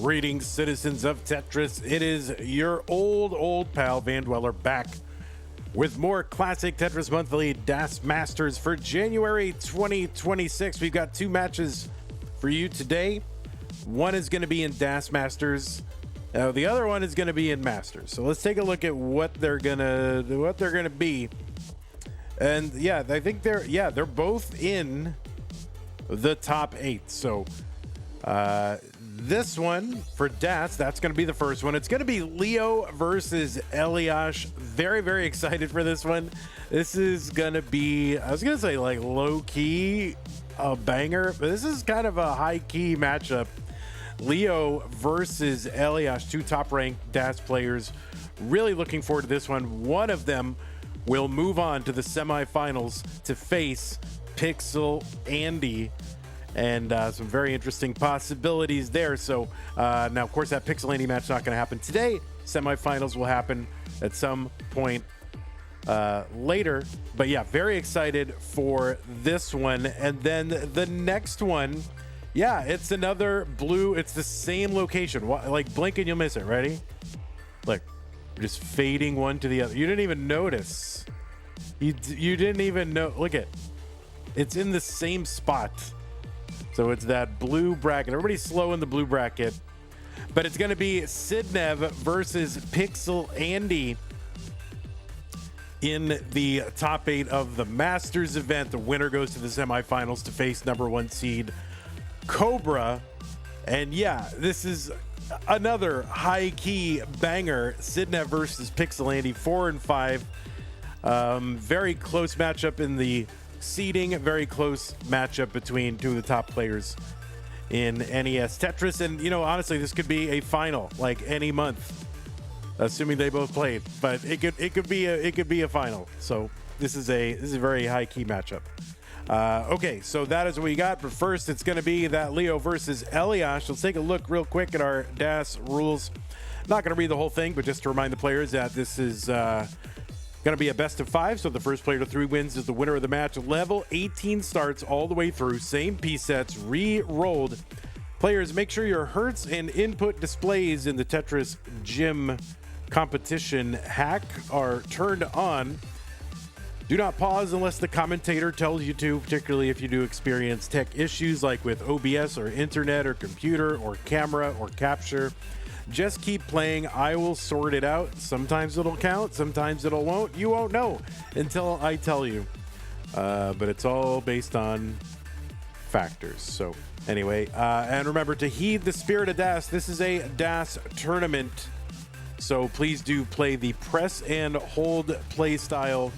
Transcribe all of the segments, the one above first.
Greetings, citizens of Tetris. It is your old pal Van Dweller back with more classic Tetris Monthly DAS Masters for January 2026. We've got two matches for you today. One is going to be in DAS Masters. The other one is going to be in Masters. So let's take a look at what they're gonna be. And yeah, I think they're both in the top 8. So this one for DAS, that's going to be the first one. It's going to be Leo versus Elias. Very excited for this one. This is going to be, I was going to say like low-key a banger, but this is kind of a high-key matchup. Leo versus Elias, two top-ranked DAS players. Really looking forward to this one. One of them will move on to the semifinals to face Pixel Andy. And some very interesting possibilities there. So now, of course, that Pixel Andy match is not going to happen today. Semifinals will happen at some point later. But yeah, very excited for this one. And then the next one, yeah, it's another blue. It's the same location. Like blink and you'll miss it. Ready? Look, we're just fading one to the other. You didn't even notice. You didn't even know. Look at, it's in the same spot. So it's that blue bracket. Everybody's slow in the blue bracket. But it's going to be Sidnev versus Pixel Andy in the top 8 of the Masters event. The winner goes to the semifinals to face number 1 seed Cobra. And yeah, this is another high-key banger. Sidnev versus Pixel Andy, 4 and 5. Very close matchup in the seeding, very close matchup between two of the top players in NES Tetris. And you know, honestly, this could be a final like any month, assuming they both played. But it could be a final. So this is a very high key matchup. Okay, so that is what we got. But first, it's going to be that Leo versus Elias. Let's take a look real quick at our DAS rules. Not going to read the whole thing, but just to remind the players that this is going to be a best of 5, so the first player to 3 wins is the winner of the match. Level 18 starts all the way through. Same piece sets, re-rolled. Players, make sure your hertz and input displays in the Tetris Gym competition hack are turned on. Do not pause unless the commentator tells you to, particularly if you do experience tech issues like with OBS or internet or computer or camera or capture. Just keep playing. I will sort it out. Sometimes it'll count, sometimes it'll won't. You won't know until I tell you. But it's all based on factors. So anyway, and remember to heed the spirit of DAS. This is a DAS tournament. So please do play the press and hold play style.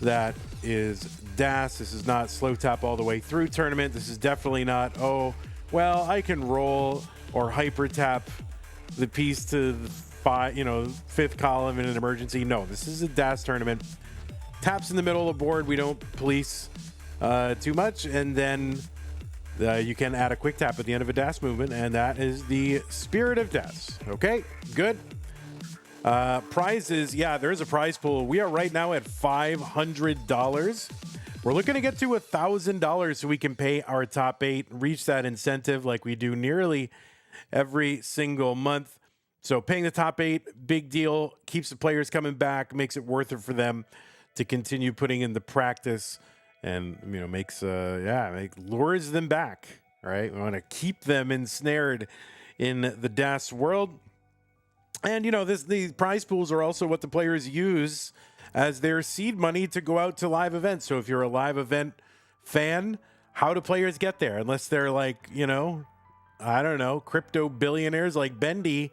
That is DAS. This is not slow tap all the way through tournament. This is definitely not, oh, well, I can roll or hyper tap the piece to the 5th column in an emergency. No, this is a DAS tournament. Taps in the middle of the board. We don't police too much. And then you can add a quick tap at the end of a DAS movement. And that is the spirit of DAS. Okay, good. Prizes. Yeah, there is a prize pool. We are right now at $500. We're looking to get to $1,000 so we can pay our top 8, reach that incentive like we do nearly every single month. So paying the top 8, big deal, keeps the players coming back, makes it worth it for them to continue putting in the practice, and lures them back. Right, we want to keep them ensnared in the DAS world. And these prize pools are also what the players use as their seed money to go out to live events. So if you're a live event fan, how do players get there? Unless they're like, I don't know, crypto billionaires like Bendy,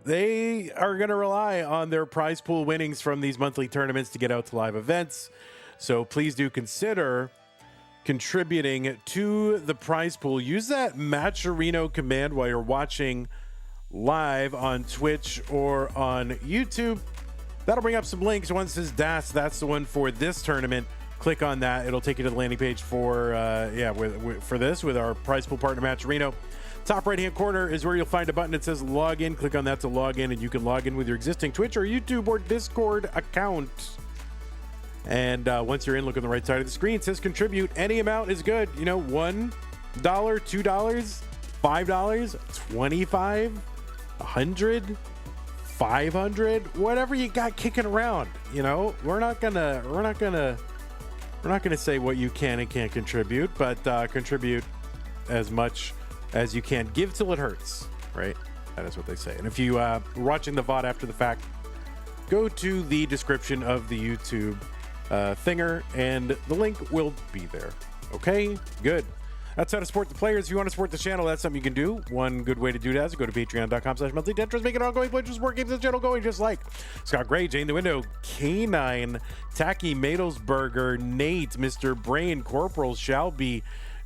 they are going to rely on their prize pool winnings from these monthly tournaments to get out to live events. So please do consider contributing to the prize pool. Use that Matcherino command while you're watching live on Twitch or on YouTube. That'll bring up some links. One says DAS, that's the one for this tournament. Click on that. It'll take you to the landing page for with our prize pool partner Matcherino. Top right hand corner is where you'll find a button that says login. Click on that to log in, and you can log in with your existing Twitch or YouTube or Discord account. And once you're in, look on the right side of the screen. It says contribute. Any amount is good. $1, $2, $5, $25, $100, $500, whatever you got kicking around. You know, we're not gonna say what you can and can't contribute, but contribute as much as you can. Give till it hurts, right? That is what they say. And if you are watching the VOD after the fact, go to the description of the YouTube thinger, and the link will be there. Okay, good. That's how to support the players. If you want to support the channel, that's something you can do. One good way to do that is go to patreon.com/monthlytetris. Make it ongoing pledge to support, keep the channel going, just like Scott Gray, Jane the Window, K9, Tacky Madelsberger, Nate, Mr. Brain, Corporal Shelby,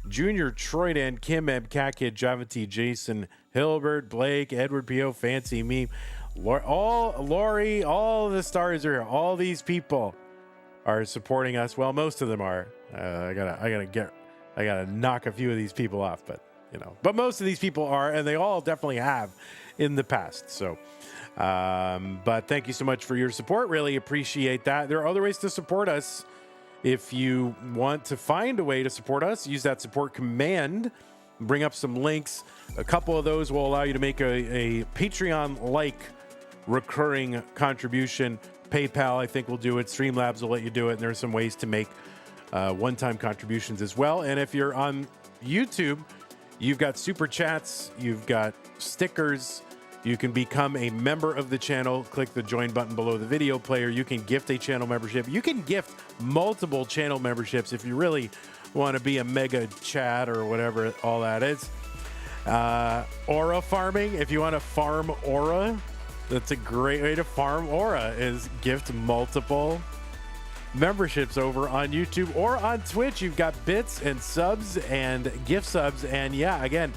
Junior, Troydan, Kim, Eb, Cat Kid, Java T, Jason, Hilbert, Blake, Edward P.O., Fancy Me, Lori, all the stars are here. All these people are supporting us. Well, most of them are. I gotta knock a few of these people off, but most of these people are, and they all definitely have in the past. So, but thank you so much for your support. Really appreciate that. There are other ways to support us. If you want to find a way to support us, use that support command. Bring up some links. A couple of those will allow you to make a Patreon-like recurring contribution. PayPal, I think, will do it. Streamlabs will let you do it. And there are some ways to make one-time contributions as well. And if you're on YouTube, you've got super chats, you've got stickers. You can become a member of the channel. Click the join button below the video player. You can gift a channel membership. You can gift multiple channel memberships if you really want to be a mega chat or whatever all that is. Aura farming, if you want to farm aura, that's a great way to farm aura, is gift multiple memberships over on YouTube or on Twitch. You've got bits and subs and gift subs, and yeah, again,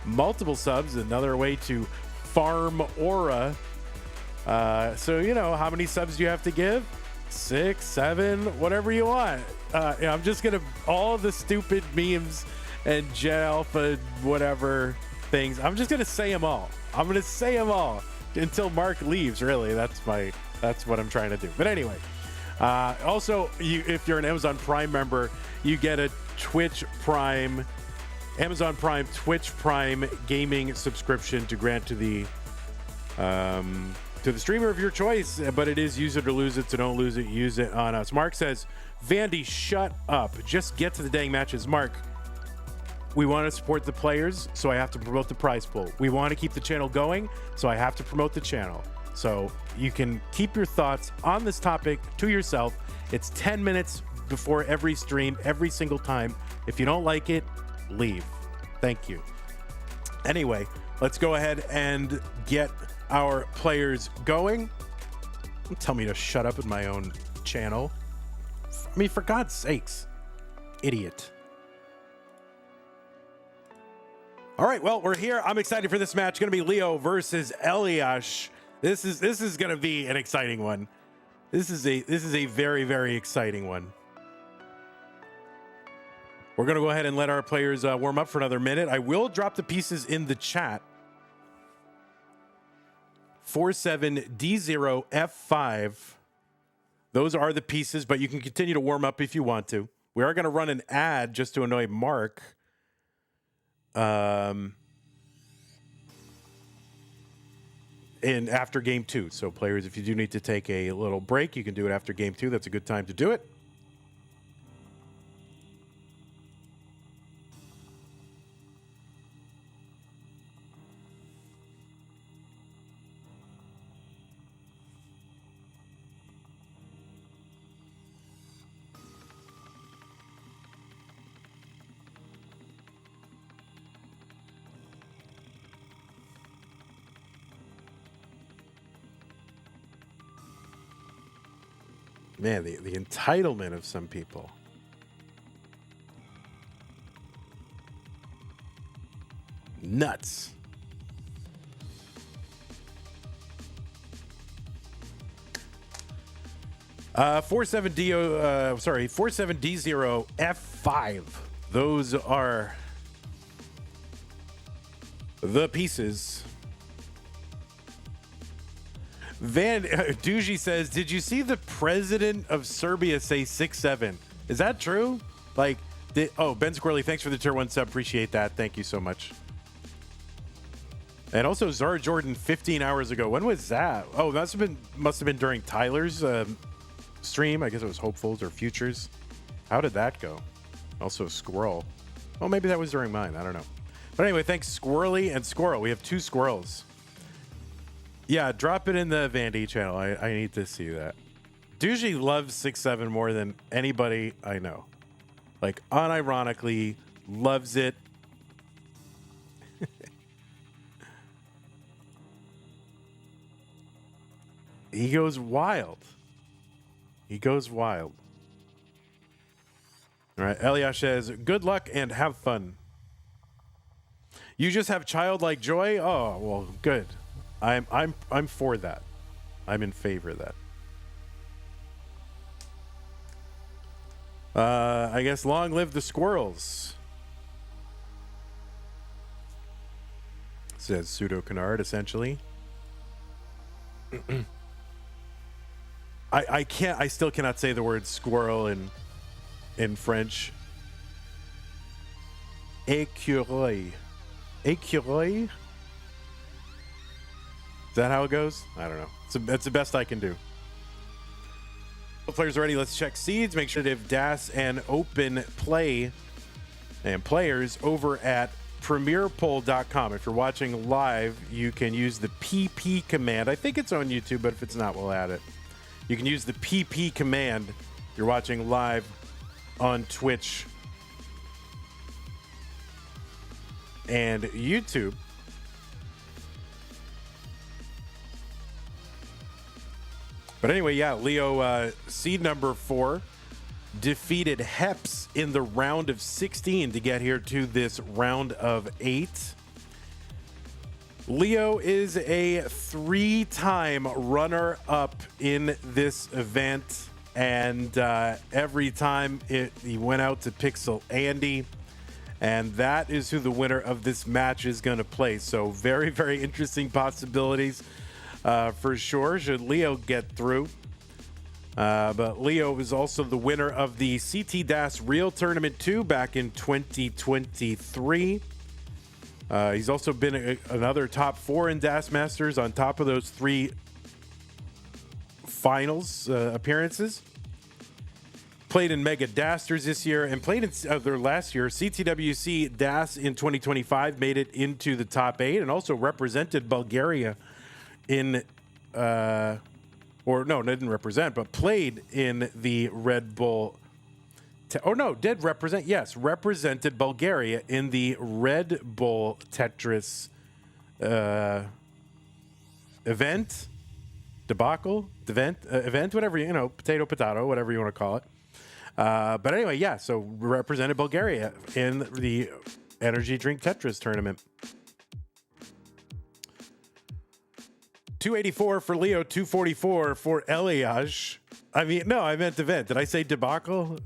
multiple subs, another way to farm aura. So you know how many subs do you have to give? 6, 7, whatever you want. I'm just gonna all the stupid memes and Gen Alpha whatever things, I'm just gonna say them all. I'm gonna say them all until Mark leaves. Really, that's what I'm trying to do. But anyway, also, if you're an Amazon Prime member, you get a Twitch Prime, Amazon Prime, Twitch Prime gaming subscription to grant to the streamer of your choice. But it is use it or lose it, so don't lose it. Use it on us. Mark says, Vandy, shut up. Just get to the dang matches. Mark, we want to support the players, so I have to promote the prize pool. We want to keep the channel going, so I have to promote the channel. So you can keep your thoughts on this topic to yourself. It's 10 minutes before every stream, every single time. If you don't like it, leave. Thank you. Anyway, let's go ahead and get our players going. Don't tell me to shut up in my own channel. I mean, for God's sakes, idiot. All right, well, we're here. I'm excited for this match. Going to be Leo versus Elias. This is going to be an exciting one. This is a very, very exciting one. We're going to go ahead and let our players warm up for another minute. I will drop the pieces in the chat. 47D0F5. Those are the pieces, but you can continue to warm up if you want to. We are going to run an ad just to annoy Mark. In after game 2. So players, if you do need to take a little break, you can do it after game 2. That's a good time to do it. Man, the entitlement of some people. Nuts. Uh, 47D0F5. Those are the pieces. Van Duji says, did you see the president of Serbia say 6'7"? Is that true? Like, Ben Squirrely, thanks for the tier 1 sub. Appreciate that. Thank you so much. And also Zara Jordan 15 hours ago. When was that? Oh, must have been during Tyler's stream. I guess it was Hopefuls or Futures. How did that go? Also Squirrel. Oh, maybe that was during mine. I don't know. But anyway, thanks Squirrely and Squirrel. We have 2 squirrels. Yeah, drop it in the Vandy channel. I need to see that. Dougie loves 6-7 more than anybody I know. Like, unironically, loves it. He goes wild. He goes wild. All right, Elias says, good luck and have fun. You just have childlike joy? Oh, well, good. I'm for that. I'm in favor of that. I guess long live the squirrels. Says Pseudo Canard, essentially. I still cannot say the word squirrel in French. Écureuil. Écureuil? Is that how it goes? I don't know. That's the best I can do. Players are ready. Let's check seeds. Make sure to have DAS and open play and players over at premierpoll.com. If you're watching live, you can use the PP command. I think it's on YouTube, but if it's not, we'll add it. You can use the PP command. You're watching live on Twitch and YouTube. But anyway, yeah, Leo, seed number 4 defeated Heps in the round of 16 to get here to this round of 8. Leo is a 3-time runner-up in this event, and every time he went out to Pixel Andy, and that is who the winner of this match is going to play. So very, very interesting possibilities for sure should Leo get through. But Leo is also the winner of the CT DAS Real Tournament 2 back in 2023. He's also been another top 4 in DAS Masters on top of those 3 finals appearances. Played in Mega Dasters this year and played in their last year. CTWC DAS in 2025 made it into the top 8 and also represented Bulgaria in or no, didn't represent, but played in the Red Bull. Represented Bulgaria in the Red Bull Tetris event, debacle, event, whatever, potato, whatever you want to call it. But anyway, yeah, so represented Bulgaria in the Energy Drink Tetris tournament. 284 for Leo, 244 for Elias. I mean, no, I meant event. Did I say debacle?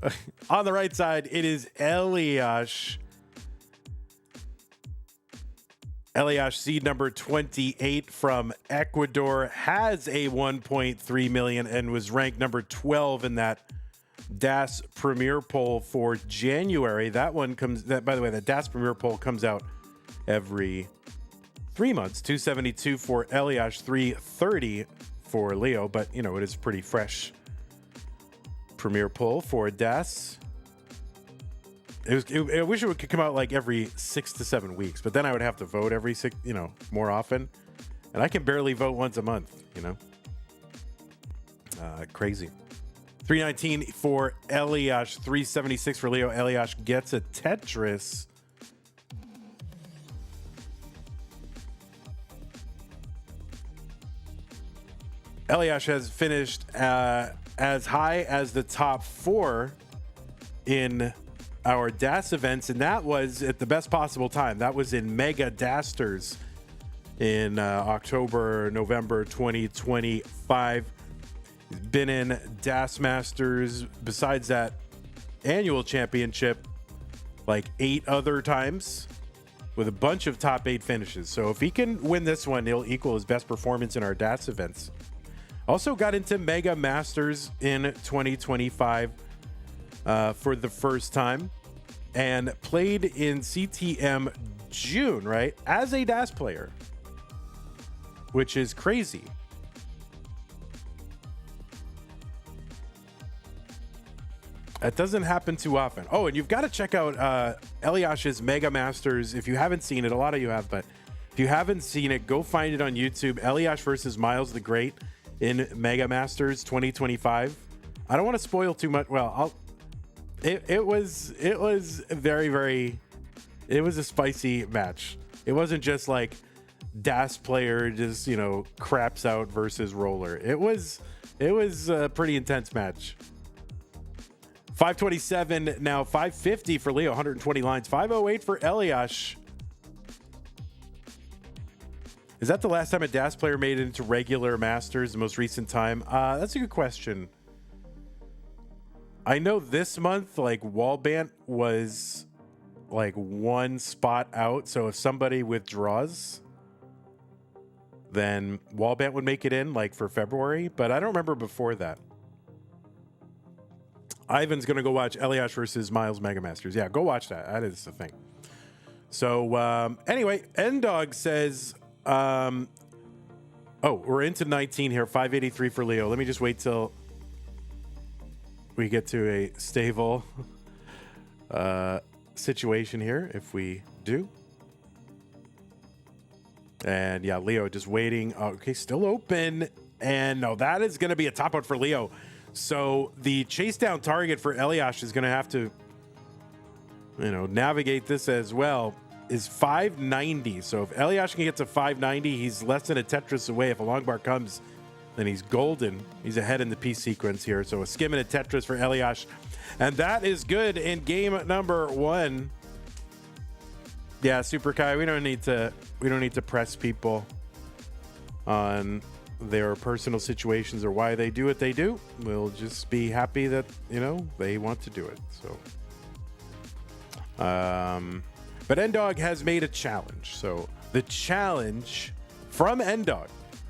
On the right side, it is Elias. Elias, seed number 28 from Ecuador, has a 1.3 million and was ranked number 12 in that DAS Premier Poll for January. By the way, the DAS Premier Poll comes out every 3 months. 272 for Elias, 330 for Leo, but it is pretty fresh Premier Poll for DAS. I wish it could come out like every 6 to 7 weeks, but then I would have to vote every 6, more often, and I can barely vote once a month. Crazy. 319 for Elias, 376 for Leo. Elias gets a Tetris. Elias has finished as high as the top 4 in our DAS events, and that was at the best possible time. That was in Mega Dasters in November 2025. He's been in DAS Masters besides that annual championship like 8 other times with a bunch of top 8 finishes. So if he can win this one, he'll equal his best performance in our DAS events. Also got into Mega Masters in 2025 for the first time and played in CTM June, right? As a DAS player. which is crazy. That doesn't happen too often. Oh, and you've got to check out Elias's Mega Masters. If you haven't seen it, a lot of you have, but if you haven't seen it, go find it on YouTube. Elias versus Miles the Great in Mega Masters 2025. I don't want to spoil too much. Well, it was very, very, it was a spicy match. It wasn't just like DAS player just, craps out versus roller. It was a pretty intense match. 527 now, 550 for Leo, 120 lines, 508 for Elias. Is that the last time a DAS player made it into regular Masters, the most recent time? That's a good question. I know this month, like, Wallbant was like one spot out. So if somebody withdraws, then Wallbant would make it in, like, for February. But I don't remember before that. Ivan's going to go watch Elias versus Miles Mega Masters. Yeah, go watch that. That is the thing. So, anyway, Ndog says, we're into 19 here. 583 for Leo. Let me just wait till we get to a stable situation here, if we do. And yeah, Leo just waiting. Okay, still open. And no, that is going to be a top out for Leo. So the chase down target for Elias is going to have to, navigate this as well, is 590. So if Elias can get to 590, he's less than a Tetris away. If a long bar comes, then he's golden. He's ahead in the piece sequence here. So a skim and a Tetris for Elias. And that is good in game number 1. Yeah, Super Kai, we don't need to press people on their personal situations or why they do what they do. We'll just be happy that, they want to do it. So, but Ndog has made a challenge. So the challenge from Ndog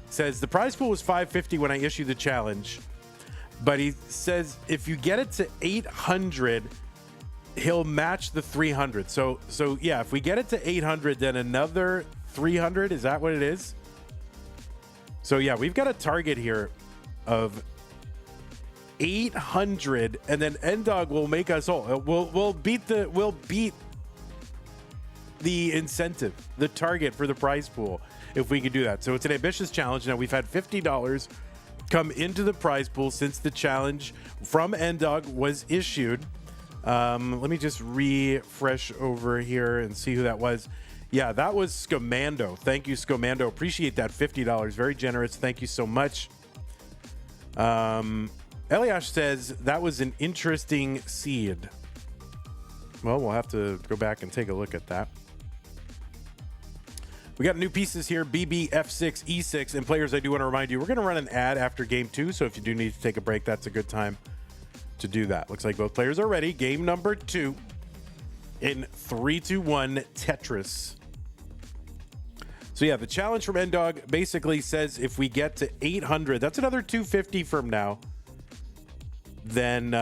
says the prize pool was 550 when I issued the challenge, but he says if you get it to 800, he'll match the 300. So yeah, if we get it to 800, then another 300. Is that what it is? So yeah, we've got a target here of 800, and then Ndog will make us whole. We'll beat the incentive, the target for the prize pool, if we can do that. So it's an ambitious challenge. Now we've had $50 come into the prize pool since the challenge from Ndog was issued. Let me just refresh over here and see who that was. Yeah, that was Scomando. Thank you, Scomando. Appreciate that $50. Very generous. Thank you so much. Elias says that was an interesting seed. Well, we'll have to go back and take a look at that. We got new pieces here, BBF6, E6, and players, I do want to remind you, we're going to run an ad after game 2, so if you do need to take a break, that's a good time to do that. Looks like both players are ready. Game number 2 in 3-2-1 Tetris. So yeah, the challenge from Ndog basically says if we get to 800, that's another 250 from now, then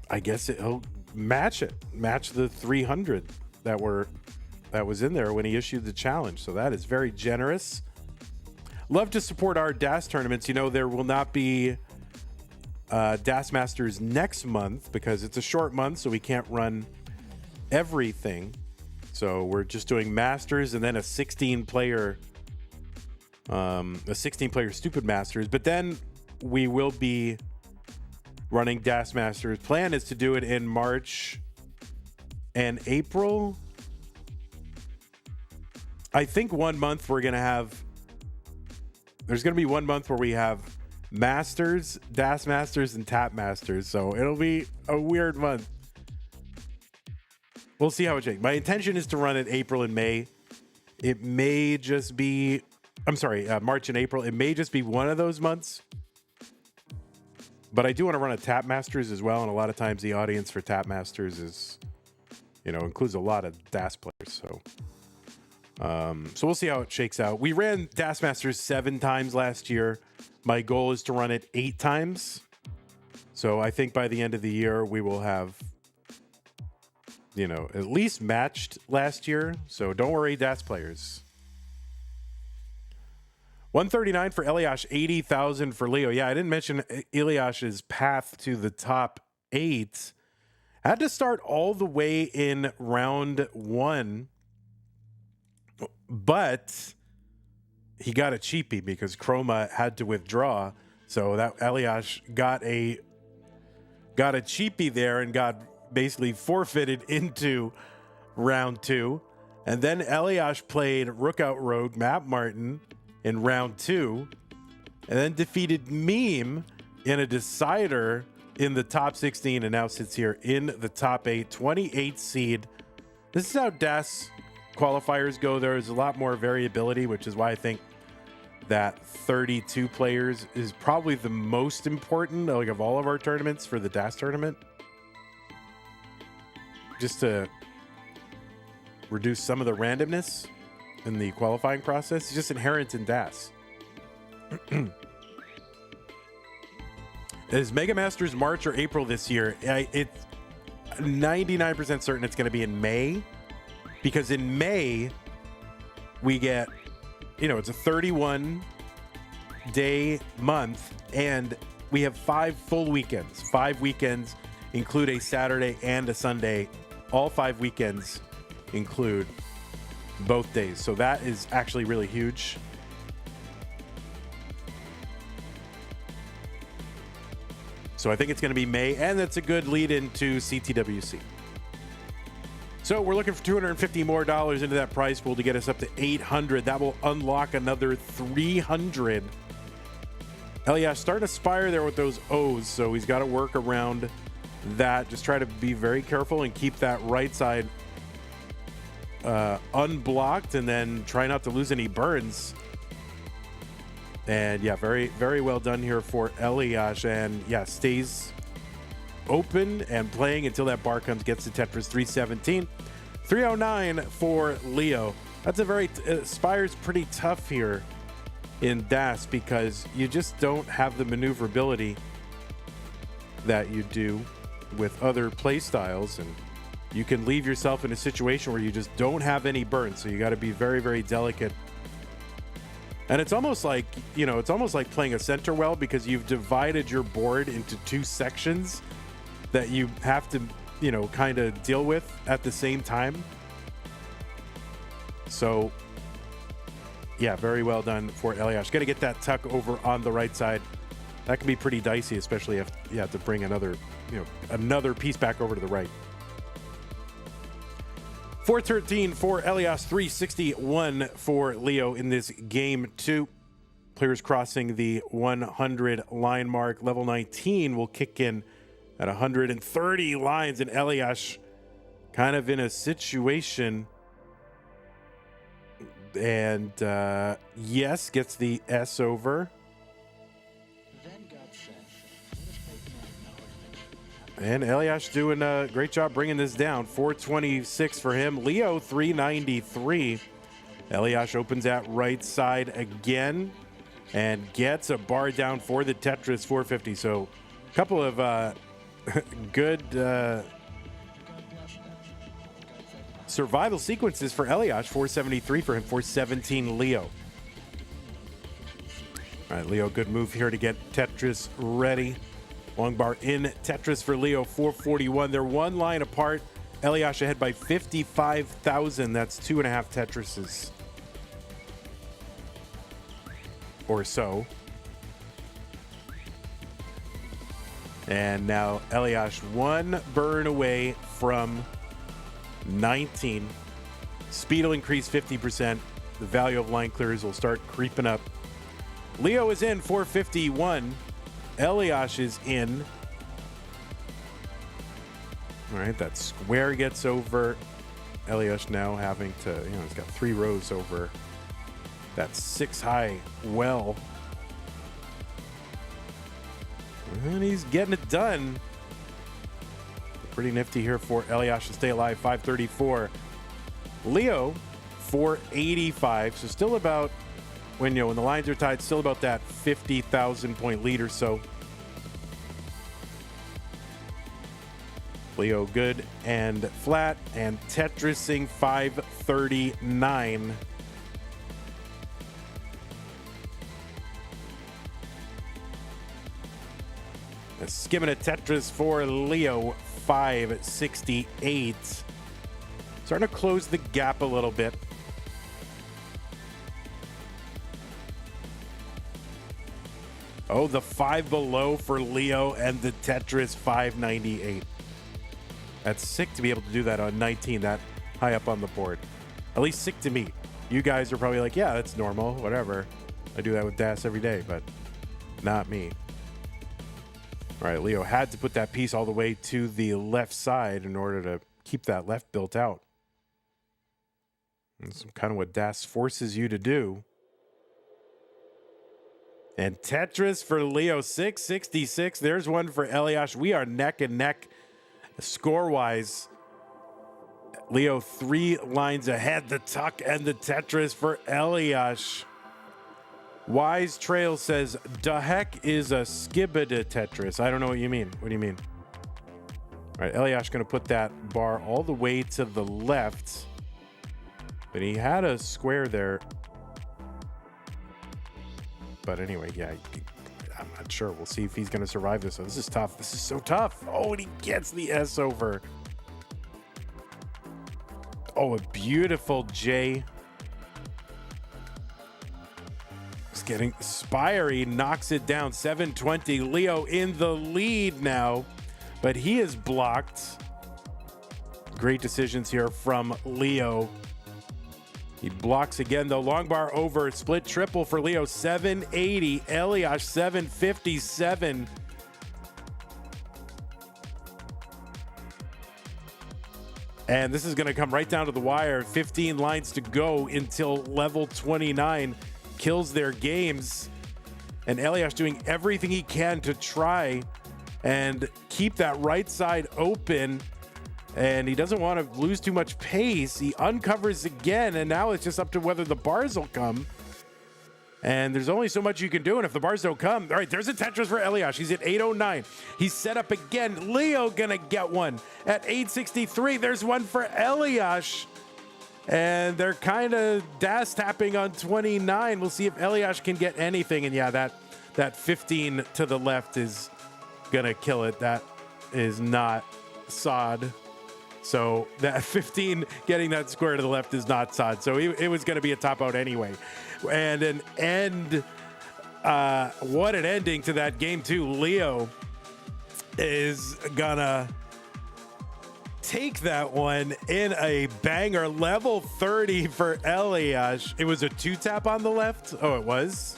I guess he'll match the 300 that was in there when he issued the challenge. So that is very generous. Love to support our DAS tournaments. There will not be DAS Masters next month because it's a short month, so we can't run everything. So we're just doing Masters and then a 16-player Stupid Masters. But then we will be running DAS Masters. Plan is to do it in March and April. I think 1 month there's going to be 1 month where we have Masters, DAS Masters, and Tap Masters. So it'll be a weird month. We'll see how it shakes. My intention is to run it April and May. It may just be, March and April. It may just be one of those months. But I do want to run a Tap Masters as well. And a lot of times the audience for Tap Masters is, includes a lot of DAS players. So we'll see how it shakes out. We ran DAS Masters 7 times last year. My goal is to run it 8 times. So I think by the end of the year, we will have, at least matched last year. So don't worry, DAS players. 139 for Elias, 80,000 for Leo. Yeah, I didn't mention Elias's path to the top 8. Had to start all the way in round 1, but he got a cheapie because Chroma had to withdraw. So that Elias got a cheapie there and got basically forfeited into round 2. And then Elias played Rook Out Rogue, Matt Martin, in round 2, and then defeated Meme in a decider in the top 16, and now sits here in the top 8, 28 seed. This is how DAS qualifiers go. There's a lot more variability, which is why I think that 32 players is probably the most important, like, of all of our tournaments for the DAS tournament. Just to reduce some of the randomness in the qualifying process. It's just inherent in DAS. Is Mega Masters March or April this year? It's 99% certain it's going to be in May, because in May we get, it's a 31-day month, and we have 5 full weekends. 5 weekends include a Saturday and a Sunday. All 5 weekends include both days. So that is actually really huge. So I think it's going to be May, and that's a good lead into CTWC. So we're looking for $250 more into that prize pool to get us up to 800. That will unlock another 300. Elias starting to spire there with those O's, so he's got to work around that. Just try to be very careful and keep that right side unblocked, and then try not to lose any burns. And yeah, very, very well done here for Elias. And yeah, stays open and playing until that bar comes, gets to Tetris 317. 309 for Leo. That's a very, Spire's pretty tough here in DAS because you just don't have the maneuverability that you do with other play styles, and you can leave yourself in a situation where you just don't have any burns. So you got to be very, very delicate. And it's almost like, it's almost like playing a center well, because you've divided your board into 2 sections that you have to, kind of deal with at the same time. So yeah, very well done for Elias. Got to get that tuck over on the right side. That can be pretty dicey, especially if you have to bring another piece back over to the right. 413 for Elias, 361 for Leo in this game 2. Players crossing the 100 line mark. Level 19 will kick in at 130 lines, and Elias kind of in a situation, and yes, gets the S over. And Elias doing a great job bringing this down. 426 for him. Leo, 393. Elias opens at right side again and gets a bar down for the Tetris 450. So a couple of good survival sequences for Elias. 473 for him. 417 Leo. All right, Leo, good move here to get Tetris ready. Long bar in Tetris for Leo, 441. They're one line apart. Elias ahead by 55,000. That's 2.5 Tetrises or so. And now Elias 1 burn away from 19. Speed will increase 50%. The value of line clears will start creeping up. Leo is in, 451. Elias is in. All right, that square gets over. Elias now having to, he's got 3 rows over that 6 high well. And he's getting it done. Pretty nifty here for Elias to stay alive. 534. Leo, 485. So still about, when the lines are tied, still about that 50,000 point lead or so. Leo good and flat, and Tetrising 539. Skimming a Tetris for Leo, 568. Starting to close the gap a little bit. Oh, the 5 below for Leo and the Tetris 598. That's sick to be able to do that on 19, that high up on the board. At least sick to me. You guys are probably like, yeah, that's normal, whatever. I do that with Das every day, but not me. All right, Leo had to put that piece all the way to the left side in order to keep that left built out. That's kind of what Das forces you to do. And Tetris for Leo, 666. There's one for Elias. We are neck and neck score-wise. Leo 3 lines ahead. The tuck and the Tetris for Elias. Wise Trail says, "Da heck is a skibida Tetris?" I don't know what you mean. What do you mean? All right, Elias going to put that bar all the way to the left. But he had a square there. But anyway, yeah, I'm not sure. We'll see if he's going to survive this. So this is tough. This is so tough. Oh, and he gets the S over. Oh, a beautiful J. It's getting Spirey, knocks it down. 720. Leo in the lead now, but he is blocked. Great decisions here from Leo. He blocks again, though. Long bar over, split triple for Leo, 780. Elias, 757. And this is going to come right down to the wire. 15 lines to go until level 29 kills their games. And Elias doing everything he can to try and keep that right side open. And he doesn't want to lose too much pace. He uncovers again, and now it's just up to whether the bars will come. And there's only so much you can do, and if the bars don't come... All right, there's a Tetris for Elias. He's at 809. He's set up again. Leo gonna get one at 863. There's one for Elias. And they're kind of Das tapping on 29. We'll see if Elias can get anything. And yeah, that 15 to the left is gonna kill it. That is not sod. So that 15 getting that square to the left is not sod. So it was going to be a top out anyway. And an end, what an ending to that game too. Leo is gonna take that one in a banger. Level 30 for Elias. It was a 2-tap on the left. Oh, it was?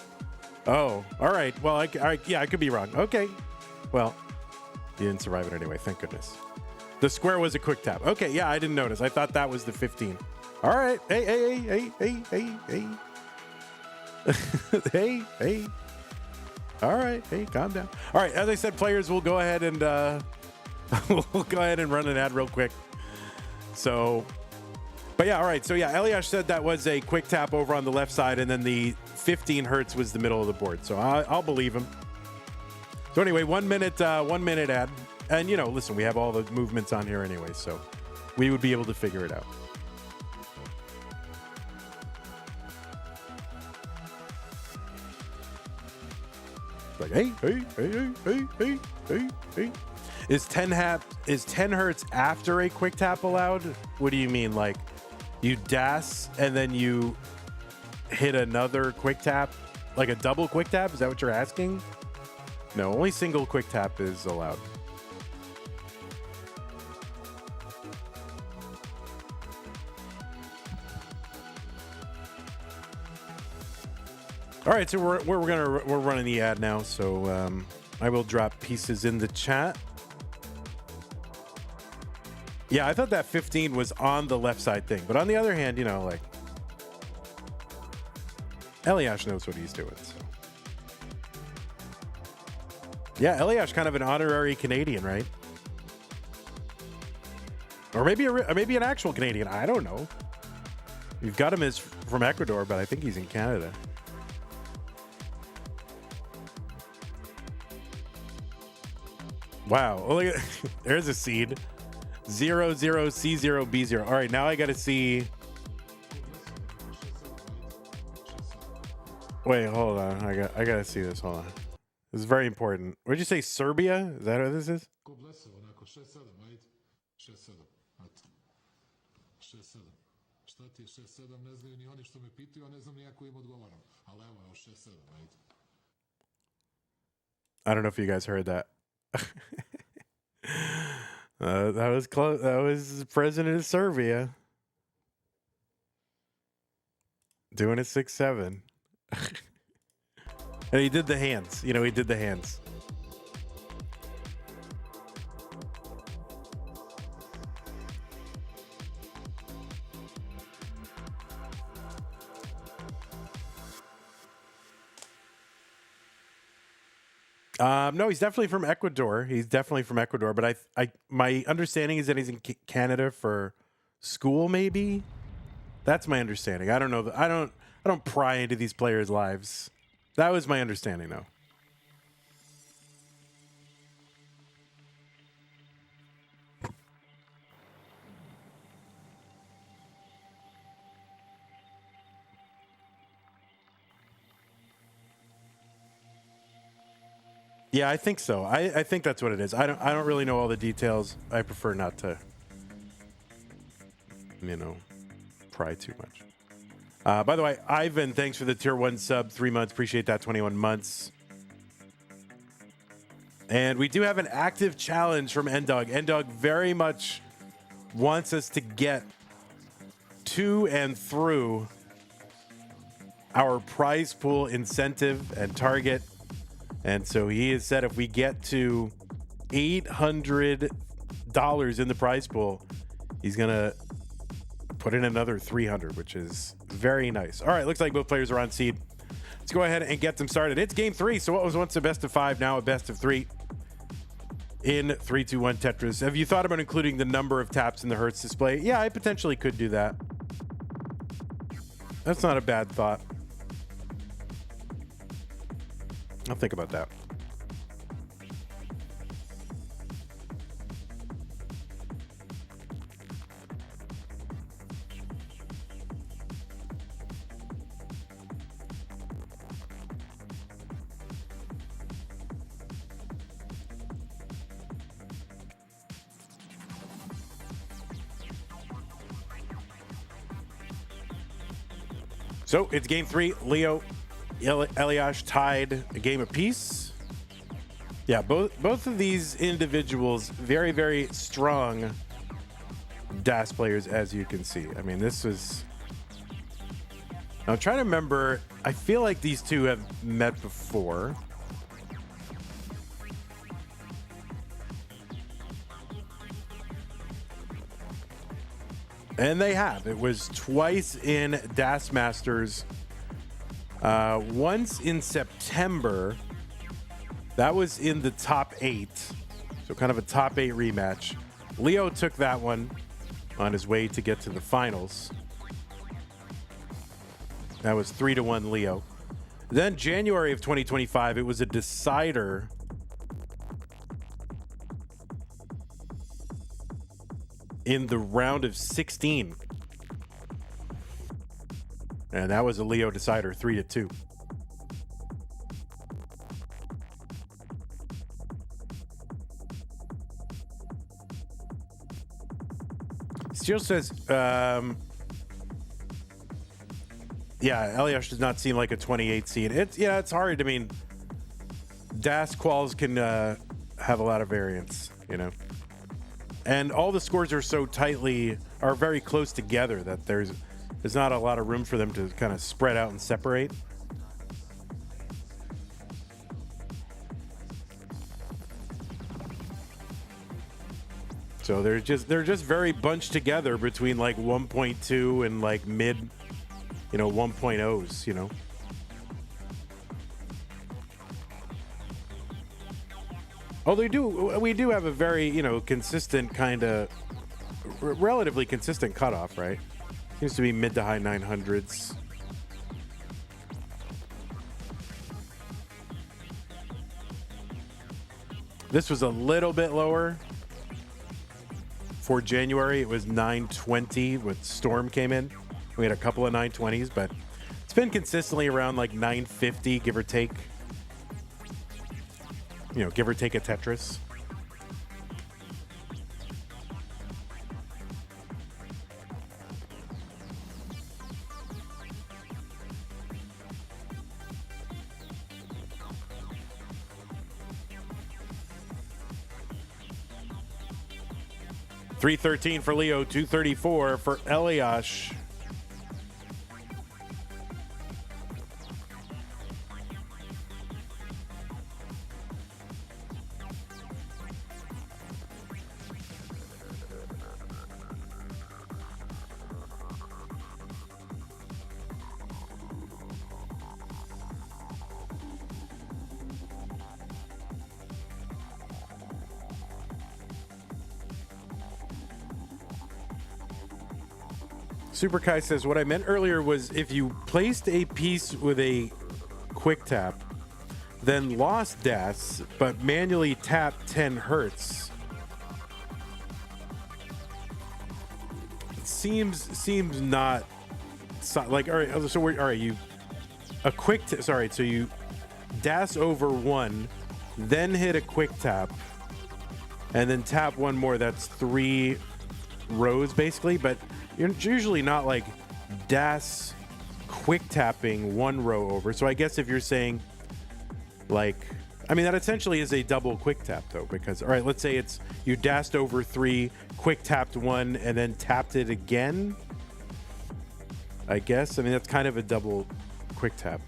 Oh, all right. Well, yeah, I could be wrong. Okay. Well, you didn't survive it anyway. Thank goodness. The square was a quick tap. Okay, yeah, I didn't notice. I thought that was the 15. All right. Hey. hey. All right. Hey, calm down. All right. As I said, players will go ahead and we'll go ahead and run an ad real quick. So, but yeah, all right. So yeah, Elias said that was a quick tap over on the left side, and then the 15 hertz was the middle of the board. So I'll believe him. So anyway, 1 minute ad. And, you know, listen, we have all the movements on here anyway, so we would be able to figure it out. Like, hey. Is 10 hertz after a quick tap allowed? What do you mean? Like, you Das and then you hit another quick tap? Like a double quick tap? Is that what you're asking? No, only single quick tap is allowed. All right, so we're running the ad now, so I will drop pieces in the chat. Yeah, I thought that 15 was on the left side thing, but on the other hand, you know, like Elias knows what he's doing. So. Yeah, Elias kind of an honorary Canadian, right? Or maybe an actual Canadian. I don't know. We've got him as from Ecuador, but I think he's in Canada. Wow. Oh, look at, there's a seed. 0, 0, C0, B0. All right, now I got to see. Wait, hold on. I got to see this. Hold on. This is very important. What did you say? Serbia? Is that what this is? Ko blesa, onako 6-7, ajde. 6-7, eto. 6-7. Šta ti je 6-7, ne znaju ni oni što me pitaju, a ne znam ni ja ko im odgovaram. Ali evo 6-7, ajde. I don't know if you guys heard that. That was close. That was the president of Serbia doing a 6-7. And he did the hands. You know, he did the hands. No, he's definitely from Ecuador. He's definitely from Ecuador, but my understanding is that he's in Canada for school, maybe. That's my understanding. I don't know. I don't pry into these players' lives. That was my understanding, though. Yeah, I think so. I think that's what it is. I don't really know all the details. I prefer not to, pry too much. By the way, Ivan, thanks for the tier 1 sub, 3 months. Appreciate that, 21 months. And we do have an active challenge from Ndog. Ndog very much wants us to get to and through our prize pool incentive and target. And so he has said if we get to $800 in the prize pool, he's going to put in another 300, which is very nice. All right, looks like both players are on seed. Let's go ahead and get them started. It's game 3. So what was once a best of 5, now a best of 3 in 3-2-1 Tetris. Have you thought about including the number of taps in the Hertz display? Yeah, I potentially could do that. That's not a bad thought. I'll think about that. So it's game 3. Leo, Elias tied a game apiece. Yeah, both of these individuals, very, very strong DAS players, as you can see. I mean, this was... I'm trying to remember. I feel like these two have met before. And they have. It was twice in DAS Masters. Once in September. That was in the top 8. So kind of a top 8 rematch. Leo took that one on his way to get to the finals. That was 3-1 Leo. Then January of 2025, it was a decider. In the round of 16. And that was a Leo decider, 3-2. Steel says, yeah, Elias does not seem like a 28 seed. It's hard. I mean, DAS quals can have a lot of variance, you know. And all the scores are very close together that there's not a lot of room for them to kind of spread out and separate. So they're just very bunched together between like 1.2 and like mid, 1.0s, Oh, we do have a very, consistent kind of, relatively consistent cutoff, right? Seems to be mid to high 900s. This was a little bit lower. For January, it was 920 with Storm came in. We had a couple of 920s, but it's been consistently around like 950, give or take. you know, give or take a Tetris. $313 for Leo, $234 for Elias. Super Kai says, what I meant earlier was if you placed a piece with a quick tap, then lost DAS, but manually tapped 10 hertz. Seems not like, all right, so all right, you a quick sorry, so you DAS over one, then hit a quick tap, and then tap one more. That's 3 rows basically, but you're usually not like DAS quick tapping one row over. So I guess if you're saying like, I mean, that essentially is a double quick tap though, because all right, let's say it's you DASed over 3, quick tapped 1, and then tapped it again. I guess. I mean, that's kind of a double quick tap.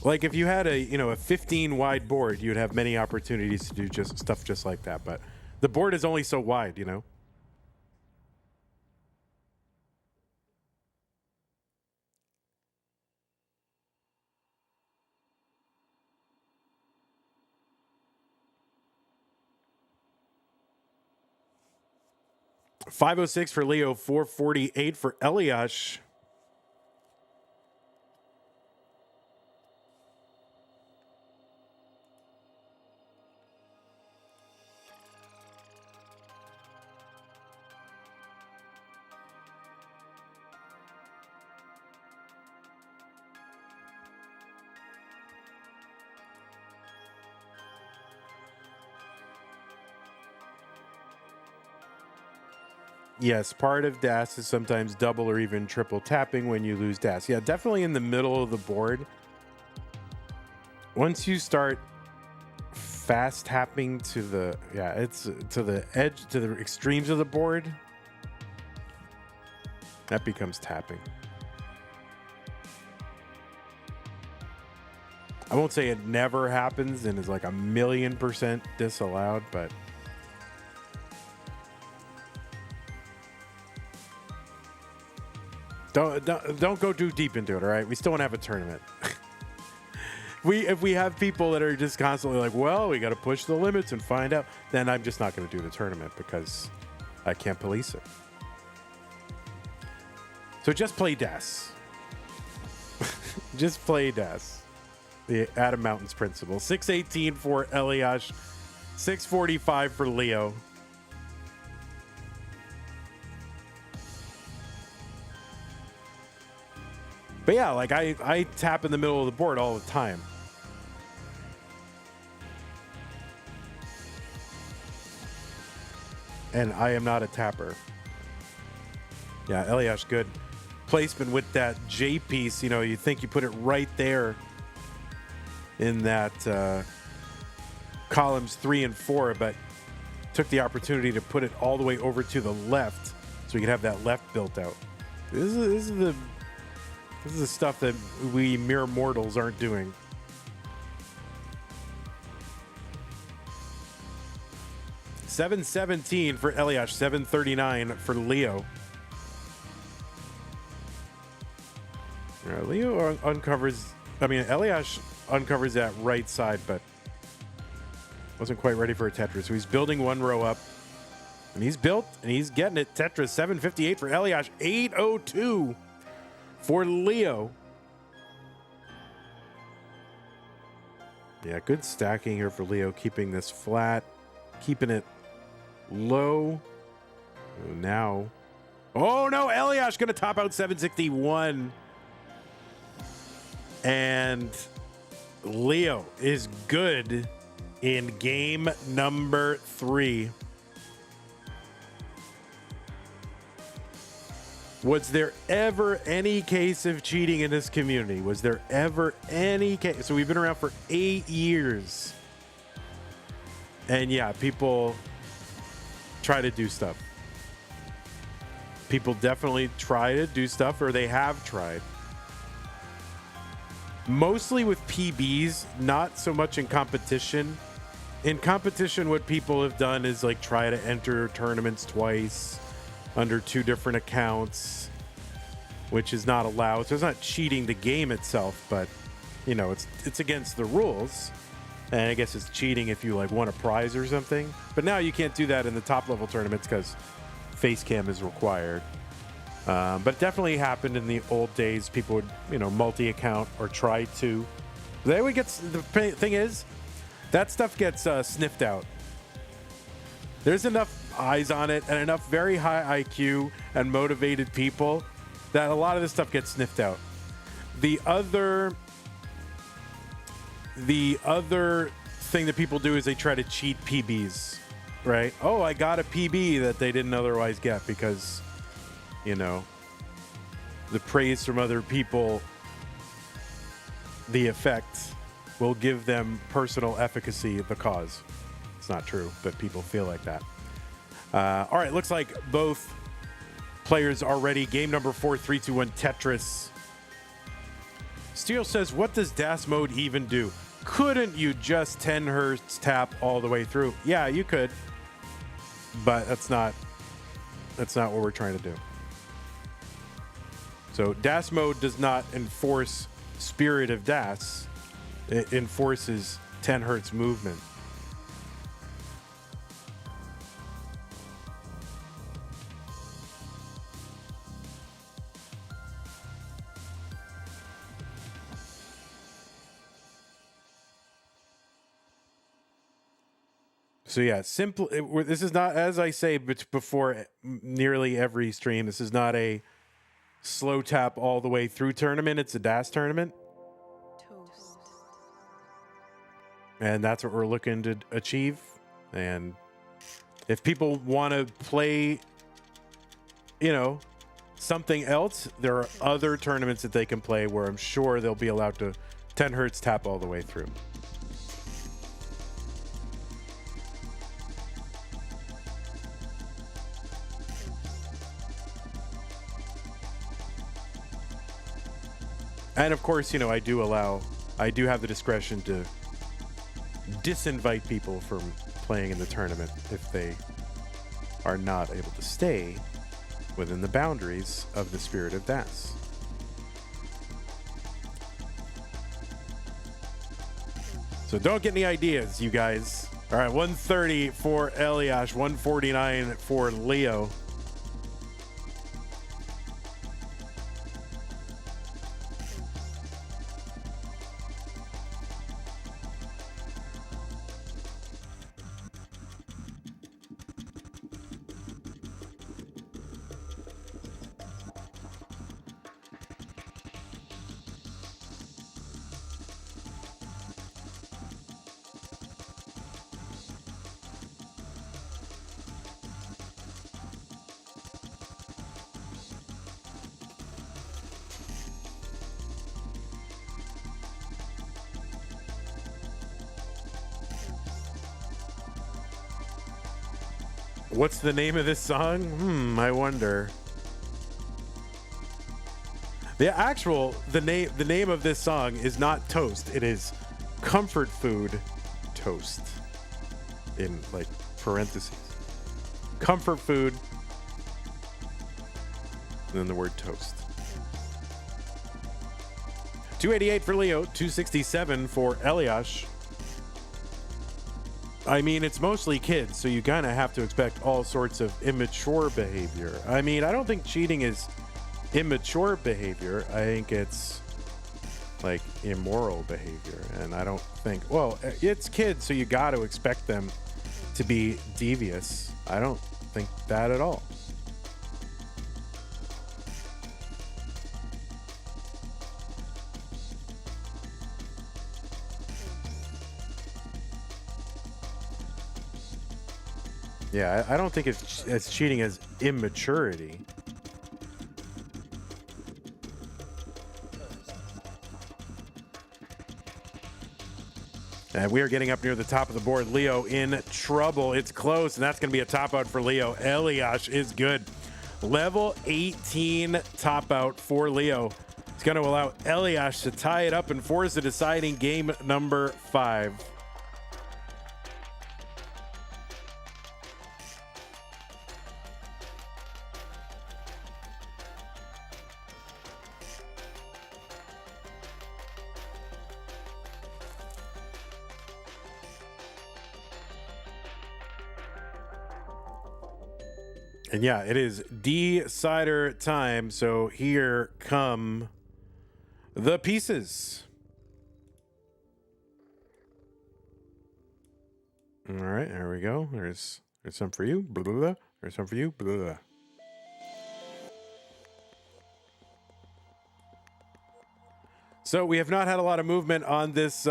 Like if you had a, you know, a 15 wide board, you'd have many opportunities to do just stuff just like that. But the board is only so wide, you know. $506 for Leo, $448 for Elias. Yes, part of DAS is sometimes double or even triple tapping when you lose DAS. Yeah, definitely in the middle of the board. Once you start fast tapping to the, yeah, it's to the edge, to the extremes of the board, that becomes tapping. I won't say it never happens and is like 1,000,000% disallowed, but Don't go too deep into it, all right? We still want to have a tournament. If we have people that are just constantly like, well, we got to push the limits and find out, then I'm just not going to do the tournament because I can't police it. So just play DAS. Just play DAS. The Adam Mountains principle. 618 for Elias, 645 for Leo. But yeah, like I tap in the middle of the board all the time. And I am not a tapper. Yeah, Elias, good placement with that J piece. You know, you think you put it right there in that columns 3 and 4, but took the opportunity to put it all the way over to the left so we could have that left built out. This is the stuff that we mere mortals aren't doing. $717 for Elias, $739 for Leo. Leo uncovers, I mean, Elias uncovers that right side, but wasn't quite ready for a Tetris. So he's building one row up, and he's built, and he's getting it. Tetris, $758 for Elias, $802 for Leo. Yeah, good stacking here for Leo, keeping this flat, keeping it low. Now, oh no, Elias going to top out 761. And Leo is good in game number 3. Was there ever any case of cheating in this community? Was there ever any case? So we've been around for 8 years. And yeah, people try to do stuff. People definitely try to do stuff, or they have tried. Mostly with PBs, not so much in competition. In competition, what people have done is like try to enter tournaments twice under 2 different accounts, which is not allowed. So it's not cheating the game itself, but you know, it's against the rules. And I guess it's cheating if you like won a prize or something. But now you can't do that in the top level tournaments because face cam is required. But it definitely happened in the old days. People would, you know, multi-account or try to. Then we get, the thing is, that stuff gets sniffed out. There's enough eyes on it and enough very high IQ and motivated people that a lot of this stuff gets sniffed out. The other thing that people do is they try to cheat PBs, right? Oh, I got a PB that they didn't otherwise get because, you know, the praise from other people, the effect will give them personal efficacy of the cause. It's not true, but people feel like that. All right, looks like both players are ready. Game number 4, 3, 2, 1, Tetris. Steel says, what does DAS mode even do? Couldn't you just 10 hertz tap all the way through? Yeah, you could, but that's not what we're trying to do. So DAS mode does not enforce Spirit of DAS. It enforces 10 hertz movement. So yeah, simple. This is not, as I say before nearly every stream, this is not a slow tap all the way through tournament. It's a DAS tournament. Toast. And that's what we're looking to achieve. And if people want to play, you know, something else, there are other tournaments that they can play where I'm sure they'll be allowed to 10 hertz tap all the way through. And of course, you know, I do have the discretion to disinvite people from playing in the tournament if they are not able to stay within the boundaries of the Spirit of DAS. So don't get any ideas, you guys. All right, 130 for Elias, 149 for Leo. What's the name of this song? I wonder. The name of this song is not Toast. It is Comfort Food Toast. In like parentheses. Comfort Food. And then the word toast. 288 for Leo, 267 for Elias. I mean, it's mostly kids, so you kind of have to expect all sorts of immature behavior. I mean, I don't think cheating is immature behavior. I think it's like immoral behavior. And I don't think, well, it's kids, so you got to expect them to be devious. I don't think that at all. Yeah, I don't think it's cheating as immaturity. And we are getting up near the top of the board. Leo in trouble. It's close, and that's going to be a top out for Leo. Elias is good. Level 18 top out for Leo. It's going to allow Elias to tie it up and force a deciding game number 5. And yeah, it is decider time. So here come the pieces. All right, there we go. There's some for you. Blah, blah, blah. There's some for you. Blah, blah, blah. So we have not had a lot of movement on this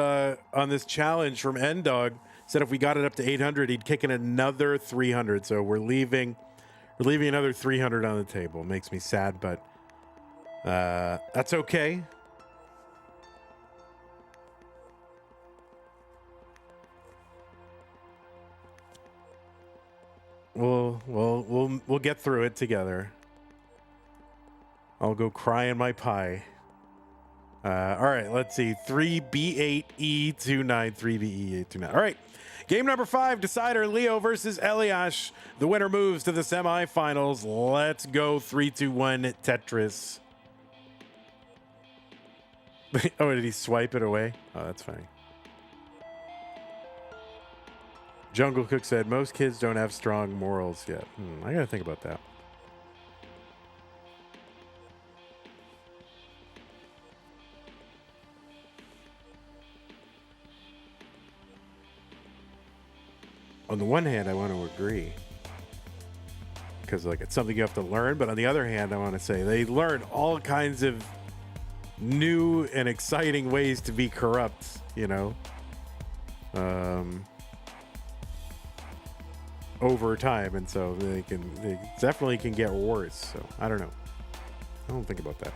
challenge from N-Dog. Said if we got it up to 800, he'd kick in another 300. So we're leaving another 300 on the table. Makes me sad, but that's okay. We'll get through it together. I'll go cry in my pie. All right, let's see. 3B8E29, 3B8E29. All right. Game number 5, decider, Leo versus Elias. The winner moves to the semifinals. Let's go 3-2-1 Tetris. Oh, did he swipe it away? Oh, that's funny. Jungle Cook said, most kids don't have strong morals yet. I gotta think about that. On the one hand, I want to agree because like it's something you have to learn. But on the other hand, I want to say they learn all kinds of new and exciting ways to be corrupt, you know, over time. And so they definitely can get worse. So I don't know. I don't think about that.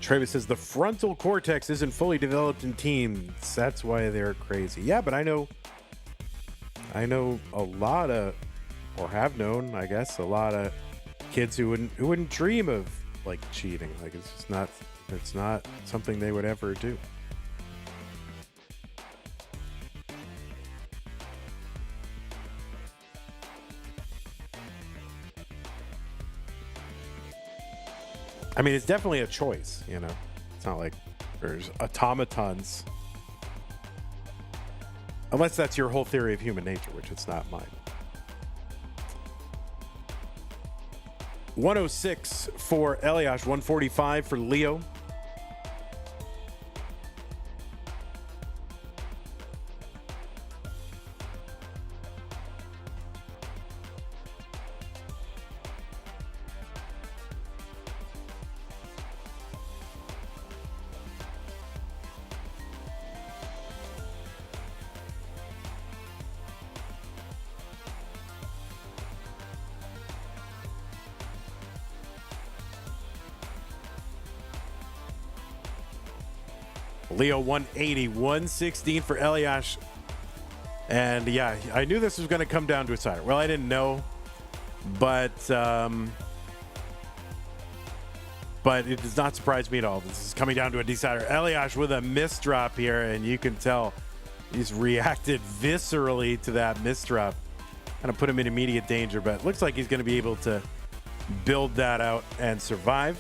Travis says the frontal cortex isn't fully developed in teens. That's why they're crazy. Yeah, but I know a lot of, or have known, I guess, a lot of kids who wouldn't dream of like cheating. Like it's not something they would ever do. I mean, it's definitely a choice, you know. It's not like there's automatons. Unless that's your whole theory of human nature, which it's not mine. 106 for Elias, 145 for Leo. Leo 180, 116 for Elias. And yeah, I knew this was going to come down to a decider. Well, I didn't know, but it does not surprise me at all. This is coming down to a decider. Elias with a misdrop here, and you can tell he's reacted viscerally to that misdrop. Kind of put him in immediate danger, but it looks like he's going to be able to build that out and survive.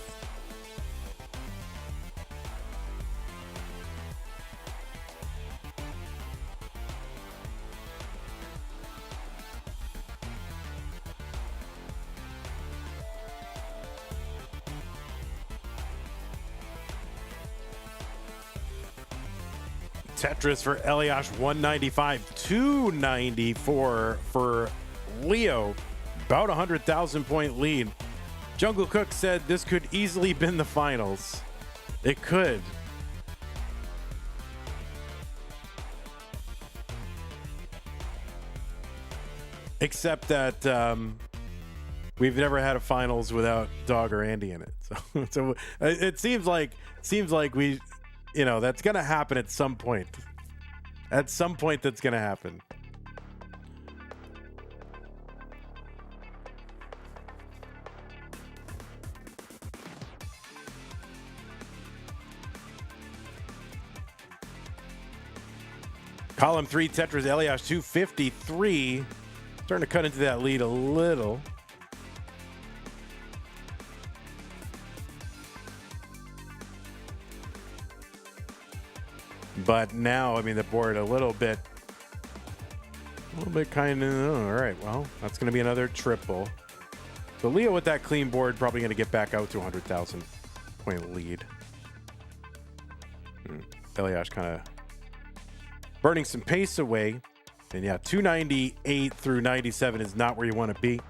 Tetris for Elias, 195. 294 for Leo. About 100,000 point lead. Jungle Cook said this could easily been the finals. It could. Except that we've never had a finals without Dog or Andy in it. So it seems like we, that's gonna happen at some point. At some point, that's gonna happen. Column 3, Tetris, Elias, 253. Starting to cut into that lead a little. But now, I mean, the board a little bit kind of, all right, well, that's going to be another triple. So Leo with that clean board, probably going to get back out to 100,000 point lead. Elias kind of burning some pace away. And yeah, 298 through 97 is not where you want to be.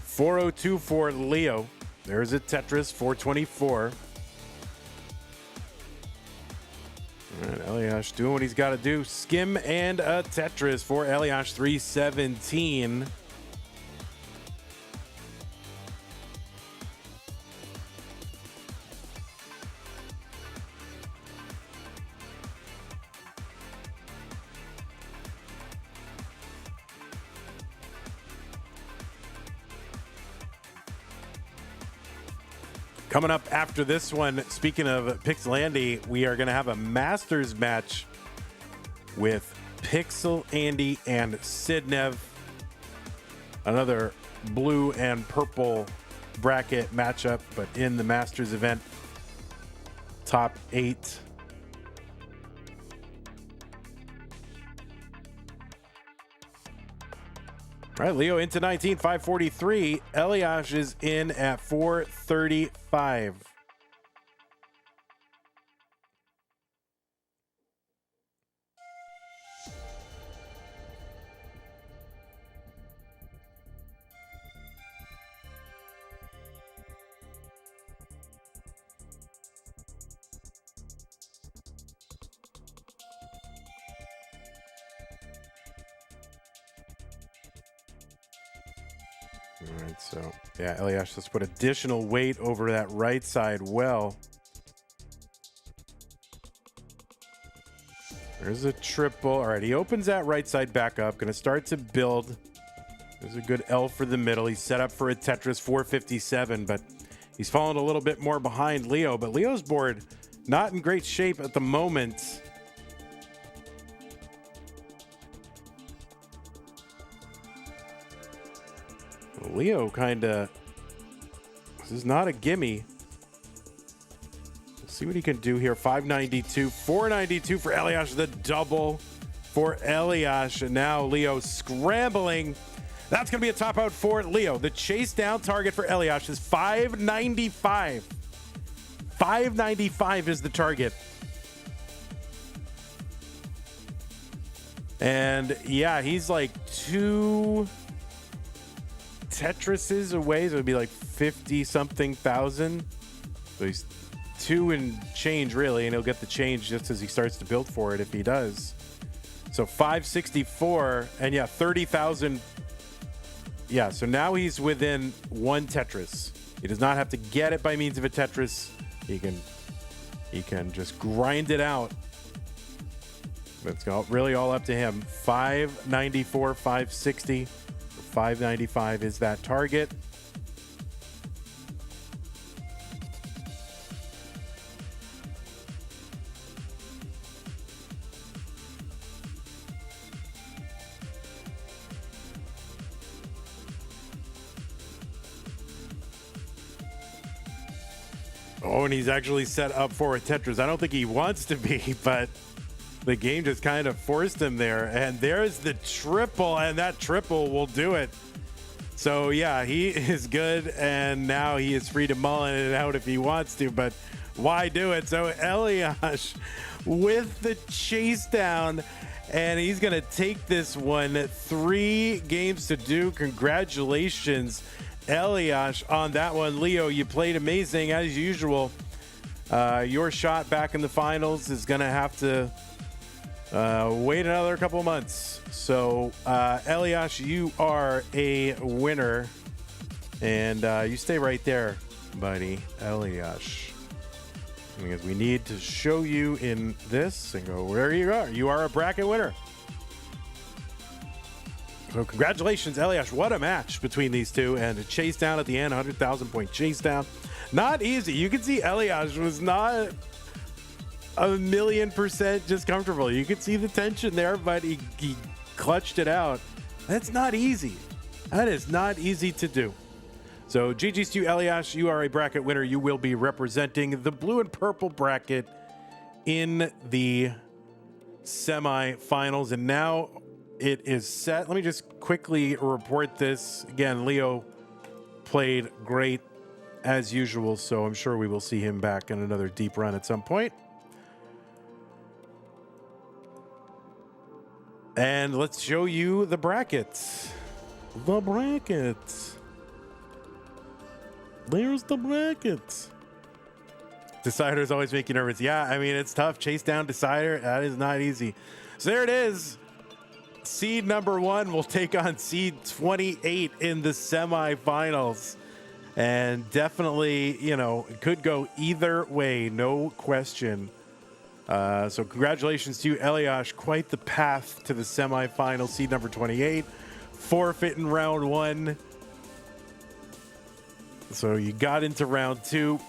$402 for Leo. There's a Tetris, 424. All right, Elias doing what he's got to do. Skim and a Tetris for Elias, 317. Coming up after this one, speaking of Pixel Andy, we are going to have a Masters match with Pixel Andy and Sidnev. Another blue and purple bracket matchup, but in the Masters event. Top 8. All right, Leo into 19, 543. Elias is in at 435. All right, so yeah, Elias, let's put additional weight over that right side well. There's a triple. All right, he opens that right side back up. Going to start to build. There's a good L for the middle. He's set up for a Tetris, 457, but he's fallen a little bit more behind Leo. But Leo's board not in great shape at the moment. Leo this is not a gimme. We'll see what he can do here. 592, 492 for Elias, the double for Elias. And now Leo scrambling. That's going to be a top out for Leo. The chase down target for Elias is 595. 595 is the target. And yeah, he's like 2 Tetrises away, so it'd be like 50-something thousand. So he's 2 and change, really, and he'll get the change just as he starts to build for it if he does. So 564, and yeah, 30,000. Yeah, so now he's within 1 Tetris. He does not have to get it by means of a Tetris. He can just grind it out. It's really all up to him. 594, 560. 595 is that target. Oh, and he's actually set up for a Tetris. I don't think he wants to be, but The game just kind of forced him there. And there's the triple, and that triple will do it. So, yeah, he is good, and now he is free to mulligan it out if he wants to, but why do it? So, Elias with the chase down, and he's going to take this one. 3 games to do. Congratulations, Elias, on that one. Leo, you played amazing as usual. Your shot back in the finals is going to have to wait another couple months. So, Elias, you are a winner. And you stay right there, buddy. Elias. Because we need to show you in this and go, there you are. You are a bracket winner. So congratulations, Elias. What a match between these two. And a chase down at the end, 100,000 point chase down. Not easy. You can see Elias was not 1,000,000% just comfortable. You could see the tension there, but he clutched it out. That's not easy. That is not easy to do. So GG's to you, Elias. You are a bracket winner. You will be representing the blue and purple bracket in the semifinals. And now it is set. Let me just quickly report this. Again, Leo played great as usual, so I'm sure we will see him back in another deep run at some point. And let's show you the brackets. The brackets. There's the brackets. Deciders always make you nervous. Yeah, I mean, it's tough. Chase down decider. That is not easy. So there it is. Seed number 1 will take on seed 28 in the semifinals. And definitely, you know, it could go either way. No question. So congratulations to you, Elias. Quite the path to the semifinal. Seed number 28. Forfeit in round 1. So you got into round 2.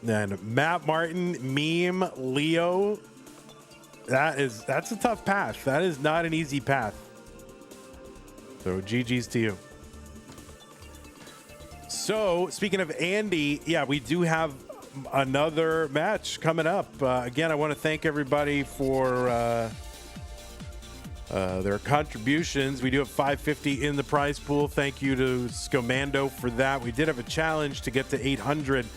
Then Matt Martin, Meme, Leo. That's a tough path. That is not an easy path. So GG's to you. So speaking of Andy, yeah, we do have another match coming up. Again, I want to thank everybody for their contributions. We do have $550 in the prize pool. Thank you to Scomando for that. We did have a challenge to get to 800,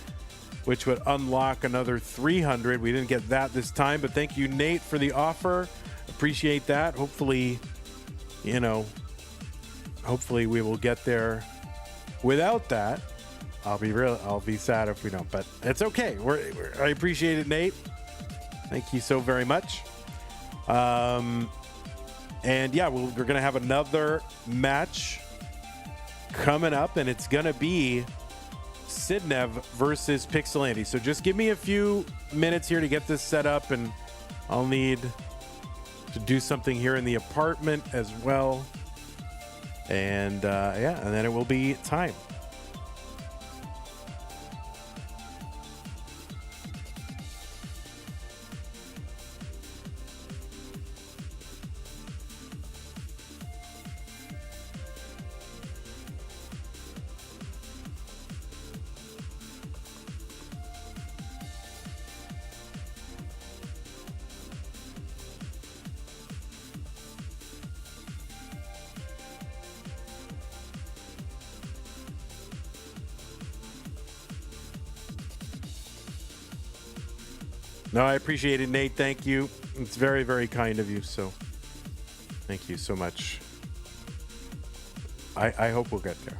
which would unlock another 300. We didn't get that this time, but thank you, Nate, for the offer. Appreciate that. Hopefully, you know, hopefully we will get there without that. I'll be sad if we don't, but it's okay. I appreciate it, Nate. Thank you so very much. And yeah, we're going to have another match coming up, and it's going to be Sidnev versus Pixelandy. So just give me a few minutes here to get this set up, and I'll need to do something here in the apartment as well. And yeah, and then it will be time. No, I appreciate it, Nate. Thank you. It's very, very kind of you. So thank you so much. I hope we'll get there.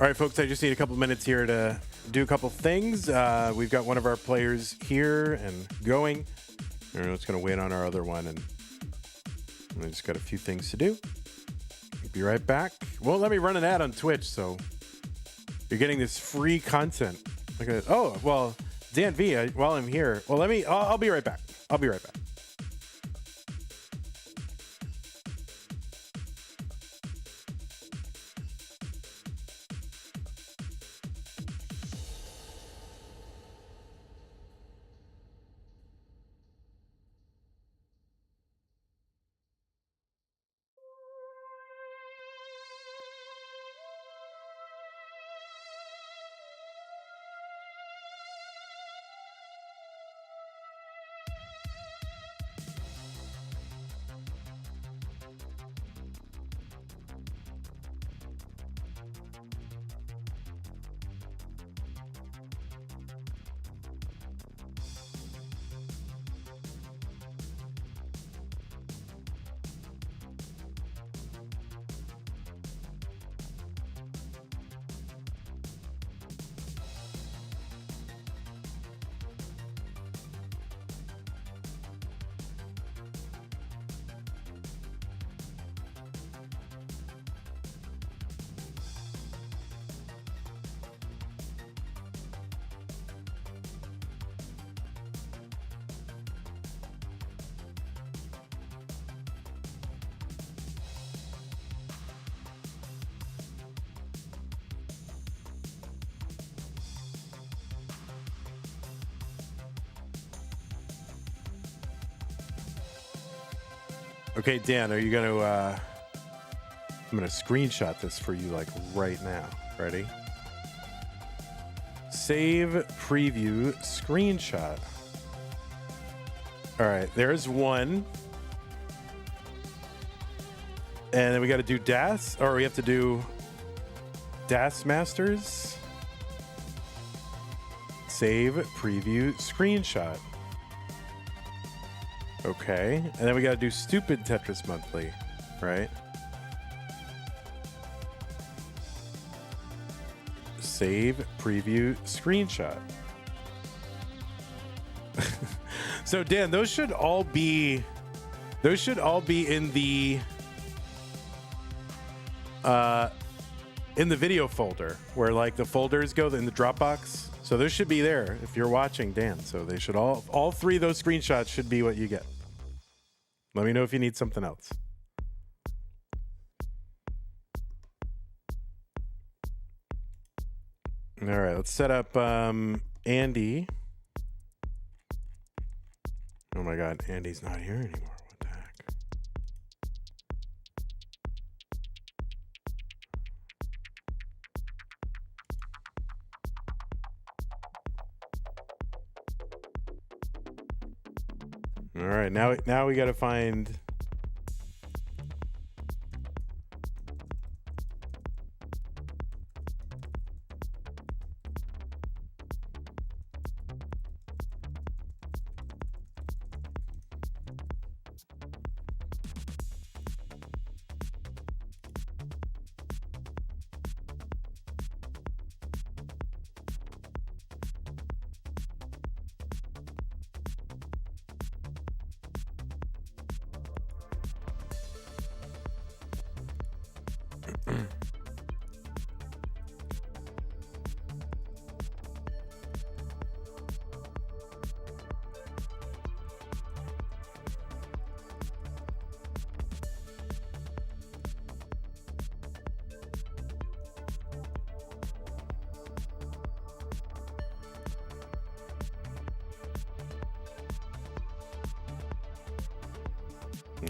All right, folks, I just need a couple minutes here to do a couple things. We've got one of our players here and going. We're just going to wait on our other one, and I just got a few things to do. Be right back. Won't let me run an ad on Twitch, so you're getting this free content. Look at it. Oh, well, Dan V, while I'm here, well, I'll be right back. I'll be right back. Okay, Dan, are you going to, I'm going to screenshot this for you like right now. Ready? Save, preview, screenshot. All right, there's one. And then we got to do DAS, or we have to do DAS Masters. Save, preview, screenshot. Okay, and then we got to do stupid Tetris monthly, right? Save, preview, screenshot. So Dan, those should all be in the video folder where like the folders go in the Dropbox. So those should be there if you're watching, Dan. So they should all three of those screenshots should be what you get. Let me know if you need something else. All right, let's set up Andy. Oh my God, Andy's not here anymore. What the heck? All right, now we got to find.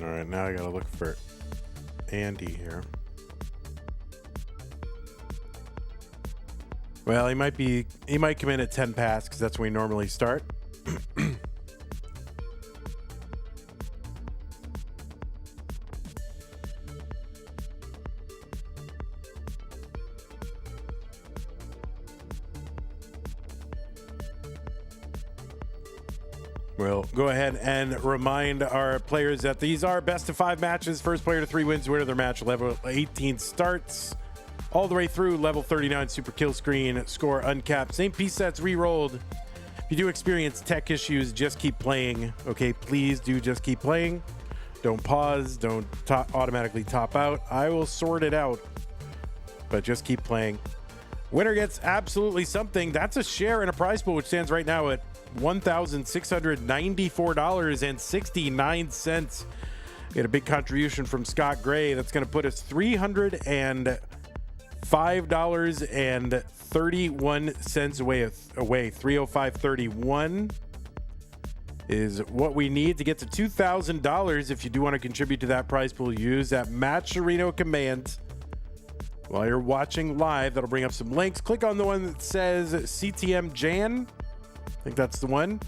All right, now I gotta look for Andy here. Well, he might come in at 10 past because that's when we normally start. We'll go ahead and remind our players that these are best of 5 matches. First player to 3 wins, winner of their match. Level 18 starts all the way through level 39. Super kill screen, score uncapped. Same piece sets re-rolled. If you do experience tech issues, just keep playing. Okay, please do just keep playing. Don't pause. Don't automatically top out. I will sort it out, but just keep playing. Winner gets absolutely something. That's a share in a prize pool, which stands right now at $1,694.69. We had a big contribution from Scott Gray. That's going to put us $305.31 away. 305.31 is what we need to get to $2,000. If you do want to contribute to that prize pool, use that Matcherino command while you're watching live. That'll bring up some links. Click on the one that says CTM Jan. I think that's the one.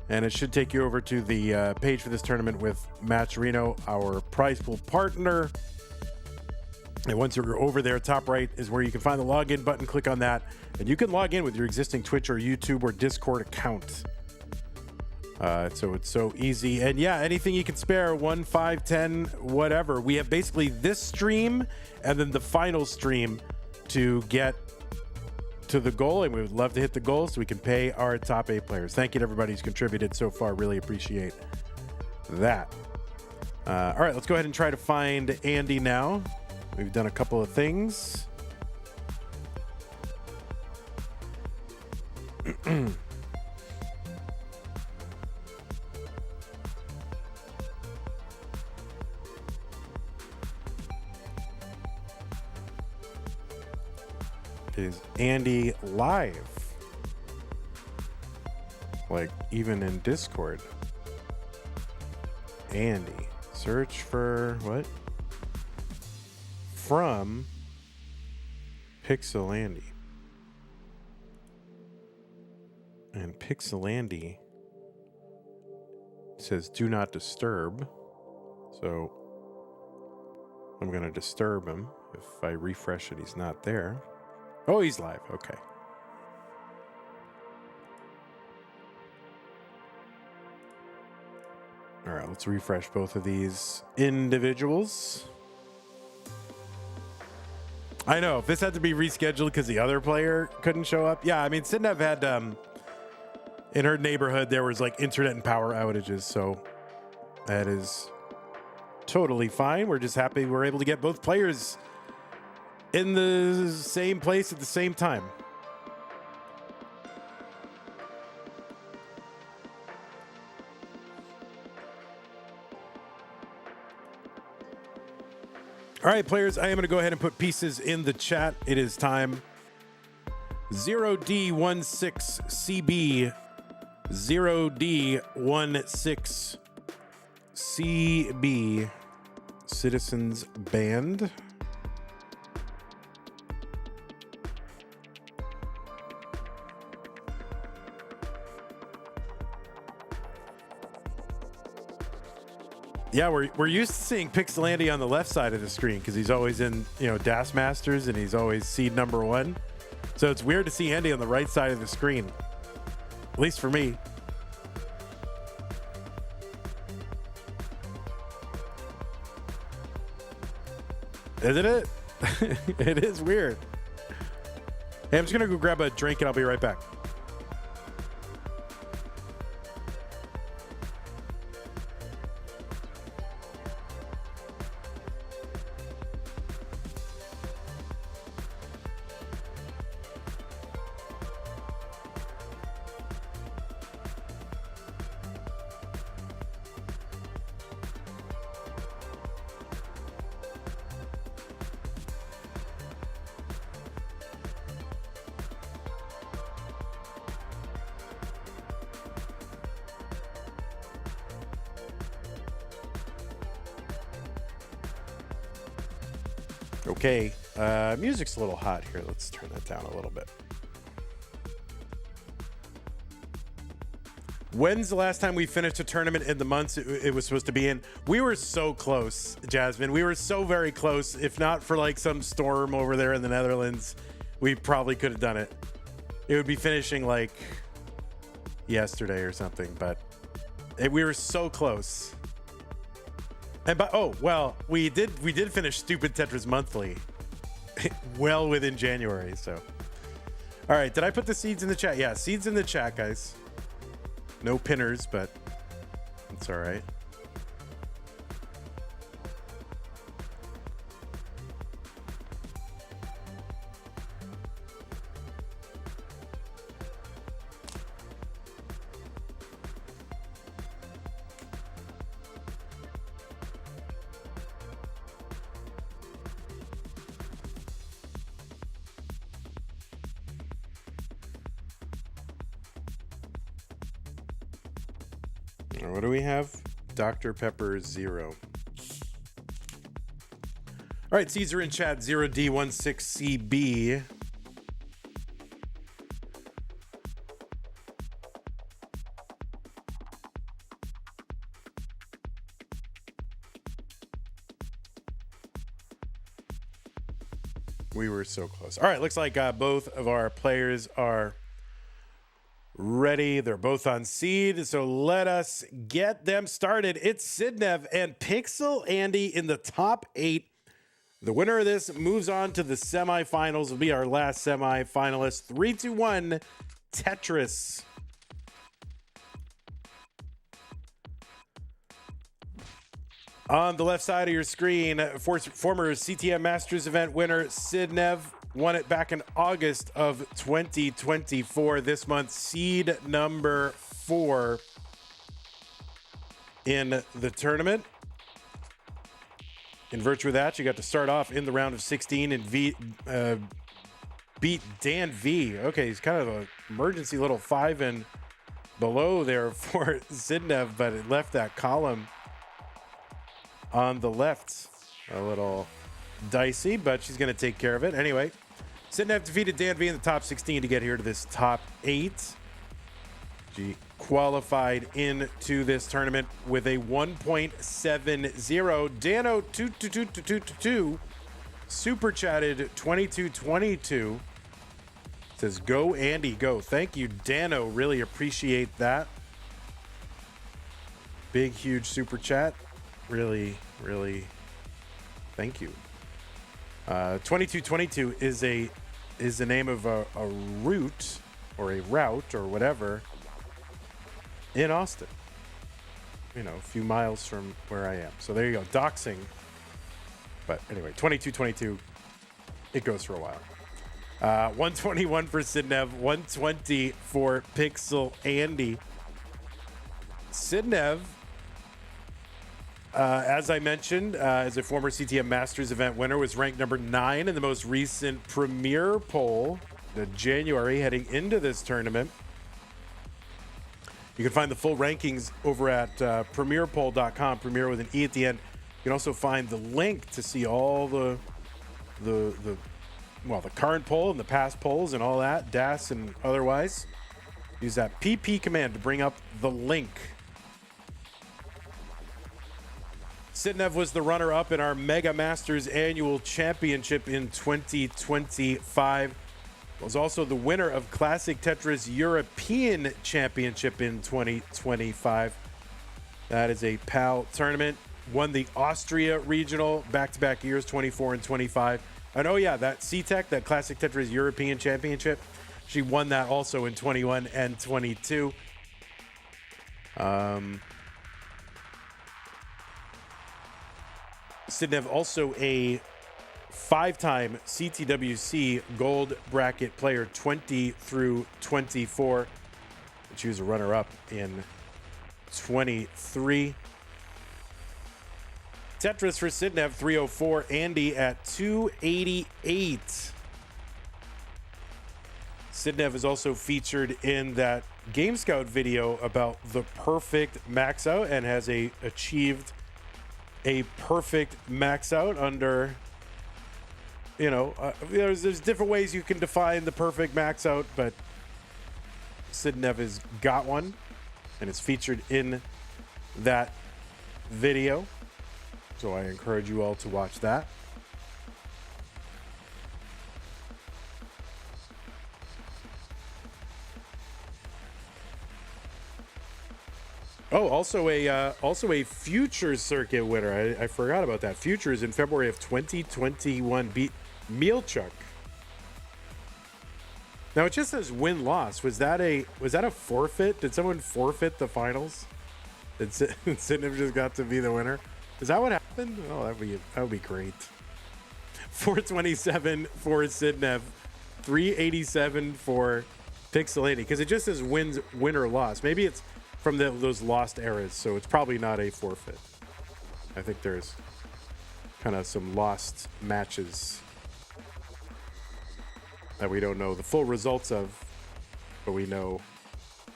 And it should take you over to the page for this tournament with Matcherino, our prize pool partner. And once you're over there, top right is where you can find the login button. Click on that, and you can log in with your existing Twitch or YouTube or Discord account. So it's so easy. And yeah, anything you can spare, 1, 5, 10, whatever. We have basically this stream and then the final stream to get to the goal, and we would love to hit the goal so we can pay our top 8 players. Thank you to everybody who's contributed so far. Really appreciate that. All right, let's go ahead and try to find Andy now. We've done a couple of things. Is Andy live? Like, even in Discord? Andy. Search for what? From Pixel Andy. And Pixel Andy says do not disturb. So I'm going to disturb him. If I refresh it, he's not there. Oh, he's live. Okay. All right, let's refresh both of these individuals. I know, if this had to be rescheduled because the other player couldn't show up. Yeah, I mean, Sidnev had, in her neighborhood, there was like internet and power outages. So that is totally fine. We're just happy we're able to get both players in the same place at the same time. All right, players, I am going to go ahead and put pieces in the chat. It is time. 0D16CB, 0D16CB, Citizens Band. Yeah, we're used to seeing Pixel Andy on the left side of the screen because he's always in, Das Masters, and he's always seed number 1. So it's weird to see Andy on the right side of the screen, at least for me. Isn't it? It is weird. Hey, I'm just going to go grab a drink and I'll be right back. Okay, music's a little hot here. Let's turn that down a little bit. When's the last time we finished a tournament in the months it was supposed to be in? We were so close, Jasmine. We were so very close. If not for like some storm over there in the Netherlands, we probably could have done it. It would be finishing like yesterday or something, but we were so close. And we did finish Stupid Tetris Monthly well within January. So, all right, did I put the seeds in the chat? Yeah, seeds in the chat, guys. No pinners, but it's all right. What do we have? Dr. Pepper 0. All right, Caesar in chat 0D16CB. We were so close. All right, looks like both of our players are ready. They're both on seed, so let us get them started. It's Sidnev and Pixel Andy in the top 8. The winner of this moves on to the semifinals. Will be our last semifinalist. 3, 2, 1, Tetris. On the left side of your screen, former CTM Masters event winner Sidnev won it back in August of 2024. This month, seed number 4 in the tournament. In virtue of that, you got to start off in the round of 16 and beat Dan V. Okay, he's kind of an emergency little 5 and below there for Sidnev, but it left that column on the left a little dicey, but she's going to take care of it. Anyway, Sidnev defeated Dan V in the top 16 to get here to this top 8. She qualified into this tournament with a 1.70. Dano 22222 super chatted 2222. Says go Andy go. Thank you, Dano. Really appreciate that. Big huge super chat. Really thank you. 2222 is the name of a route or a route or whatever in Austin. You know, a few miles from where I am. So there you go. Doxing. But anyway, 2222. It goes for a while. 121 for Sidnev, 120 for Pixel Andy. Sidnev, as I mentioned, as a former CTM Masters event winner, was ranked number 9 in the most recent Premier poll, the January, heading into this tournament. You can find the full rankings over at premierpoll.com, Premier with an E at the end. You can also find the link to see all the current poll and the past polls and all that, DAS and otherwise. Use that PP command to bring up the link. Sidnev was the runner-up in our Mega Masters Annual Championship in 2025. Was also the winner of Classic Tetris European Championship in 2025. That is a PAL tournament. Won the Austria Regional back-to-back years, 24 and 25. And oh yeah, that CTEC, that Classic Tetris European Championship, she won that also in 21 and 22. Sidnev also a 5-time CTWC gold bracket player, 20 through 24. She was a runner-up in 23. Tetris for Sidnev, 304. Andy at 288. Sidnev is also featured in that Game Scout video about the perfect max out and has achieved a perfect max out under, there's different ways you can define the perfect max out, but Sidnev has got one and is featured in that video. So I encourage you all to watch that. Oh, also a Futures circuit winner. I forgot about that. Futures in February of 2021 beat Mielchuk. Now it just says win-loss. Was that a forfeit? Did someone forfeit the finals? Did Sidnev just got to be the winner? Is that what happened? Oh, that would be great. 427 for Sidnev, 387 for Pixel Andy, because it just says win or loss. Maybe it's from those lost eras, so it's probably not a forfeit. I think there's kind of some lost matches that we don't know the full results of, but we know,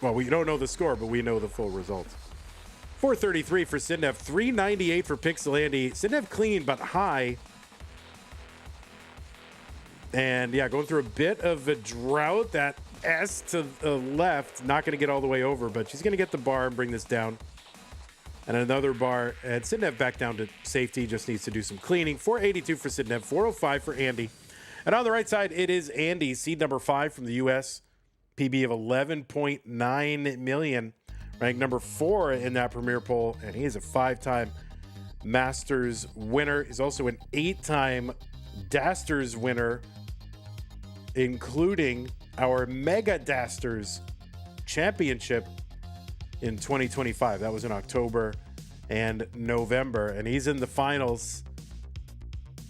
well, we don't know the score, but we know the full results. 433 for Sidnev, 398 for Pixel Andy. Sidnev clean but high. And yeah, going through a bit of a drought. That S to the left, not going to get all the way over, but she's going to get the bar and bring this down. And another bar. And Sidnev back down to safety, just needs to do some cleaning. 482 for Sidnev, 405 for Andy. And on the right side, it is Andy, seed number 5 from the U.S., PB of 11.9 million, ranked number 4 in that premier poll, and he is a 5-time Masters winner. He's also an 8-time Dasters winner, including our Mega Dasters Championship in 2025. That was in October and November, and he's in the finals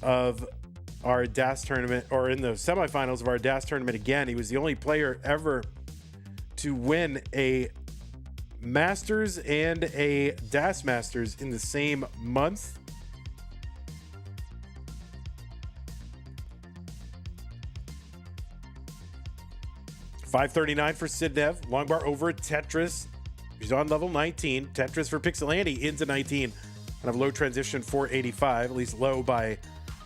of our DAS tournament, or in the semifinals of our DAS tournament again. He was the only player ever to win a Masters and a DAS Masters in the same month. $539 for Sidnev. Long bar over at Tetris. He's on level 19. Tetris for Pixel Andy into 19. And a low transition 485, at least low by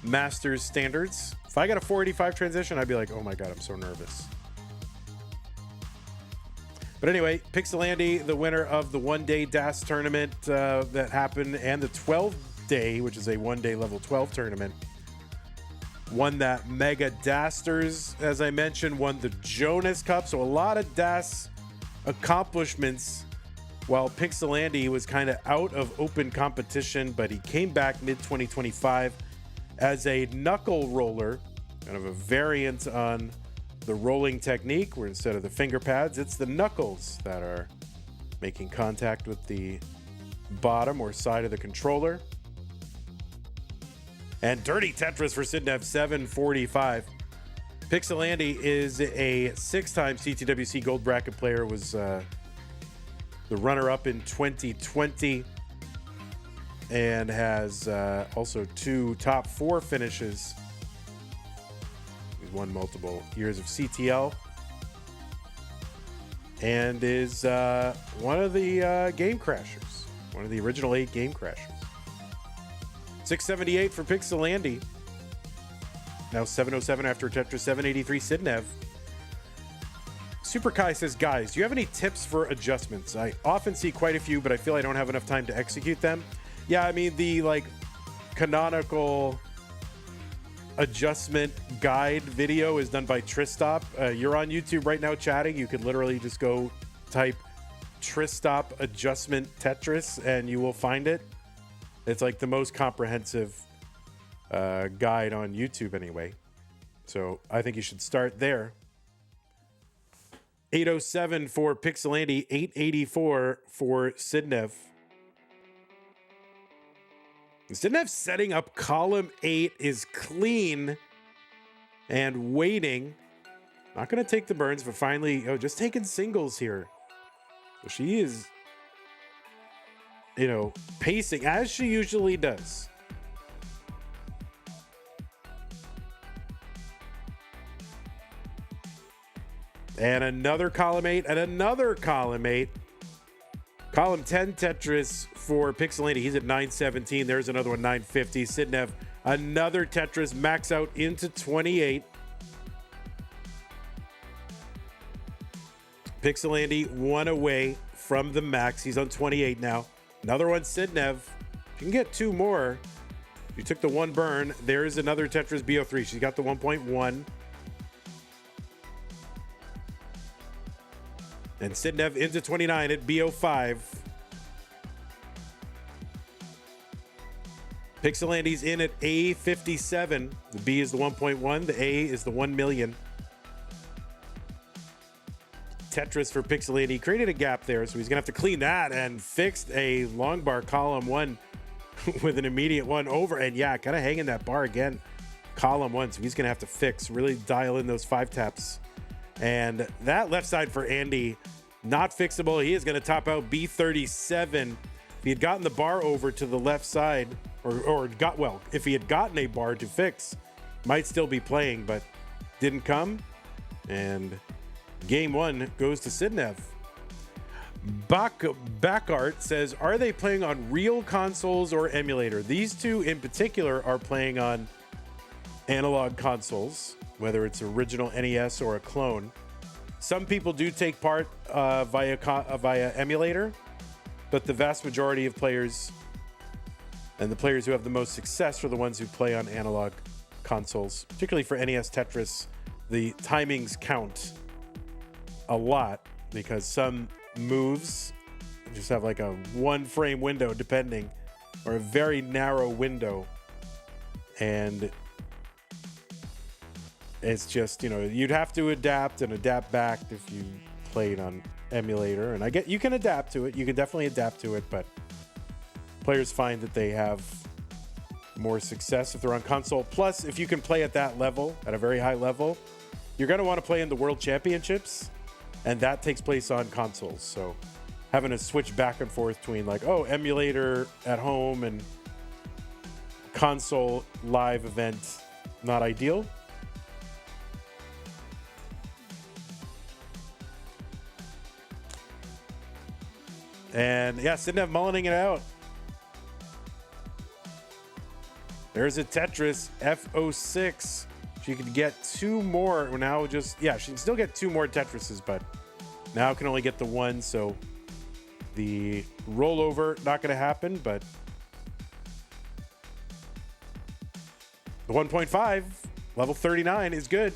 Masters standards. If I got a 485 transition, I'd be like, oh my God, I'm so nervous. But anyway, Pixel Andy, the winner of the one-day DAS tournament that happened, and the 12-day, which is a one-day level 12 tournament. Won that Mega Dasters, as I mentioned, won the Jonas Cup. So a lot of DAS accomplishments, while Pixel Andy was kind of out of open competition, but he came back mid-2025 as a knuckle roller, kind of a variant on the rolling technique, where instead of the finger pads, it's the knuckles that are making contact with the bottom or side of the controller. And Dirty Tetris for Sidnev, 745. Pixel Andy is a 6-time CTWC Gold Bracket player, was the runner-up in 2020, and has also 2 top 4 finishes. He's won multiple years of CTL, and is one of the game crashers, one of the original 8 game crashers. 678 for Pixel Andy. Now 707 after Tetris. 783 Sidnev. Super Kai says, guys, do you have any tips for adjustments? I often see quite a few, but I feel I don't have enough time to execute them. Yeah, I mean, the canonical adjustment guide video is done by Tristop. You're on YouTube right now chatting. You could literally just go type Tristop adjustment Tetris and you will find it. It's like the most comprehensive guide on YouTube anyway. So I think you should start there. 807 for Pixel Andy, 884 for Sidnev. Sidnev setting up column 8 is clean and waiting. Not going to take the burns, but finally, just taking singles here. So she is, pacing as she usually does. And another column 8 and another column 8. Column 10 Tetris for Pixel Andy. He's at 917. There's another one, 950. Sidnev, another Tetris, max out into 28. Pixel Andy, 1 away from the max. He's on 28 now. Another one, Sidnev. You can get 2 more. You took the 1 burn. There's another Tetris BO3. She's got the 1.1. And Sidnev into 29 at BO5. Pixel Andy's in at A57. The B is the 1.1. The A is the 1 million. Tetris for Pixel Andy. Created a gap there, so he's going to have to clean that, and fixed a long bar column 1 with an immediate 1 over. And yeah, kind of hanging that bar again. Column 1, so he's going to have to fix, really dial in those 5 taps. And that left side for Andy, not fixable. He is going to top out B37. If he had gotten the bar over to the left side, if he had gotten a bar to fix, might still be playing, but didn't come. And game 1 goes to Sidnev. Backart says, are they playing on real consoles or emulator? These two in particular are playing on analog consoles, whether it's original NES or a clone. Some people do take part via emulator, but the vast majority of players and the players who have the most success are the ones who play on analog consoles, particularly for NES Tetris. The timings count a lot because some moves just have like a 1 frame window depending, or a very narrow window, and it's just, you know, you'd have to adapt back if you played on emulator. And I get you can adapt to it, you can definitely adapt to it, but players find that they have more success if they're on console. Plus, if you can play at that level, at a very high level, you're going to want to play in the World Championships, and that takes place on consoles. So having to switch back and forth between like, oh, emulator at home and console live event, not ideal. And yeah, Sidnev mullining it out. There's a Tetris F06. She could get 2 more. Now just, yeah, she can still get 2 more Tetrises, but now can only get the 1. So the rollover, not going to happen, but the 1.5, level 39 is good.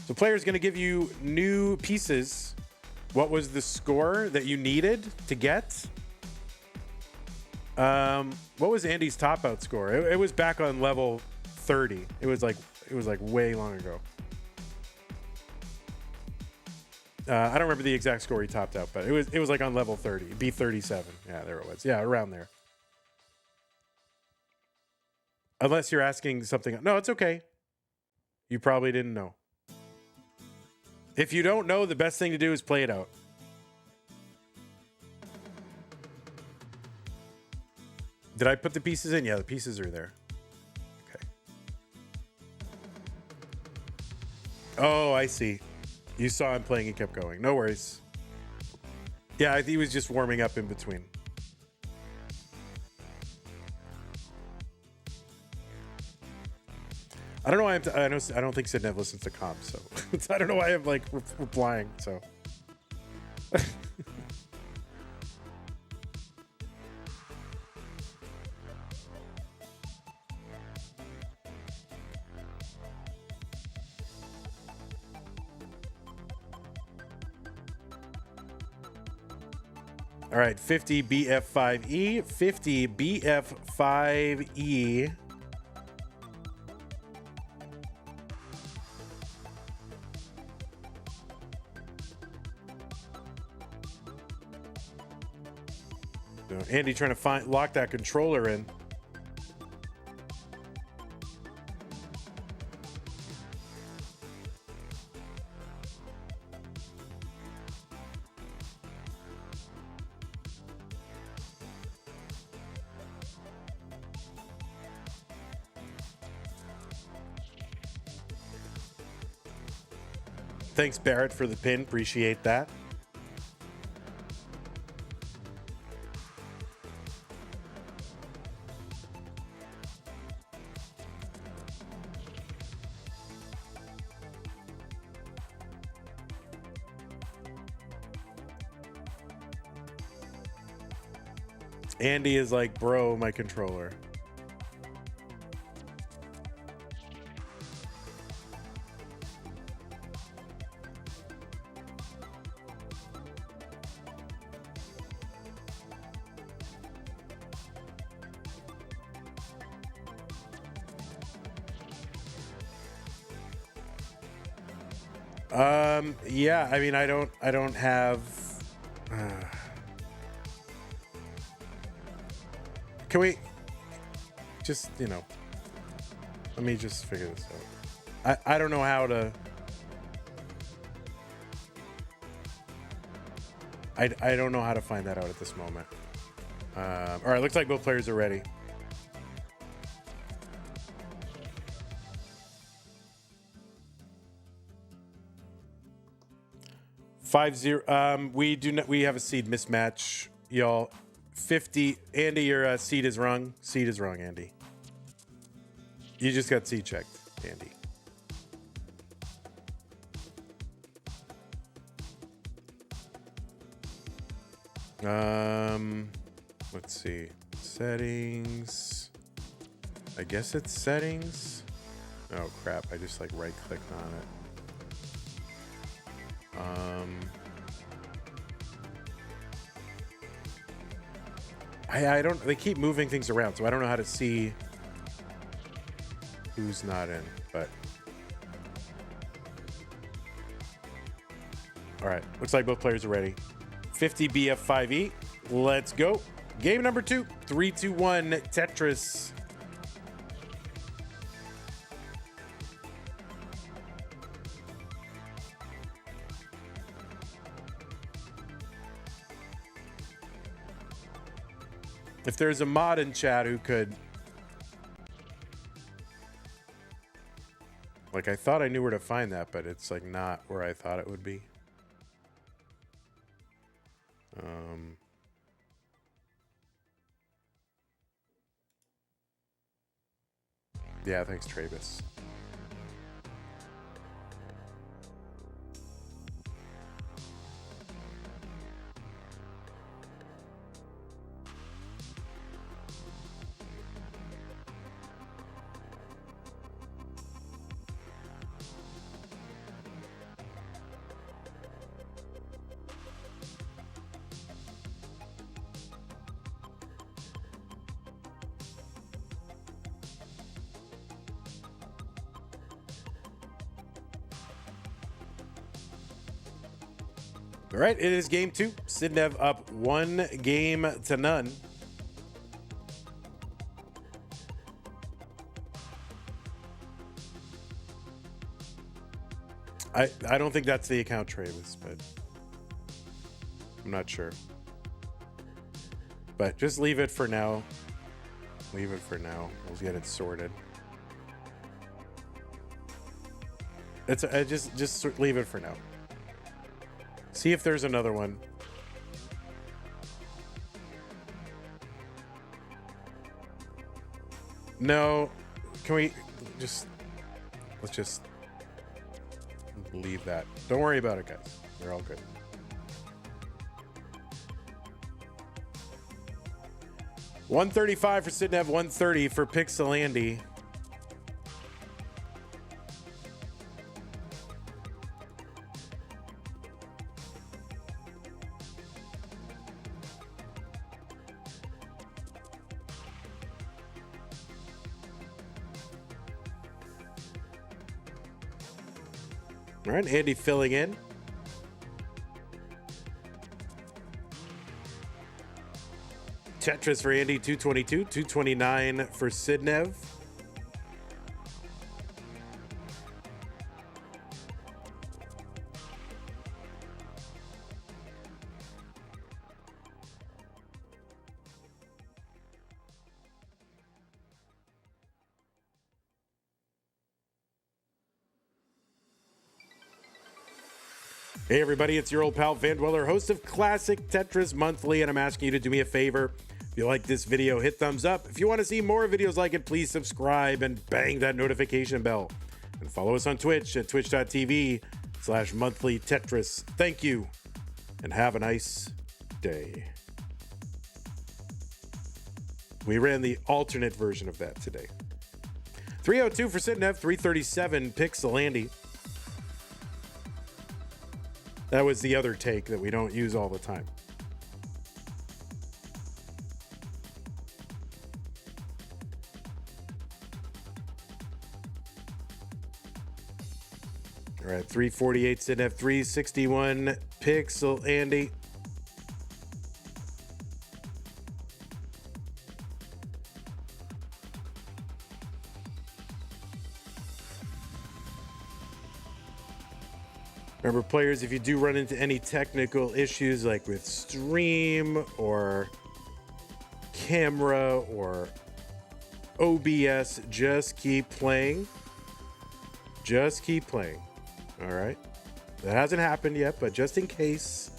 So player's going to give you new pieces. What was the score that you needed to get? What was Andy's top out score? It was back on level 30. It was like way long ago. I don't remember the exact score he topped out, but it was like on level 30, B37. Yeah, there it was. Yeah, around there. Unless you're asking something. No, it's okay. You probably didn't know. If you don't know, the best thing to do is play it out. Did I put the pieces in? Yeah, the pieces are there. Okay. Oh, I see. You saw him playing and kept going. No worries. Yeah, I think he was just warming up in between. I don't know why I don't think Sidnev listens to comp, so I don't know why I'm like replying. So. All right, 50 BF5E, 50 BF5E. So Andy trying to lock that controller in. Thanks, Barrett, for the pin. Appreciate that. Andy is like, bro, my controller. Yeah, I mean, I don't have. Can we just, you know, let me just figure this out. I don't know how to. I don't know how to find that out at this moment. All right, looks like both players are ready. 5-0. We have a seed mismatch, y'all. 50. Andy, your seed is wrong. Seed is wrong, Andy. You just got seed checked, Andy. Let's see. Settings. I guess it's settings. Oh crap, I just like right clicked on it. I don't, they keep moving things around, so I don't know how to see who's not in, but all right, looks like both players are ready. 50 BF5E, let's go. Game number 2, 3-2-1 Tetris. If there's a mod in chat who could, like, I thought I knew where to find that, but it's like not where I thought it would be. Yeah, thanks, Travis. All right, it is game 2. Sidnev up 1-0. I don't think that's the account, Travis, but I'm not sure. But just leave it for now. Leave it for now. We'll get it sorted. It's just leave it for now. See if there's another one. No, can we just, let's just leave that. Don't worry about it, guys. They're all good. $135 for Sidnev, 130 for Pixel Andy. All right, Andy filling in. Tetris for Andy, 222, 229 for Sidnev. Hey everybody, it's your old pal Van Dweller, host of Classic Tetris Monthly, and I'm asking you to do me a favor. If you like this video, hit thumbs up. If you want to see more videos like it, please subscribe and bang that notification bell. And follow us on Twitch at twitch.tv/monthlytetris. Thank you, and have a nice day. We ran the alternate version of that today. 302 for Sidnev, 337 Pixel Andy. That was the other take that we don't use all the time. All right, 348 Sidnev, 361 Pixel Andy. Remember, players, if you do run into any technical issues like with stream or camera or OBS, just keep playing. Just keep playing. All right. That hasn't happened yet, but just in case,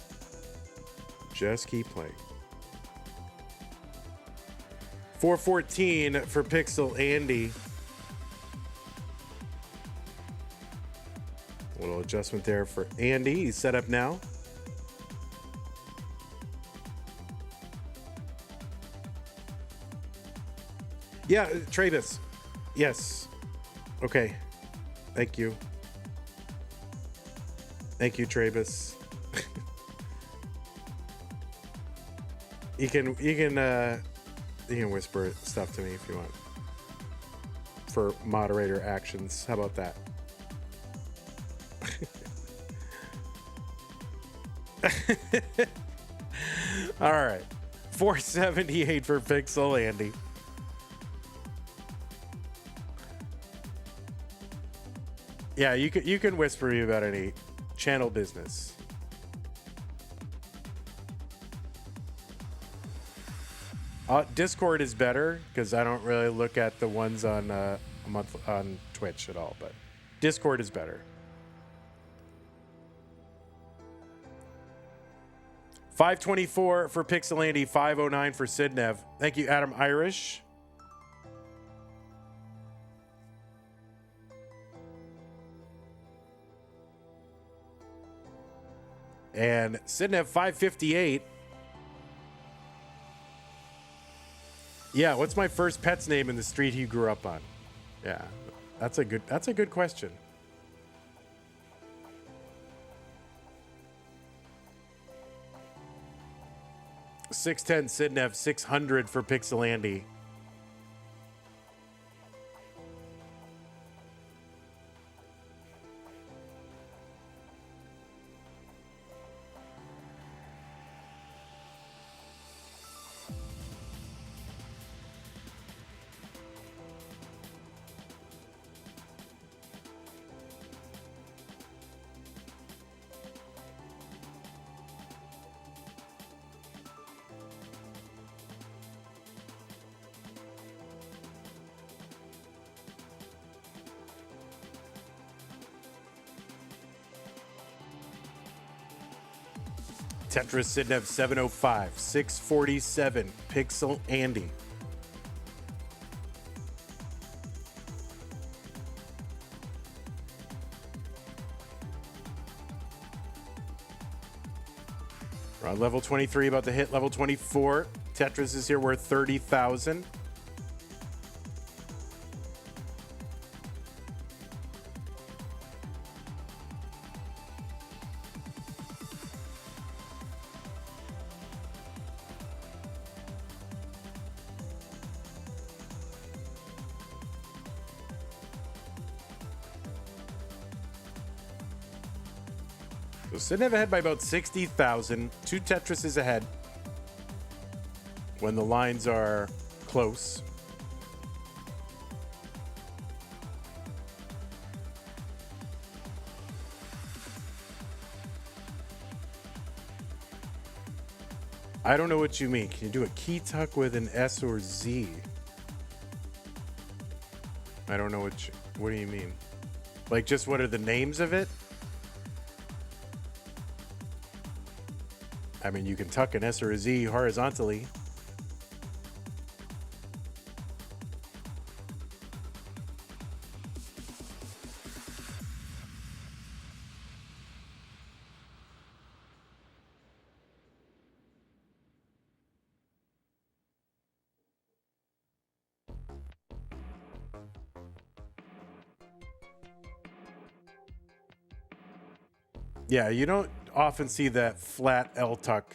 just keep playing. 414 for Pixel Andy. A little adjustment there for Andy. He's set up now. Yeah, Travis. Yes. Okay. Thank you. Thank you, Travis. You can whisper stuff to me if you want. For moderator actions. How about that? All right. 478 for Pixel Andy. Yeah, you can whisper me about any channel business. Discord is better because I don't really look at the ones on on Twitch at all, but Discord is better. 524 for Pixel Andy, 509 for Sidnev. Thank you, Adam Irish. And Sidnev 558. Yeah, what's my first pet's name in the street he grew up on? Yeah, that's a good question. $610 Sidnev, 600 for Pixel Andy. Tetris Sidnev 705, 647, Pixel Andy. We're on level 23, about to hit level 24. Tetris is here worth 30,000. So Sidnev ahead by about 60,000. 2 Tetrises ahead when the lines are close. I don't know what you mean. Can you do a key tuck with an S or Z? I don't know what do you mean? Like, just what are the names of it? I mean, you can tuck an S or a Z horizontally. Yeah, you don't often see that flat L tuck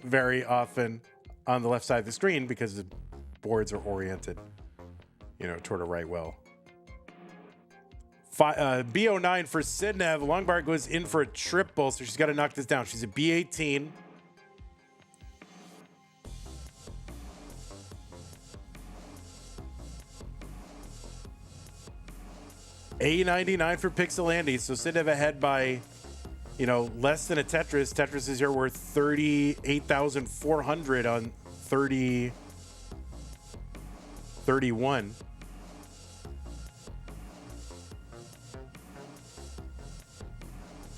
very often on the left side of the screen because the boards are oriented, toward a right well. B09 for Sidnev. Longbar goes in for a triple, so she's got to knock this down. She's a B18. A99 for Pixel Andy. So Sidnev ahead by, less than a Tetris. Tetris is here worth 38,400 on 31.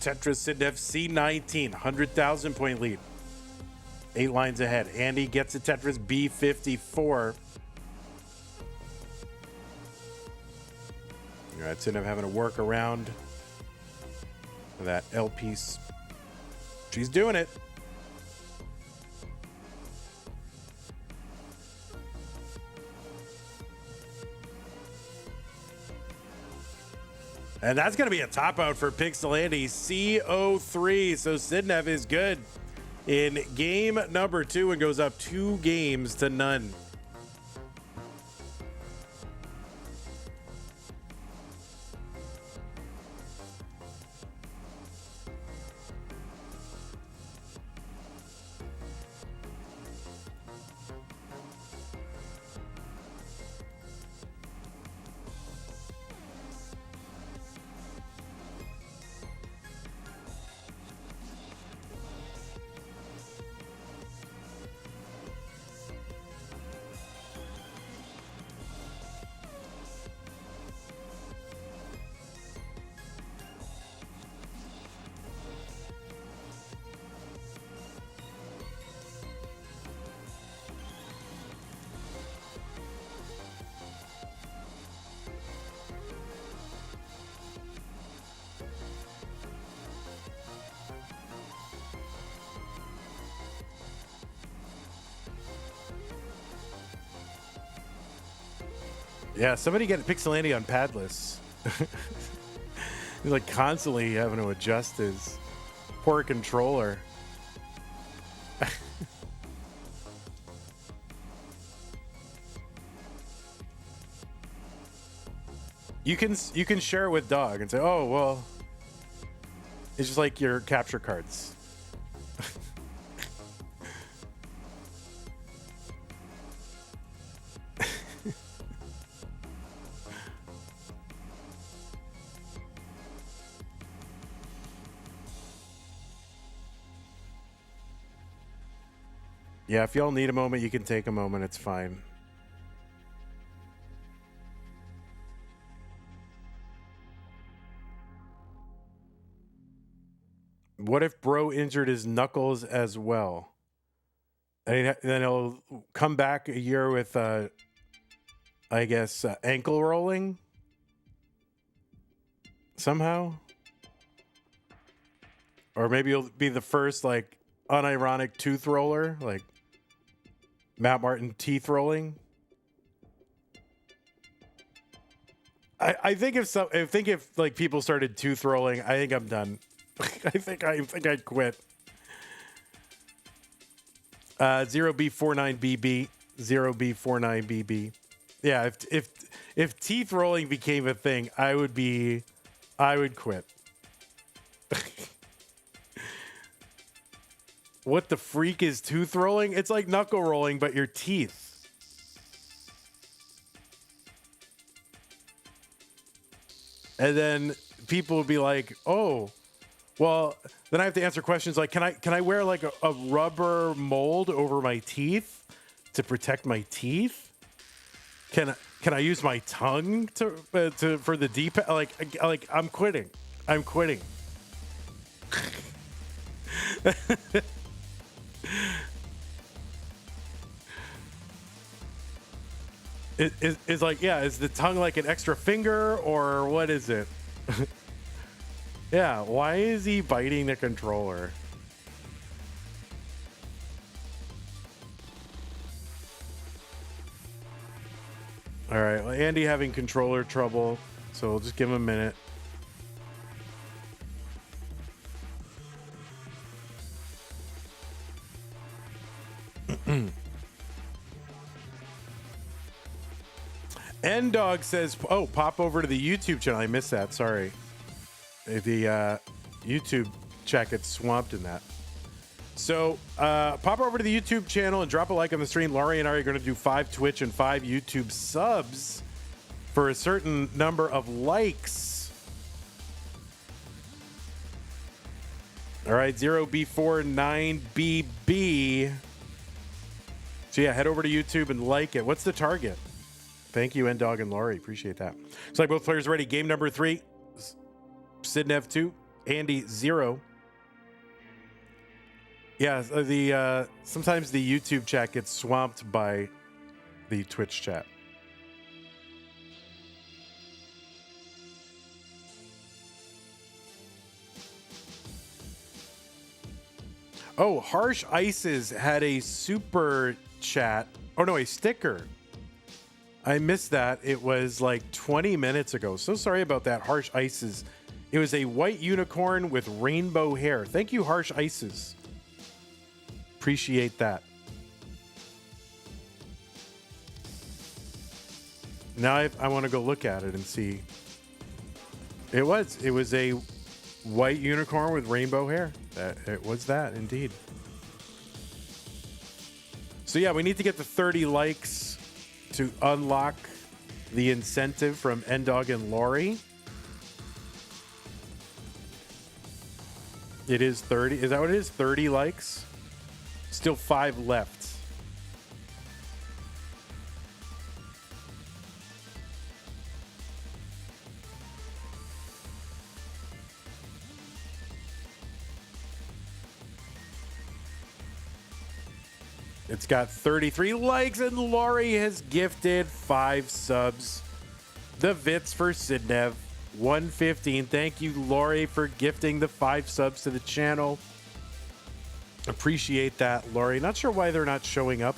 Tetris, Sidnev, C19, 100,000 point lead. 8 lines ahead. Andy gets a Tetris, B54. All right, Sidnev having to work around that L piece. She's doing it. And that's going to be a top out for Pixelandi, CO3. So Sidnev is good in game number 2 and goes up 2 games to none. Yeah, somebody get Pixelandi on padless. He's like constantly having to adjust his poor controller. You can share it with Dog and say, oh well, it's just like your capture cards. Yeah, if y'all need a moment, you can take a moment. It's fine. What if bro injured his knuckles as well? And then he'll come back a year with, I guess, ankle rolling somehow? Or maybe he'll be the first, like, unironic tooth roller, like Matt Martin teeth rolling. I think if like people started tooth rolling, I think I'm done. I think I'd quit. 0B49BB 0B49BB. Yeah, if teeth rolling became a thing, I would quit. What the freak is tooth rolling? It's like knuckle rolling, but your teeth. And then people would be like, oh, well, then I have to answer questions like, can I wear like a rubber mold over my teeth to protect my teeth? Can I use my tongue to for the deep? Like I'm quitting. I'm quitting. Is like, yeah, is the tongue like an extra finger or what is it? Yeah, why is he biting the controller? All right, well, Andy having controller trouble, so we'll just give him a minute. N-Dog says, oh, pop over to the YouTube channel. I missed that. Sorry. The YouTube chat gets swamped in that. So pop over to the YouTube channel and drop a like on the stream. Laurie and I are going to do 5 Twitch and 5 YouTube subs for a certain number of likes. All right, 0B49BB. So yeah, head over to YouTube and like it. What's the target? Thank you, N-Dog and Laurie. Appreciate that. Looks like both players are ready. Game number 3. Sidnev 2, Andy 0. Yeah, the sometimes the YouTube chat gets swamped by the Twitch chat. Oh, Harsh Ices had a super chat. Oh no, a sticker. I missed that. It was like 20 minutes ago. So sorry about that, Harsh Ices. It was a white unicorn with rainbow hair. Thank you, Harsh Ices. Appreciate that. Now I want to go look at it and see. It was a white unicorn with rainbow hair. It was that indeed. So yeah, we need to get the 30 likes to unlock the incentive from Ndog and Lori. It is 30. Is that what it is? 30 likes? Still 5 left. It's got 33 likes, and Laurie has gifted 5 subs. The Vits for Sidnev, 115. Thank you, Laurie, for gifting the 5 subs to the channel. Appreciate that, Laurie. Not sure why they're not showing up.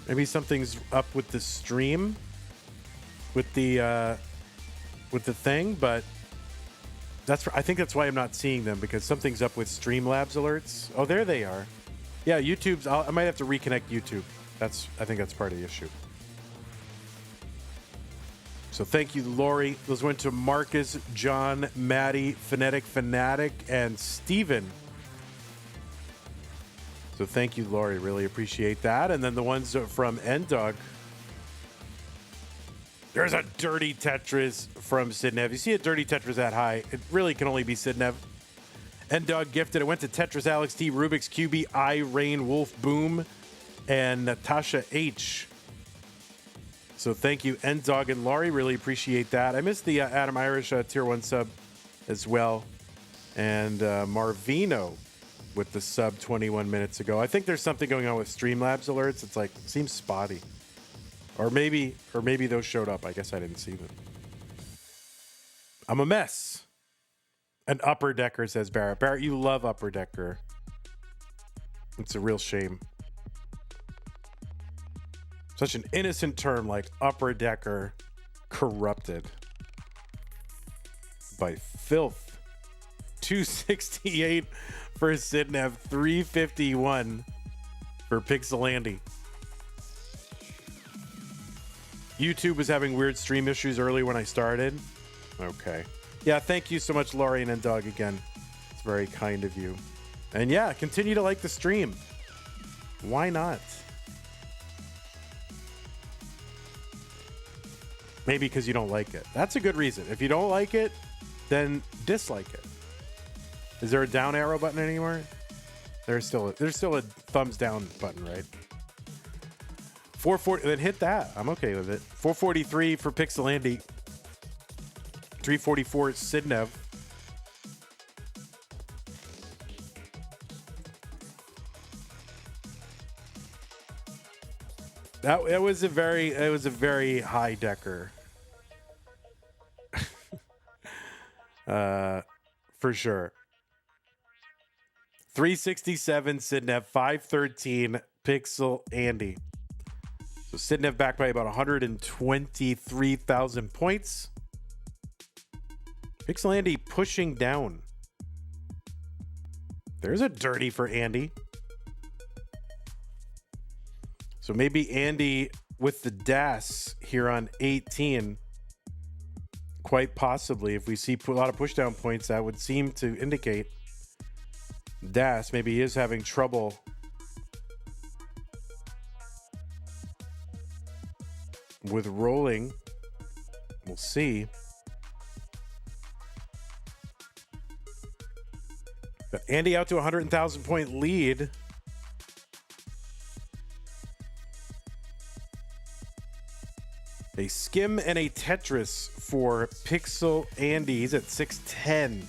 Maybe something's up with the stream, with the thing, but I think that's why I'm not seeing them, because something's up with Streamlabs alerts. Oh, there they are. Yeah, YouTube's. I might have to reconnect YouTube. I think that's part of the issue. So thank you, Lori. Those went to Marcus, John, Maddie, Phonetic Fanatic, and Steven. So thank you, Lori. Really appreciate that. And then the ones from Ndog. There's a dirty Tetris from Sidnev. You see a dirty Tetris that high, it really can only be Sidnev. Ndog gifted. It went to Tetris, Alex T, Rubik's QB, I, Rain, Wolf, Boom, and Natasha H. So thank you, Ndog and Laurie. Really appreciate that. I missed the Adam Irish tier 1 sub as well. And Marvino with the sub 21 minutes ago. I think there's something going on with Streamlabs alerts. It's like, seems spotty. Or maybe those showed up. I guess I didn't see them. I'm a mess. An upper decker, says Barrett. Barrett, you love upper decker. It's a real shame. Such an innocent term like upper decker corrupted by filth. 268 for Sidnev, 351 for Pixel Andy. YouTube was having weird stream issues early when I started. Okay. Yeah, thank you so much, Laurie and Ndog, again. It's very kind of you. And yeah, continue to like the stream. Why not? Maybe because you don't like it. That's a good reason. If you don't like it, then dislike it. Is there a down arrow button anywhere? There's still a thumbs down button, right? 440, then hit that. I'm okay with it. 443 for Pixel Andy. 344 Sidnev. It was a very high decker. For sure. 367 Sidnev, 513 Pixel Andy. So Sidnev back by about 123,000 points. Pixel Andy pushing down. There's a dirty for Andy. So maybe Andy with the DAS here on 18. Quite possibly, if we see a lot of pushdown points, that would seem to indicate DAS maybe is having trouble with rolling. We'll see. But Andy out to 100,000 point lead. A skim and a Tetris for Pixel Andy. He's at 610.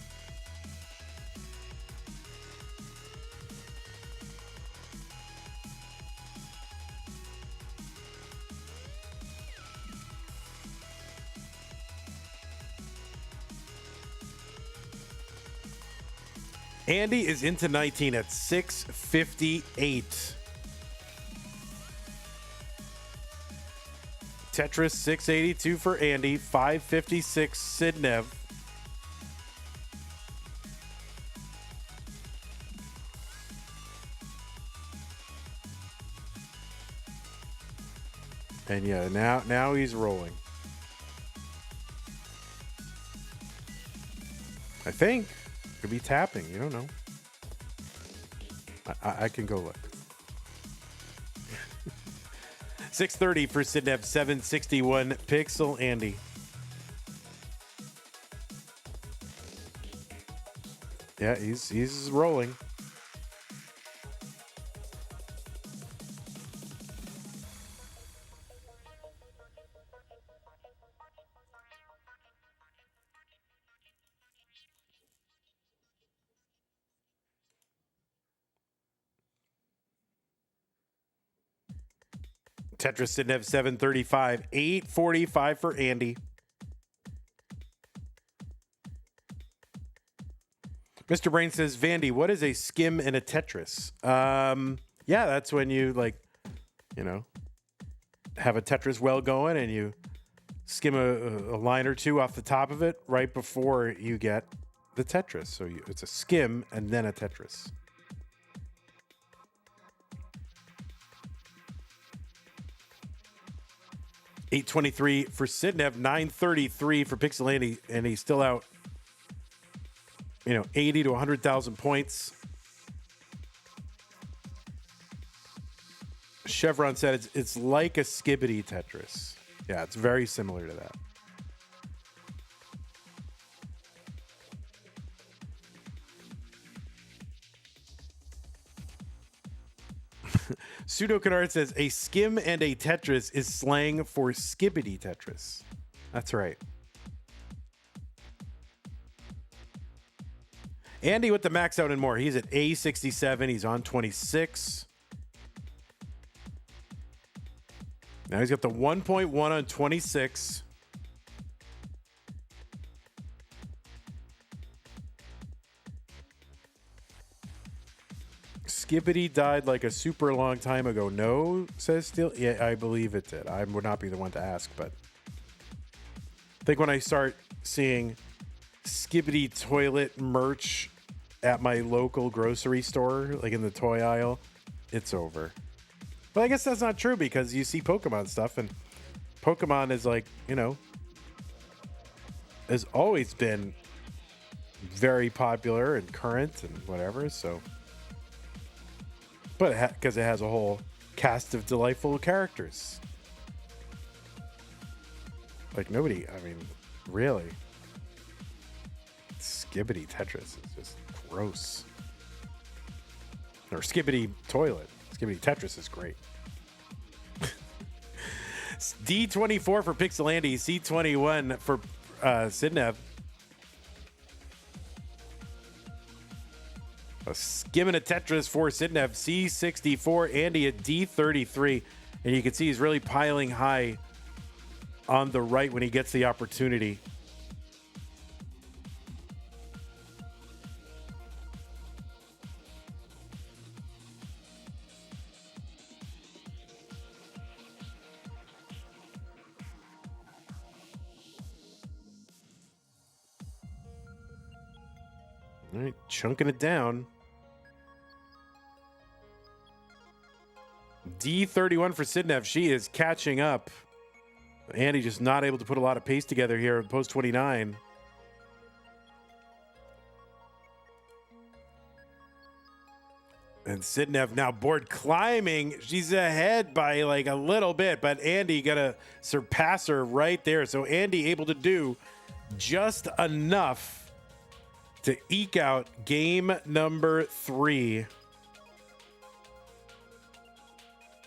Andy is into 19 at 658. Tetris 682 for Andy, 556 Sidnev. And yeah, now he's rolling. I think could be tapping. You don't know. I can go look. 630 for Sidnev, 761 Pixel Andy. Yeah, he's rolling. Tetris Sidnev 735, 845 for Andy. Mr. Brain says, Vandy, what is a skim and a Tetris? Yeah, that's when you have a Tetris well going and you skim a line or two off the top of it right before you get the Tetris. So it's a skim and then a Tetris. $823 for Sidnev, $933 for Pixel Andy, and he's still out, 80 to 100,000 points. Chevron said it's like a Skibbity Tetris. Yeah, it's very similar to that. Pseudo Canard says a skim and a Tetris is slang for Skibbity Tetris. That's right. Andy with the max out and more. He's at A67. He's on 26. Now he's got the 1.1 on 26. Skibbity died like a super long time ago. No, says Steel. Yeah, I believe it did. I would not be the one to ask, but I think when I start seeing Skibbity toilet merch at my local grocery store, like in the toy aisle, it's over. But I guess that's not true because you see Pokemon stuff, and Pokemon is like, has always been very popular and current and whatever, so. But because it has a whole cast of delightful characters. Like nobody, really. Skibbity Tetris is just gross. Or Skibbity Toilet. Skibbity Tetris is great. D24 for Pixel Andy, C21 for Sidnev. A skim and a Tetris for Sidnev, C64, Andy at D33. And you can see he's really piling high on the right when he gets the opportunity. All right, chunking it down. D31 for Sidnev. She is catching up. Andy just not able to put a lot of pace together here at post 29. And Sidnev now board climbing. She's ahead by like a little bit, but Andy gonna surpass her right there. So Andy able to do just enough to eke out game number 3.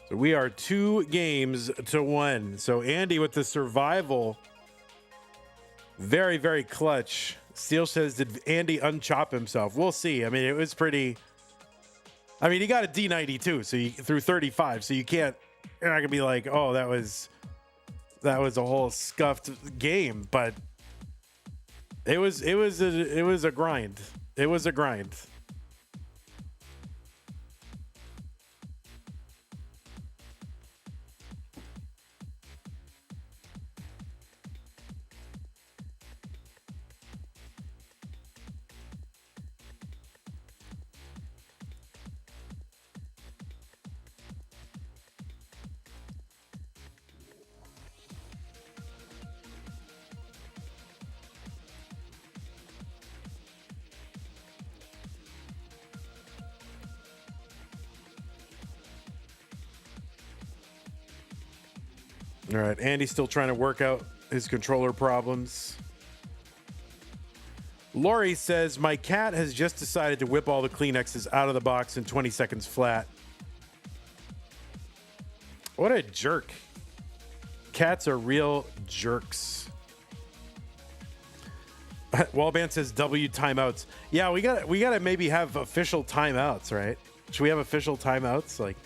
So we are 2 games to 1. So Andy with the survival. Very, very clutch. Steele says, did Andy unchop himself? We'll see. It was pretty. He got a D92 so through 35. So you're not gonna be like, oh, that was a whole scuffed game, but it was a grind. It was a grind. All right, Andy's still trying to work out his controller problems. Lori says, my cat has just decided to whip all the Kleenexes out of the box in 20 seconds flat. What a jerk. Cats are real jerks. Wallband says W timeouts. Yeah, we gotta maybe have official timeouts, right? Should we have official timeouts? Like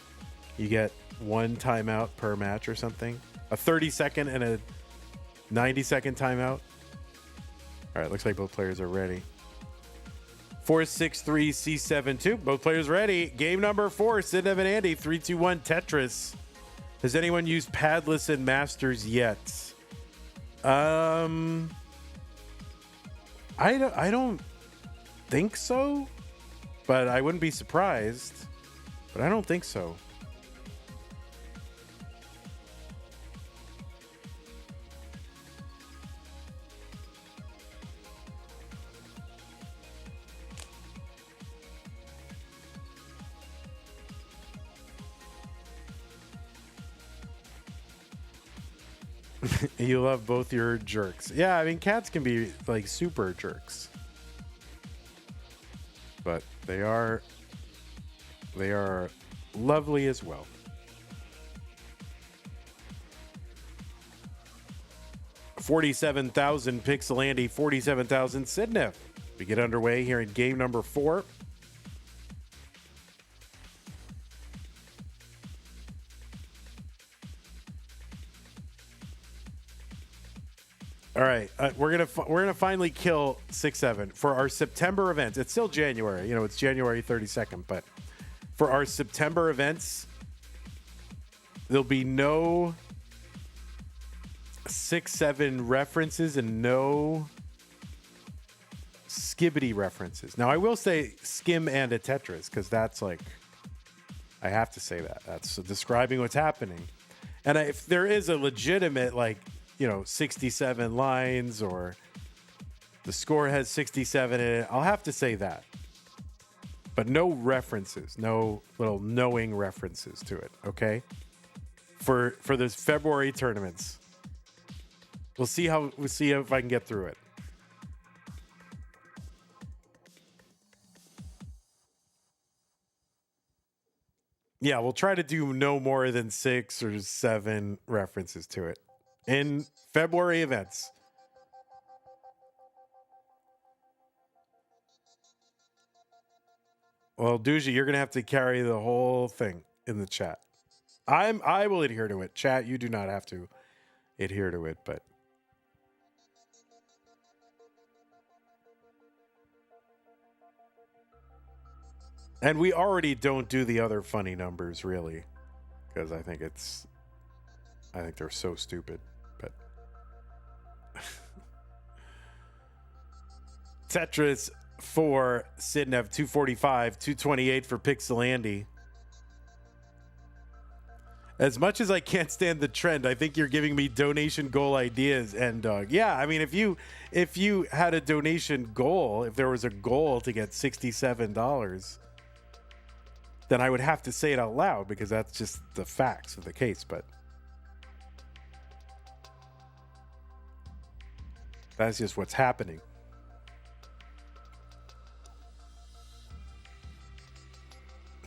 you get one timeout per match or something? A 30-second and a 90-second timeout? All right, looks like both players are ready. 4-6-3 C7-2. Both players ready. Game number 4, Sidnev and Andy. 3-2-1 Tetris. Has anyone used padless in Masters yet? I don't think so, but I wouldn't be surprised. But I don't think so. You love both your jerks. Yeah, I mean, cats can be like super jerks, but they are lovely as well. $47,000 Pixel Andy, $47,000 Sidnev. We get underway here in game number 4. All right, we're gonna finally kill 6-7 for our September events. It's still January, it's January 32nd, but for our September events, there'll be no 6-7 references and no skibbity references. Now, I will say skim and a Tetris because that's like, I have to say that's describing what's happening, and if there is a legitimate 67 lines or the score has 67 in it, I'll have to say that. But no references, no little knowing references to it, okay? For those February tournaments. We'll see if I can get through it. Yeah, we'll try to do no more than 6 or 7 references to it in February events. Well, Doogie, you're gonna have to carry the whole thing in the chat. I will adhere to it. Chat, you do not have to adhere to it, but and we already don't do the other funny numbers really, because I think they're so stupid. But Tetris for Sidnev, 245, 228 for Pixel Andy. As much as I can't stand the trend, I think you're giving me donation goal ideas. And yeah, I mean, if you had a donation goal, if there was a goal to get $67, then I would have to say it out loud because that's just the facts of the case. But that's just what's happening.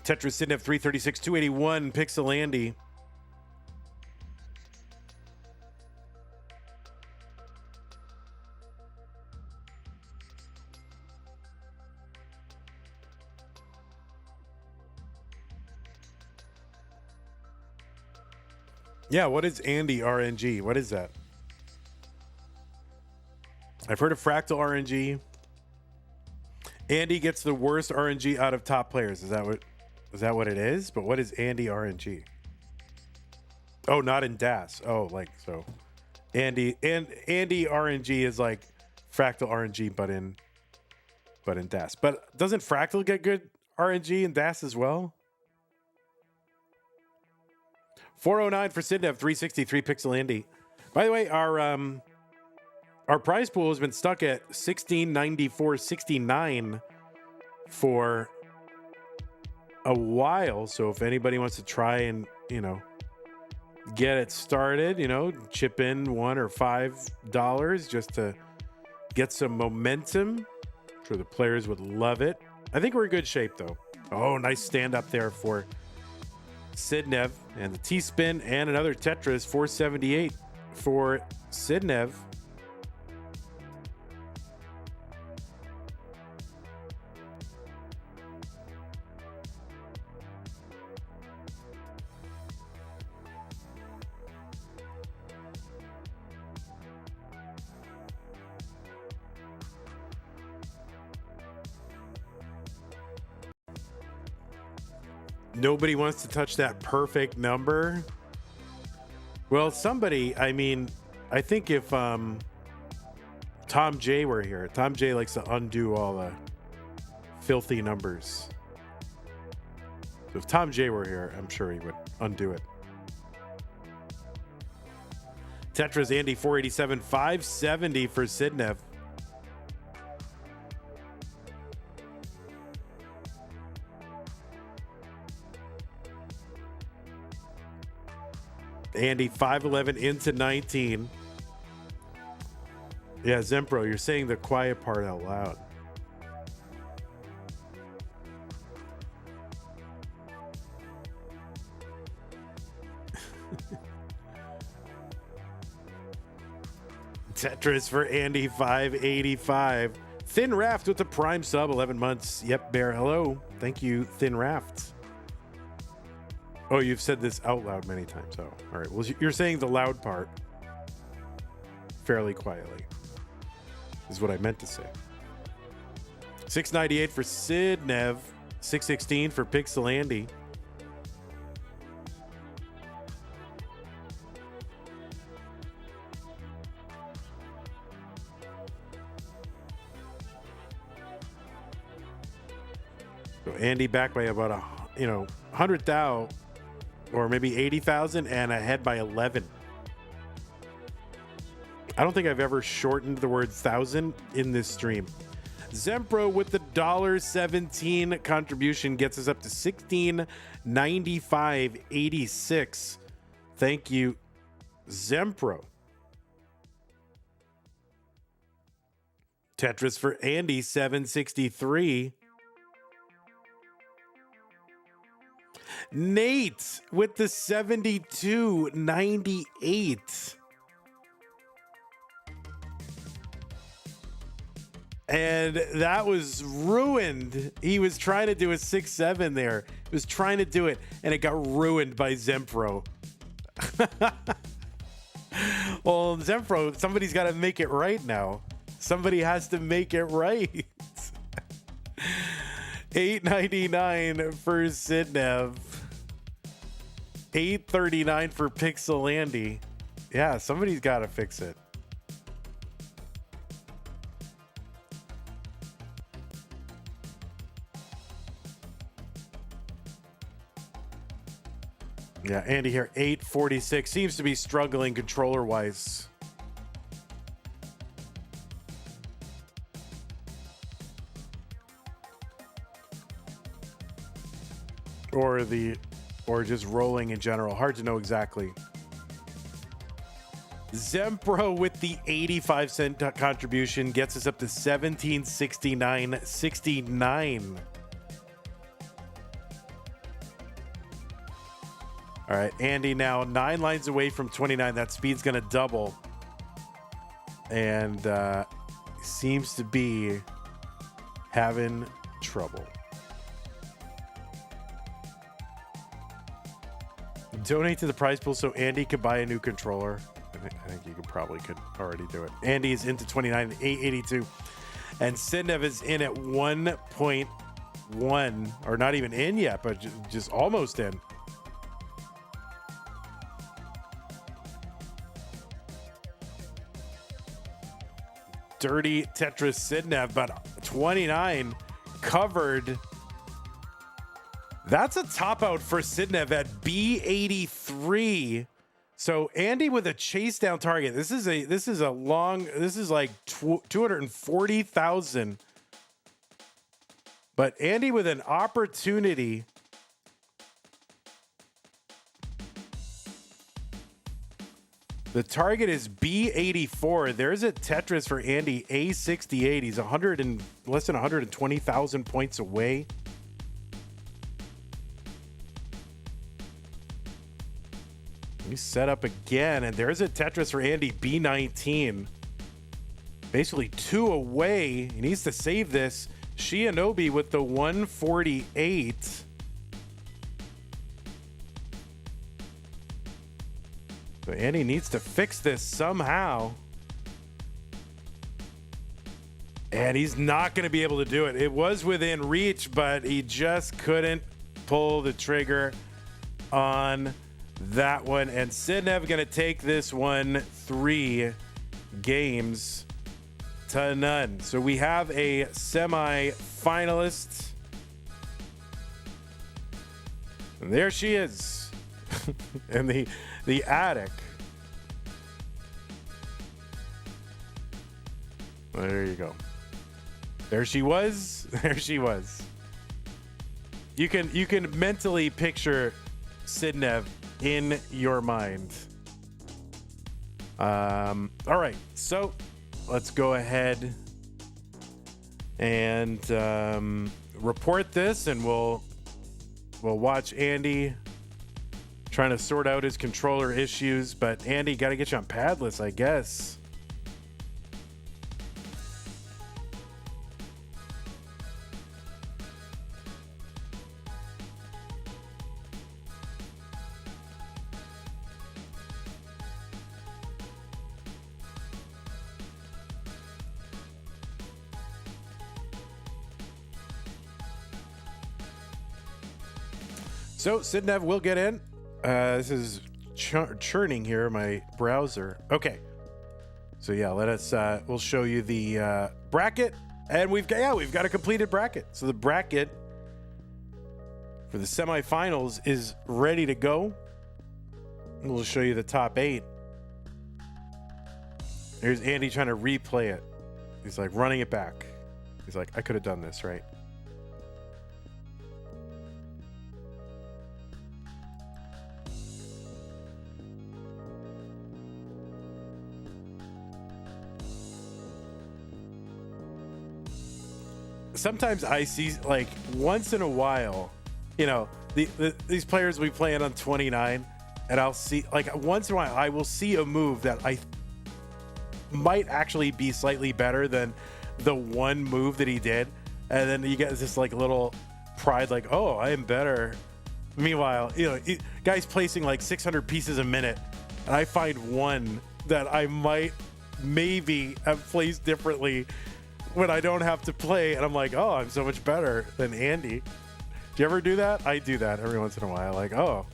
Tetris Sidnev 336, 281, Pixel Andy. Yeah, what is Andy RNG? What is that? I've heard of fractal RNG. Andy gets the worst RNG out of top players. Is that what it is? But what is Andy RNG? Oh, not in DAS. Oh, like so. Andy RNG is like fractal RNG, but in DAS. But doesn't fractal get good RNG in DAS as well? 409 for Sidnev, 363 Pixel Andy. By the way, our prize pool has been stuck at 1694.69 for a while. So if anybody wants to try and, get it started, you know, chip in $1 or $5 just to get some momentum. I'm sure the players would love it. I think we're in good shape, though. Oh, nice stand up there for Sidnev, and the T-spin and another Tetris, 478 for Sidnev. Nobody wants to touch that perfect number. Well, somebody, I mean, I think if Tom J were here, Tom J likes to undo all the filthy numbers. If Tom J were here, I'm sure he would undo it. Tetris Andy 487, 570 for Sidnev. Andy 511 into 19. Yeah, Zempro, you're saying the quiet part out loud. Tetris for Andy 585. Thin Raft with the prime sub, 11 months. Yep, Bear, hello. Thank you, Thin Raft. Oh, you've said this out loud many times. Oh, all right. Well, you're saying the loud part fairly quietly is what I meant to say. 698 for Sidnev. 616 for Pixel Andy. So Andy back by about 100,000 or maybe 80,000 and ahead by 11. I don't think I've ever shortened the word thousand in this stream. Zempro with the $1.17 contribution gets us up to 1695.86. Thank you, Zempro. Tetris for Andy 763. Nate with the 72.98. And that was ruined. He was trying to do a 6-7 there. He was trying to do it, and it got ruined by Zempro. Well, Zempro, somebody's got to make it right now. Somebody has to make it right. $8.99 for Sidnev. $8.39 for Pixel Andy. Yeah, somebody's got to fix it. Yeah, Andy here, 846. Seems to be struggling controller-wise. Or just rolling in general. Hard to know exactly. Zempro with the 85-cent contribution gets us up to 1769.69. All right, Andy now 9 lines away from 29. That speed's going to double. And seems to be having trouble. Donate to the prize pool so Andy could buy a new controller. I think you could already do it. Andy is into 29, 882. And Sidnev is in at 1.1, or not even in yet, but just almost in. Dirty Tetris Sidnev, but 29 covered. That's a top out for Sidnev at B83. So Andy with a chase down target. This is like 240,000. But Andy with an opportunity The target is B84. There's a Tetris for Andy, A68. He's less than 120,000 points away. He's set up again, and there's a Tetris for Andy, B19. Basically 2 away. He needs to save this. Shinobi with the 148. So Andy needs to fix this somehow. And he's not going to be able to do it. It was within reach, but he just couldn't pull the trigger on that one. And Sidnev going to take this one 3 games to none. So we have a semi-finalist. And there she is. And the attic. Well, there you go. There she was. There she was. You can mentally picture Sidnev in your mind. All right, so let's go ahead and report this, and we'll watch Andy trying to sort out his controller issues. But Andy, got to get you on padless, I guess. So Sidnev will get in. This is churning here, my browser. Okay. So yeah, we'll show you the bracket, and we've got a completed bracket. So the bracket for the semifinals is ready to go. We'll show you the top 8. Here's Andy trying to replay it. He's like running it back. He's like, I could have done this, right? Sometimes I see, like, once in a while, you know, these players we play on 29, and I'll see, like, once in a while I will see a move that I might actually be slightly better than the one move that he did, and then you get this like little pride, like, oh, I am better. Meanwhile, you know, guys placing like 600 pieces a minute, and I find one that I might maybe have placed differently when I don't have to play, and I'm like, oh, I'm so much better than Andy. Do you ever do that? I do that every once in a while. Like, oh,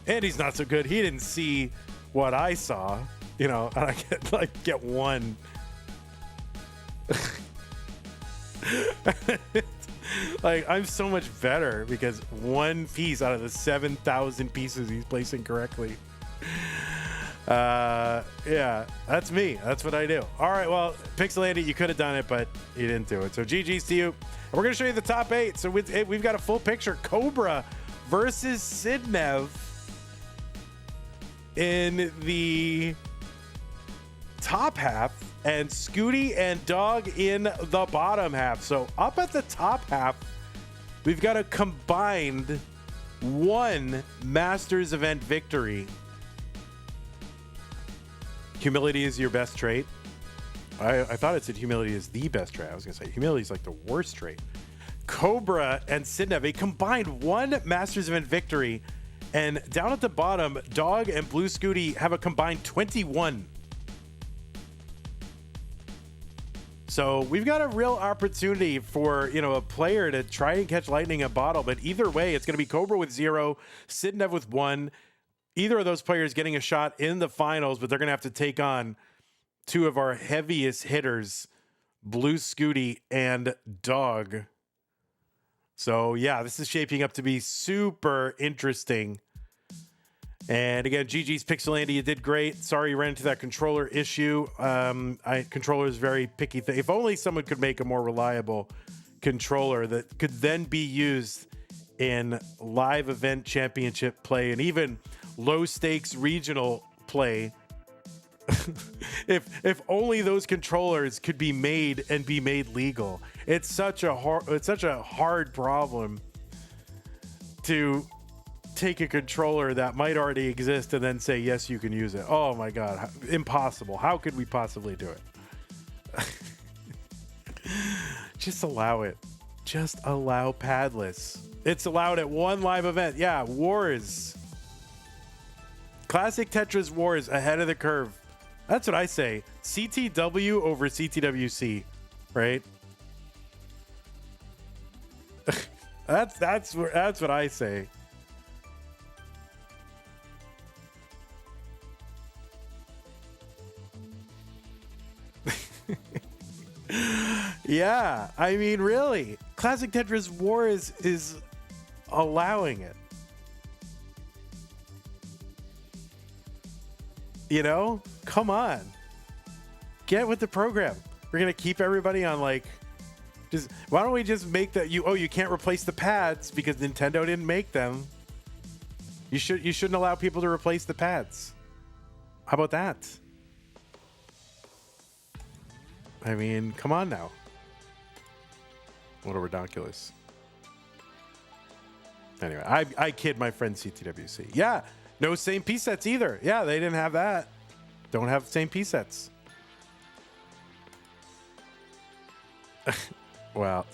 Andy's not so good. He didn't see what I saw, you know, and I get one. Like, I'm so much better because one piece out of the 7,000 pieces he's placing correctly. Yeah, that's me. That's what I do. All right, well, Pixelated, you could have done it, but you didn't do it. So GG's to you. And we're going to show you the top 8. So we've got a full picture. Cobra versus Sidnev in the top half, and Scooty and Dog in the bottom half. So up at the top half, we've got a combined 1 Masters event victory. Humility is your best trait. I thought it said humility is the best trait. I was going to say humility is like the worst trait. Cobra and Sidnev, a combined 1 Masters event victory. And down at the bottom, Dog and Blue Scooty have a combined 21. So we've got a real opportunity for, you know, a player to try and catch lightning in a bottle. But either way, it's going to be Cobra with 0, Sidnev with 1. Either of those players getting a shot in the finals, but they're going to have to take on 2 of our heaviest hitters, Blue Scooty and Dog. So, yeah, this is shaping up to be super interesting. And again, GG's Pixelandy, you did great. Sorry you ran into that controller issue. Controller is very picky thing. If only someone could make a more reliable controller that could then be used in live event championship play and even low stakes regional play If only those controllers could be made and be made legal. It's such a hard problem to take a controller that might already exist and then say yes, you can use it. Oh my god, impossible. How could we possibly do it? Just allow it. Just allow padless. It's allowed at one live event. Yeah, Wars. Classic Tetris Wars ahead of the curve. That's what I say. CTW over CTWC, right? that's what I say. Yeah, I mean, really, Classic Tetris Wars is allowing it. You know, come on, get with the program. We're gonna keep everybody on like, just why don't we just make that you can't replace the pads because Nintendo didn't make them. You shouldn't allow people to replace the pads. How about that? I mean, come on now. What a ridiculous. Anyway, I kid my friend CTWC. Yeah, no same piece sets either. Yeah, they didn't have that. Don't have the same piece sets. Well,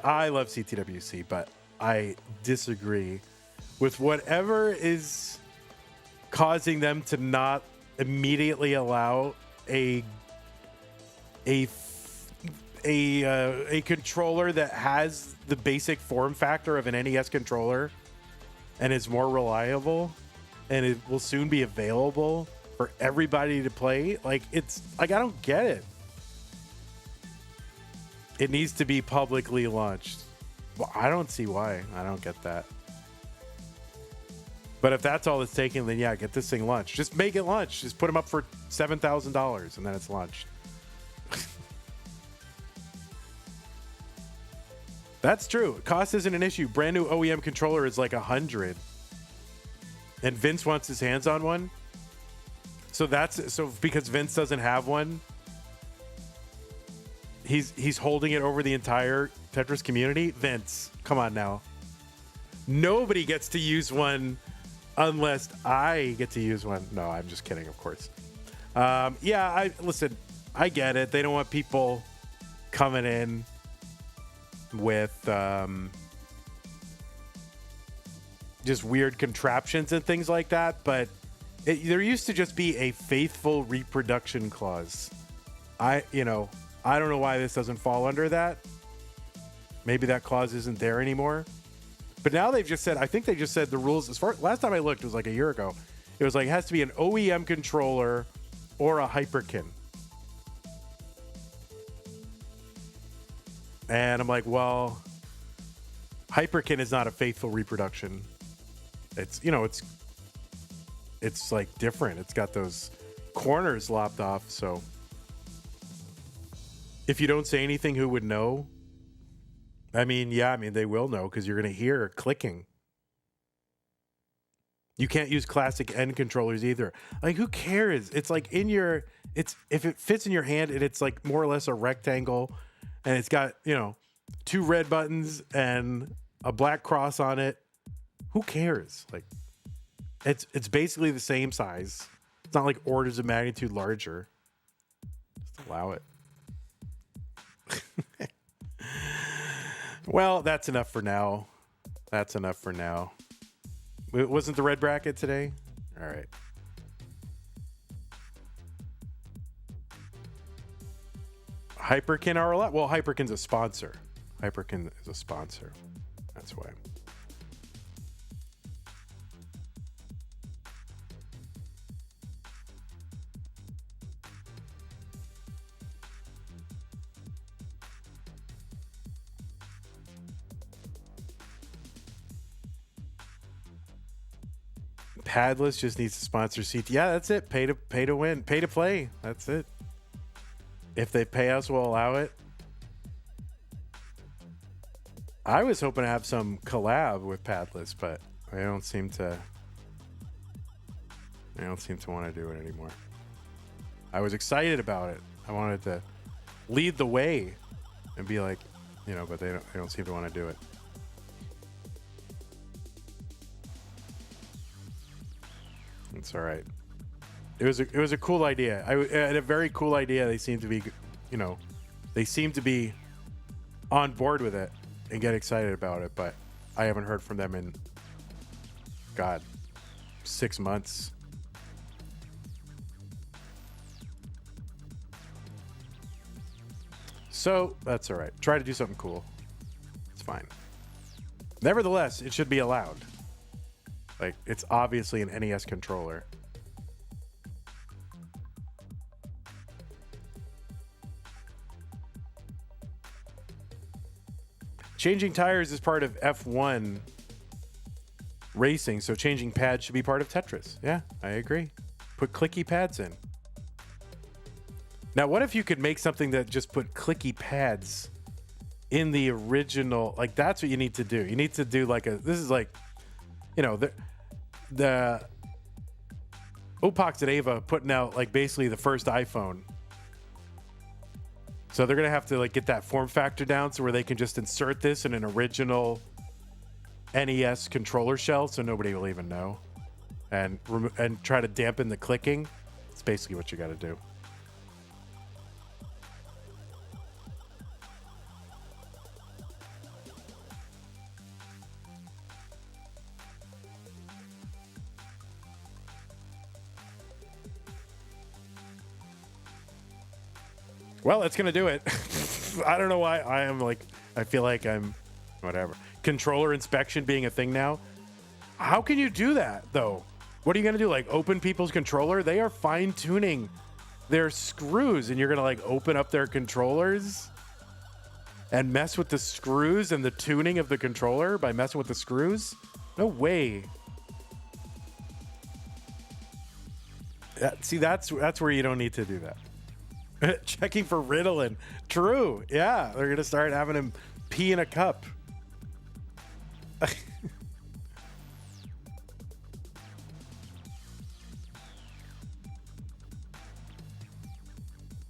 I love CTWC, but I disagree with whatever is causing them to not immediately allow a controller that has the basic form factor of an NES controller and is more reliable and it will soon be available for everybody to play. Like, it's like, I don't get it. It needs to be publicly launched. Well, I don't see why. I don't get that. But if that's all it's taking, then yeah, get this thing launched. Just make it launch. Just put them up for $7,000 and then it's launched. That's true. Cost isn't an issue. Brand new OEM controller is like $100, and Vince wants his hands on one. So because Vince doesn't have one, he's holding it over the entire Tetris community. Vince, come on now. Nobody gets to use one unless I get to use one. No, I'm just kidding, of course. Yeah, listen. I get it. They don't want people coming in with just weird contraptions and things like that, but there used to just be a faithful reproduction clause. I don't know why this doesn't fall under that. Maybe that clause isn't there anymore. But now they've just said, I think they just said the rules, last time I looked, it was like a year ago. It was like, it has to be an OEM controller or a Hyperkin. And I'm like, well, Hyperkin is not a faithful reproduction. It's like different. It's got those corners lopped off. So if you don't say anything, who would know? I mean, they will know because you're going to hear clicking. You can't use classic end controllers either. Like, who cares? It's like if it fits in your hand and it's like more or less a rectangle and it's got, 2 red buttons and a black cross on it. Who cares? Like, it's basically the same size. It's not like orders of magnitude larger. Just allow it. Well, that's enough for now. It wasn't the red bracket today? All right. Hyperkin are allowed. Well, Hyperkin's a sponsor. Hyperkin is a sponsor. That's why. Padless just needs to sponsor CT. Yeah, that's it. Pay to win. Pay to play. That's it. If they pay us, we'll allow it. I was hoping to have some collab with Padless, but they don't seem to want to do it anymore. I was excited about it. I wanted to lead the way and be like, but they don't seem to want to do it. It's all right. It was a cool idea. I had a very cool idea. They seem to be, they seem to be on board with it and get excited about it, but I haven't heard from them in, God, 6 months. So that's all right. Try to do something cool. It's fine. Nevertheless, it should be allowed. Like, it's obviously an NES controller. Changing tires is part of F1 racing, so changing pads should be part of Tetris. Yeah, I agree. Put clicky pads in. Now, what if you could make something that just put clicky pads in the original? Like, that's what you need to do. You need to do this is like, the Opox and Ava putting out like basically the first iPhone. So they're going to have to like get that form factor down so where they can just insert this in an original NES controller shell so nobody will even know. And try to dampen the clicking. It's basically what you got to do. Well, that's going to do it. I don't know why I feel like I'm whatever. Controller inspection being a thing now. How can you do that though? What are you going to do? Like open people's controller? They are fine tuning their screws and you're going to like open up their controllers and mess with the screws and the tuning of the controller by messing with the screws? No way. See, that's where you don't need to do that. Checking for Ritalin. True. Yeah. They're going to start having him pee in a cup.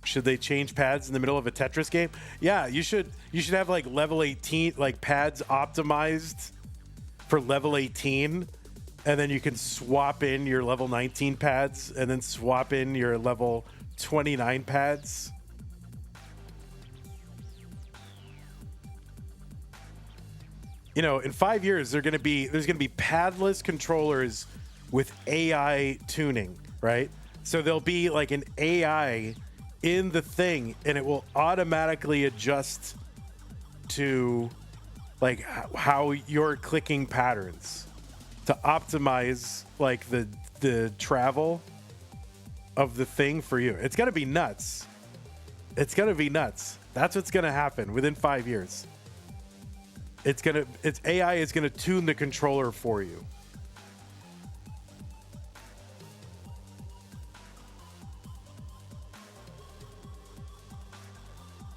Should they change pads in the middle of a Tetris game? Yeah, you should have like level 18, like pads optimized for level 18. And then you can swap in your level 19 pads and then swap in your level 29 pads. In 5 years there's going to be padless controllers with AI tuning, right? So there'll be like an AI in the thing and it will automatically adjust to like how you're clicking patterns to optimize like the travel of the thing for you. It's gonna be nuts. It's gonna be nuts. That's what's gonna happen within 5 years. AI is gonna tune the controller for you.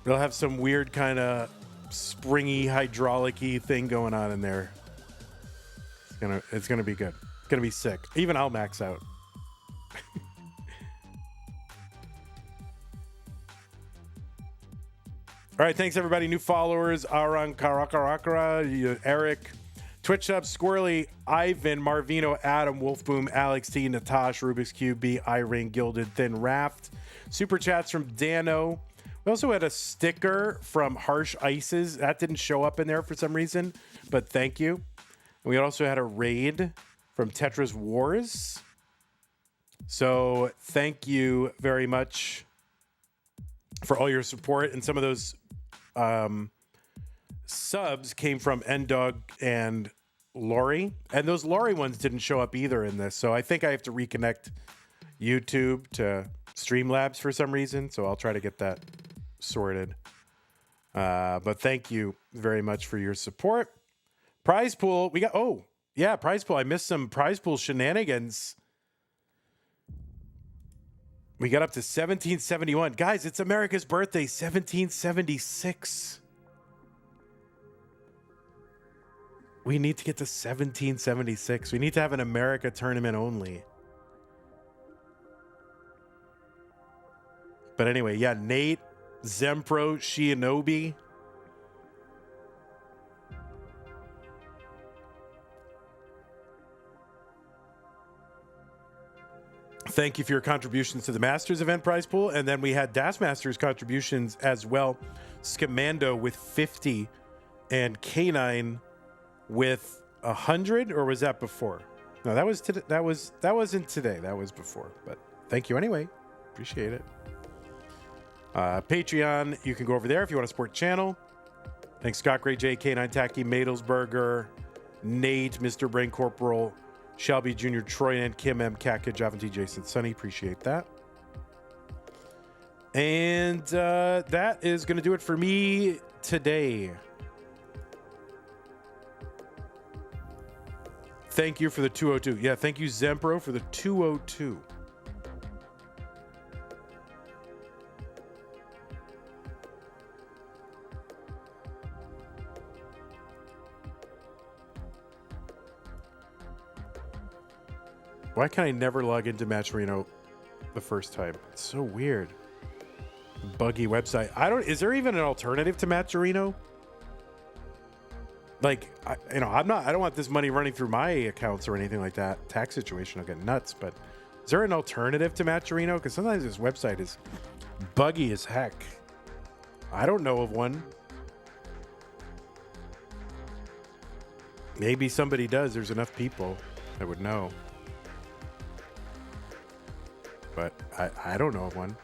They'll have some weird kind of springy hydraulic-y thing going on in there. It's gonna be good. It's gonna be sick. Even I'll max out. All right, thanks everybody. New followers: Aran Karakarakara, Eric, Twitch Up, Squirrely, Ivan, Marvino, Adam, Wolfboom, Alex T, Natash, Rubik's Cube, B, Iring, Gilded, Thin Raft. Super chats from Dano. We also had a sticker from Harsh Ices. That didn't show up in there for some reason, but thank you. And we also had a raid from Tetris Wars. So thank you very much for all your support. And some of those subs came from N-Dog and Lori. And those Lori ones didn't show up either in this. So I think I have to reconnect YouTube to Streamlabs for some reason. So I'll try to get that sorted. But thank you very much for your support. Prize pool. We got, prize pool. I missed some prize pool shenanigans. We got up to 1771. Guys, it's America's birthday, 1776. We need to get to 1776. We need to have an America tournament only. But anyway, yeah, Nate, Zempro, Shinobi. Thank you for your contributions to the Masters event prize pool. And then we had Das Masters contributions as well. Scamando with 50 and K9 with 100, or was that before? No, that was today. That wasn't today. That was before. But thank you anyway. Appreciate it. Patreon, you can go over there if you want to support the channel. Thanks, Scott Gray, J, K9 Tacky, Madelsberger, Nate, Mr. Brain Corporal, Shelby Jr., Troy and Kim M, Cat Javanti, Jason, Sunny. Appreciate that. And that is going to do it for me today. Thank you for the 202. Yeah, thank you, Zempro, for the 202. Why can I never log into Matcherino the first time? It's so weird. Buggy website. Is there even an alternative to Matcherino? Like, I don't want this money running through my accounts or anything like that. Tax situation will get nuts, but is there an alternative to Matcherino? Because sometimes this website is buggy as heck. I don't know of one. Maybe somebody does. There's enough people that would know. But I don't know of one.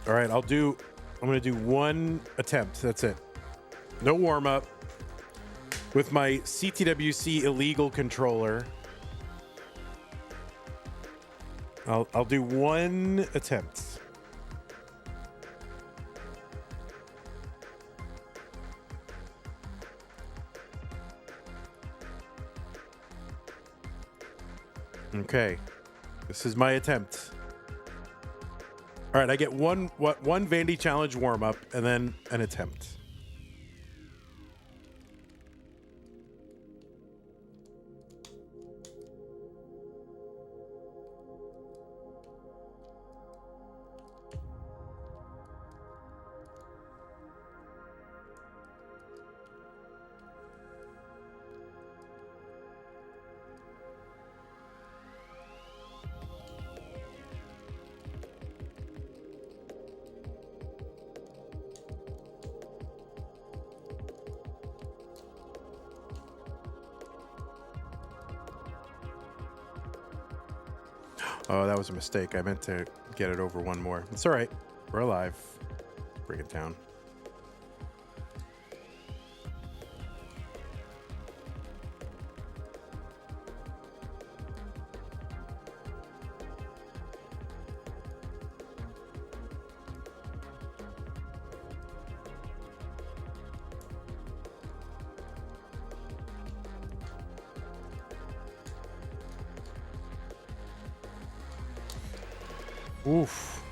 All right, I'm going to do one attempt. That's it. No warm up with my CTWC illegal controller. I'll do one attempt. Okay, this is my attempt. All right, I get one Vandy challenge warm up and then an attempt. Oh, that was a mistake. I meant to get it over one more. It's all right. We're alive. Bring it down. Oof.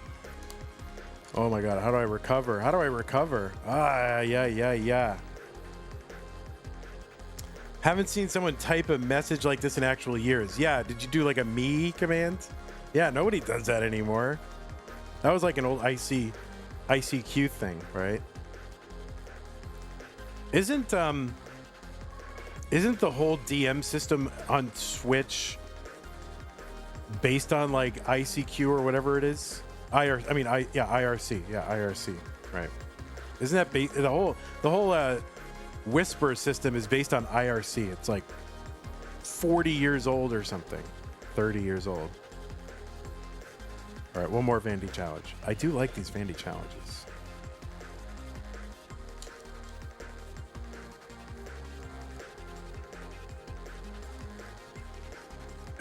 Oh my God. How do I recover? How do I recover? Yeah. Haven't seen someone type a message like this in actual years. Yeah. Did you do like a me command? Yeah. Nobody does that anymore. That was like an old ICQ thing, right? Isn't the whole DM system on Switch based on like ICQ or whatever it is? IRC. Yeah, IRC. Right. Isn't that the whole Whisper system is based on IRC? It's like 40 years old or something. 30 years old. All right, one more Vandy challenge. I do like these Vandy challenges.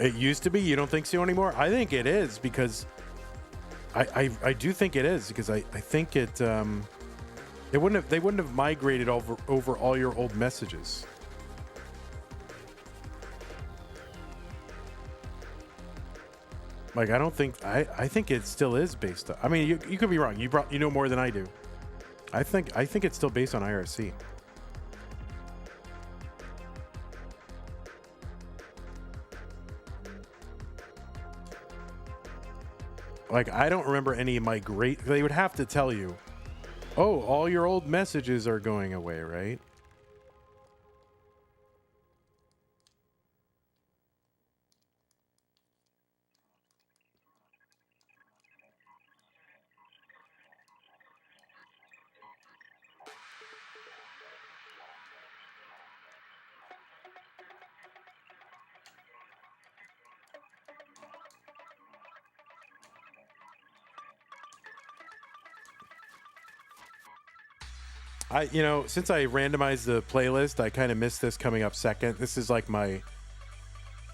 It used to be. You don't think so anymore? I think it is, because I do think it is, because I think they wouldn't have migrated over all your old messages. Like, I don't think I think it still is based on, I mean, you could be wrong. You know more than I do. I think it's still based on IRC. Like, I don't remember any of my great... They would have to tell you, oh, all your old messages are going away, right? Since I randomized the playlist, I kind of missed this coming up second. This is like my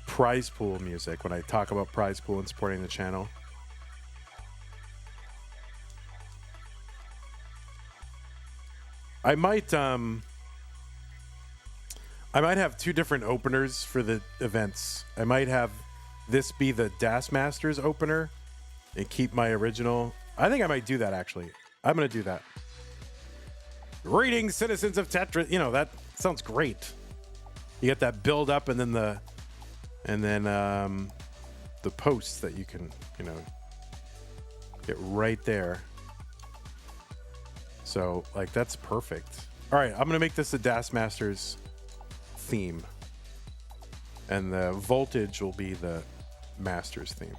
prize pool music when I talk about prize pool and supporting the channel. I might have two different openers for the events. I might have this be the Das Masters opener and keep my original. I think I might do that, actually. I'm going to do that. Greetings, citizens of Tetris. That sounds great. You get that build up and then the posts that you can, get right there. So, like, that's perfect. All right, I'm going to make this the Das Masters theme. And the voltage will be the Masters theme.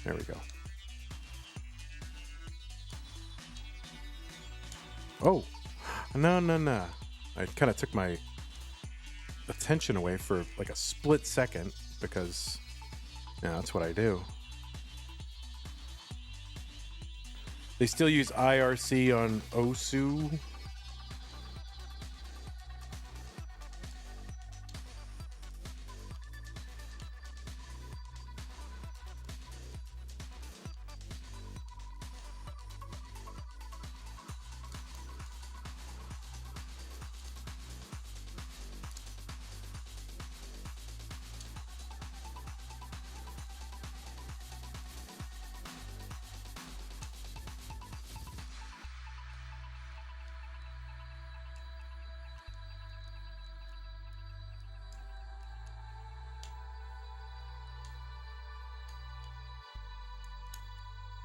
There we go. Oh, no. I kind of took my attention away for like a split second because, that's what I do. They still use IRC on OSU.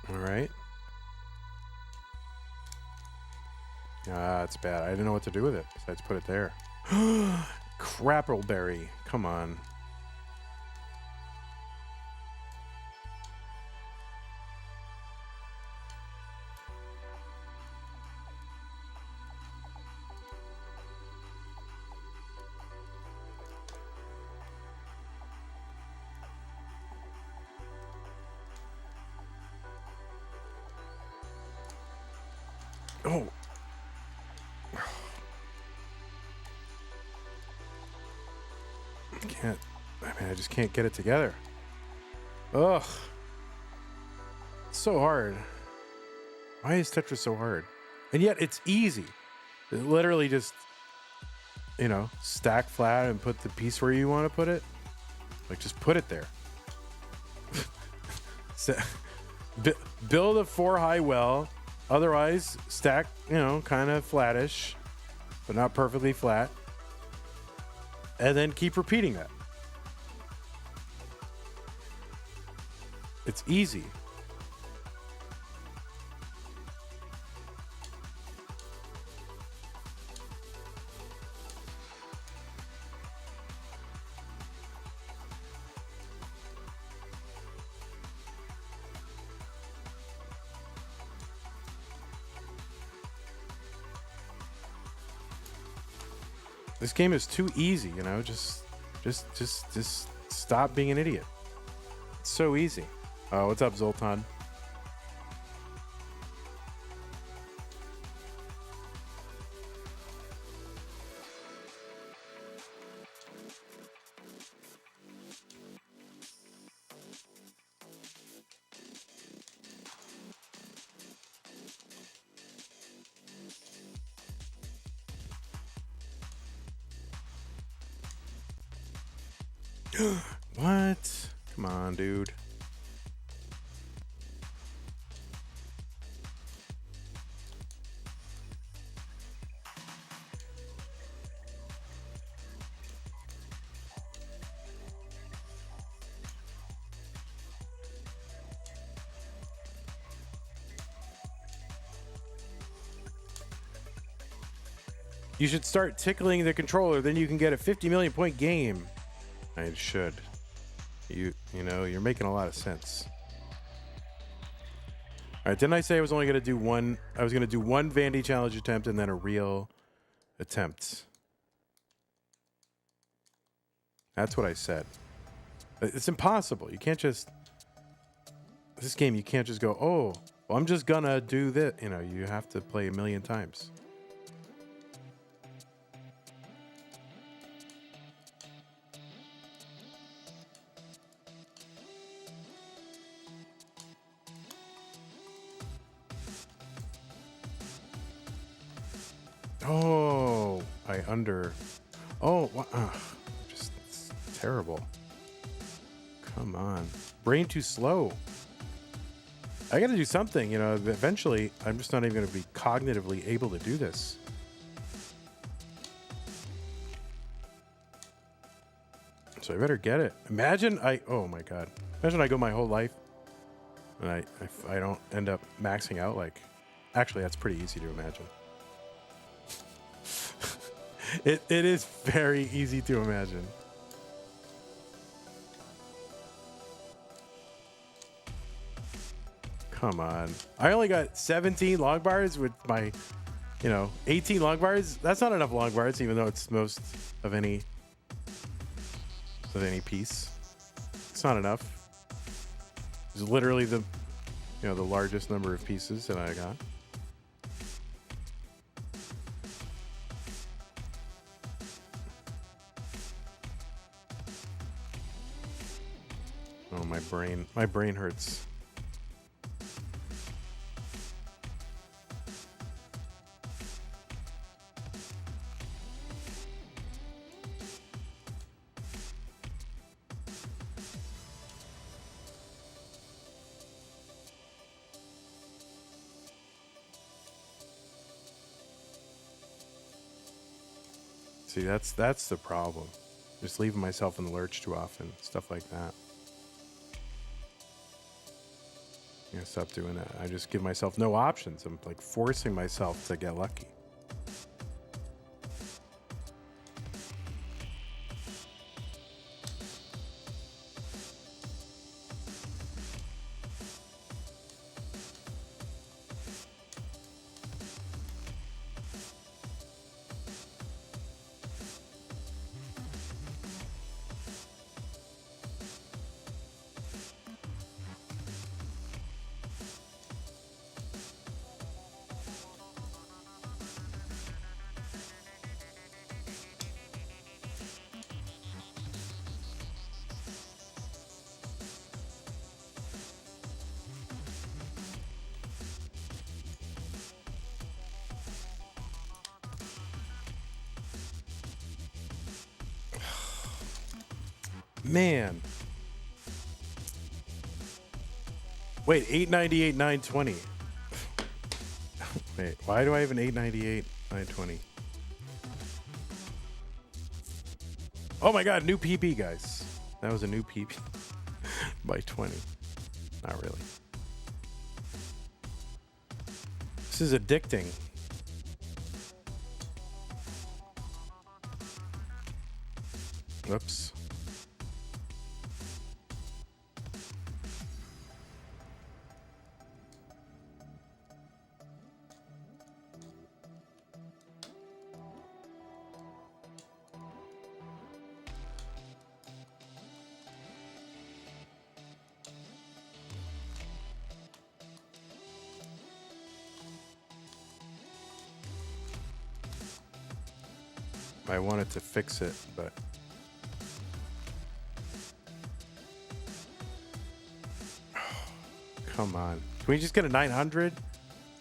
All right. It's bad. I didn't know what to do with it besides put it there. Crappleberry. Come on. Oh. I just can't get it together. Ugh. It's so hard. Why is Tetris so hard? And yet it's easy. It literally just, stack flat and put the piece where you want to put it. Like, just put it there. Build a 4-high well. Otherwise, stack, kind of flattish, but not perfectly flat. And then keep repeating that. It's easy. This game is too easy, just stop being an idiot. It's so easy. Oh, what's up, Zoltan? What? Come on, dude. You should start tickling the controller, then you can get a 50 million point game. I should. You know, you're making a lot of sense. All right, didn't I say I was only going to do one? I was going to do one Vandy challenge attempt and then a real attempt. That's what I said. It's impossible. You can't just... This game, you can't just go, oh, well, I'm just going to do this. You know, you have to play a million times. Oh, I under... Oh, just it's terrible. Come on. Brain too slow. I got to do something, you know, eventually I'm just not even going to be cognitively able to do this. So I better get it. Imagine oh my God. Imagine I go my whole life and I don't end up maxing out like, actually that's pretty easy to imagine. It is very easy to imagine. Come on. I only got 17 long bars with my, 18 long bars. That's not enough long bars, even though it's most of any piece. It's not enough. It's literally the largest number of pieces that I got. Oh, my brain hurts. See, that's the problem. Just leaving myself in the lurch too often. Stuff like that. I'm gonna stop doing that. I just give myself no options. I'm like forcing myself to get lucky. Man. Wait, 898, 920. Wait, why do I have an 898, 920? Oh my God, new PP, guys. That was a new PP by 20. Not really. This is addicting. Whoops. I wanted to fix it, but come on. Can we just get a 900?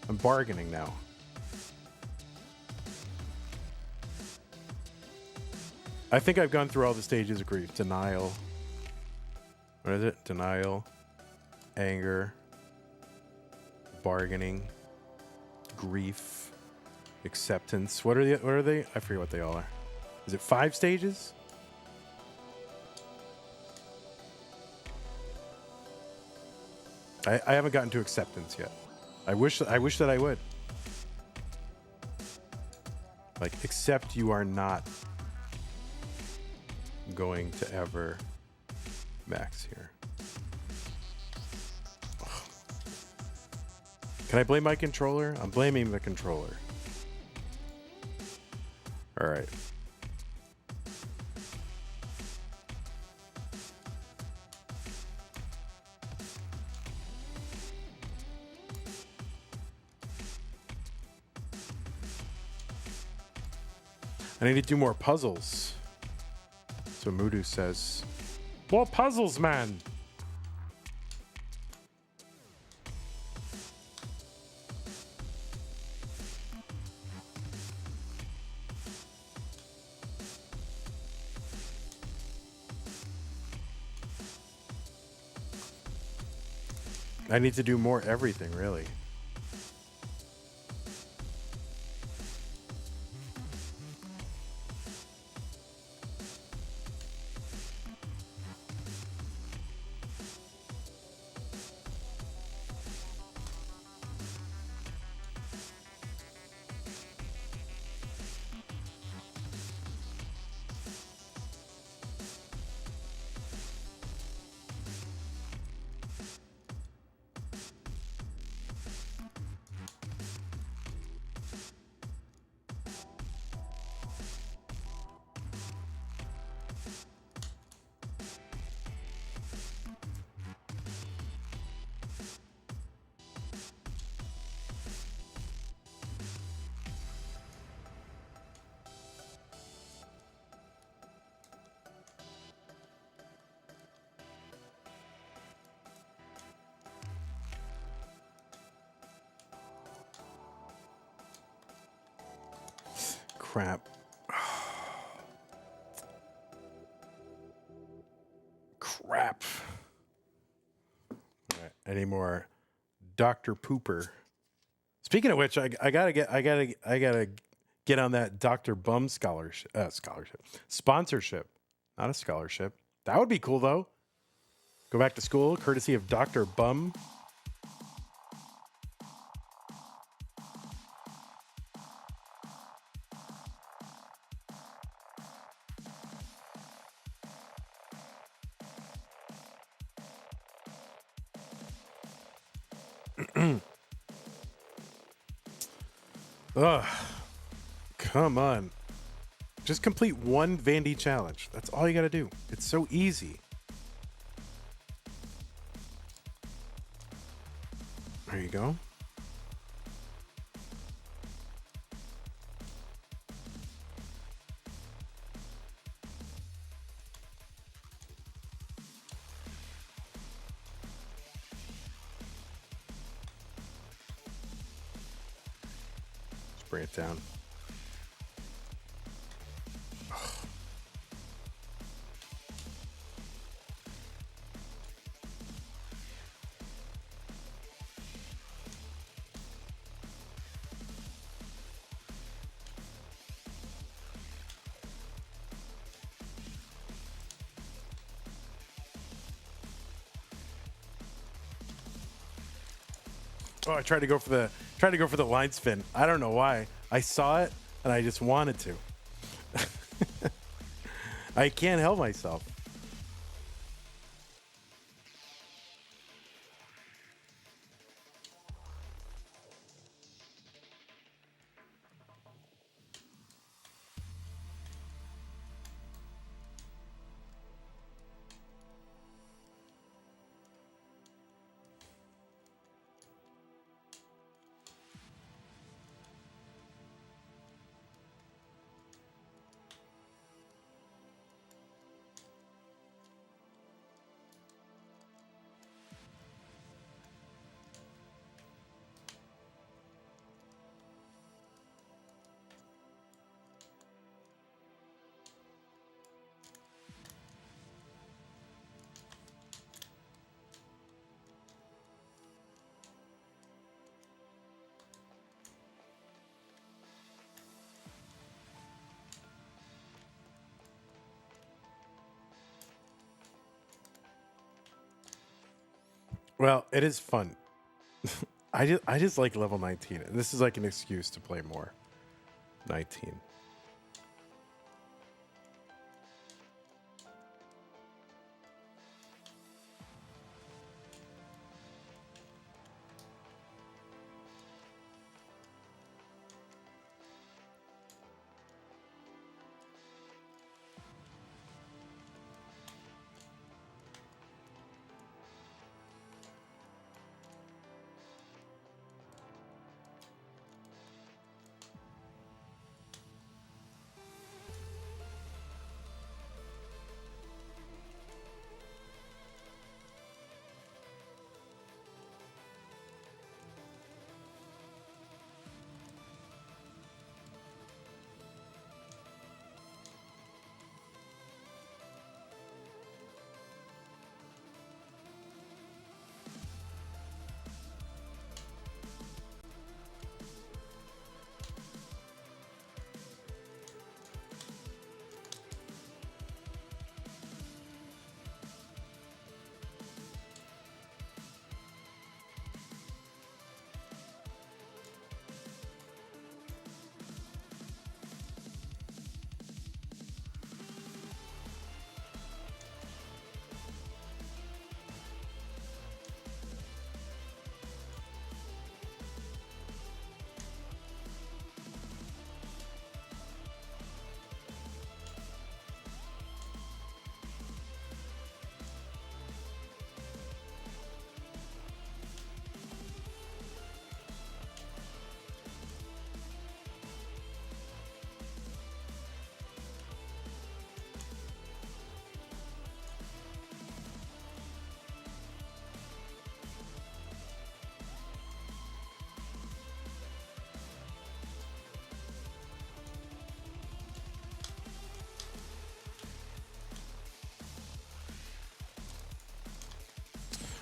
I'm bargaining now. I think I've gone through all the stages of grief. Denial. What is it? Denial, anger, bargaining, grief, acceptance. What are they? I forget what they all are. Is it 5 stages? I haven't gotten to acceptance yet. I wish that I would. Like, except you are not going to ever max here. Ugh. Can I blame my controller? I'm blaming the controller. All right. I need to do more puzzles. So Mudu says, more puzzles, man. I need to do more everything, really. Crap. Crap. All right. Any more Dr. Pooper? Speaking of which, I gotta get on that Dr. Bum sponsorship, not a scholarship. That would be cool though. Go back to school, courtesy of Dr. Bum. Ugh. Come on. Just complete one Vandy challenge. That's all you gotta do. It's so easy. There you go. Bring it down. Oh, I tried to go for the line spin. I don't know why. I saw it and I just wanted to. I can't help myself. Well, it is fun. I just like level 19. This is like an excuse to play more. 19.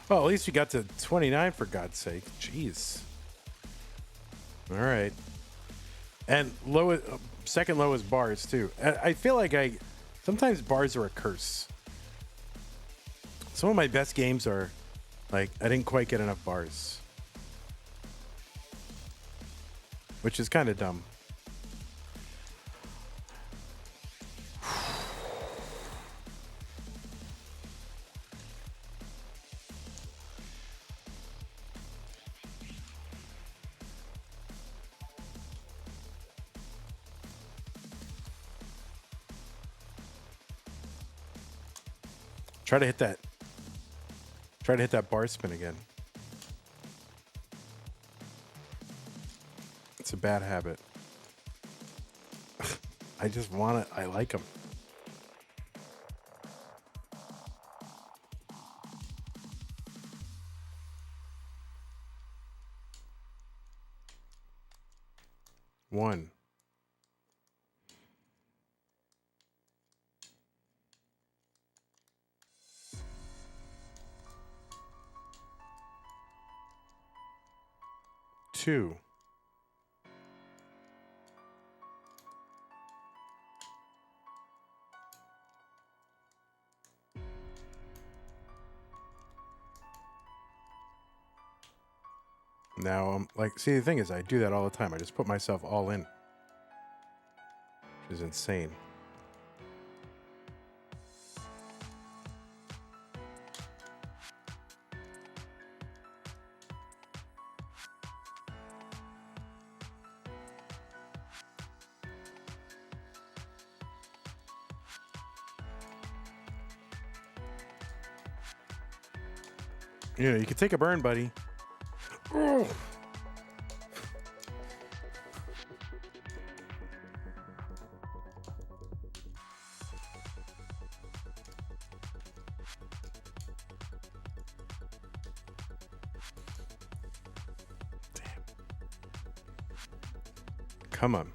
Well, at least you got to 29 for God's sake. Jeez. All right. And second lowest bars too. I feel like sometimes bars are a curse. Some of my best games are like I didn't quite get enough bars, which is kind of dumb. Try to hit that bar spin again. It's a bad habit. I just want it. I like them. One. Two. Now I'm like, see, the thing is, I do that all the time. I just put myself all in, which is insane. You know, you can take a burn, buddy. Oh. Damn. Come on.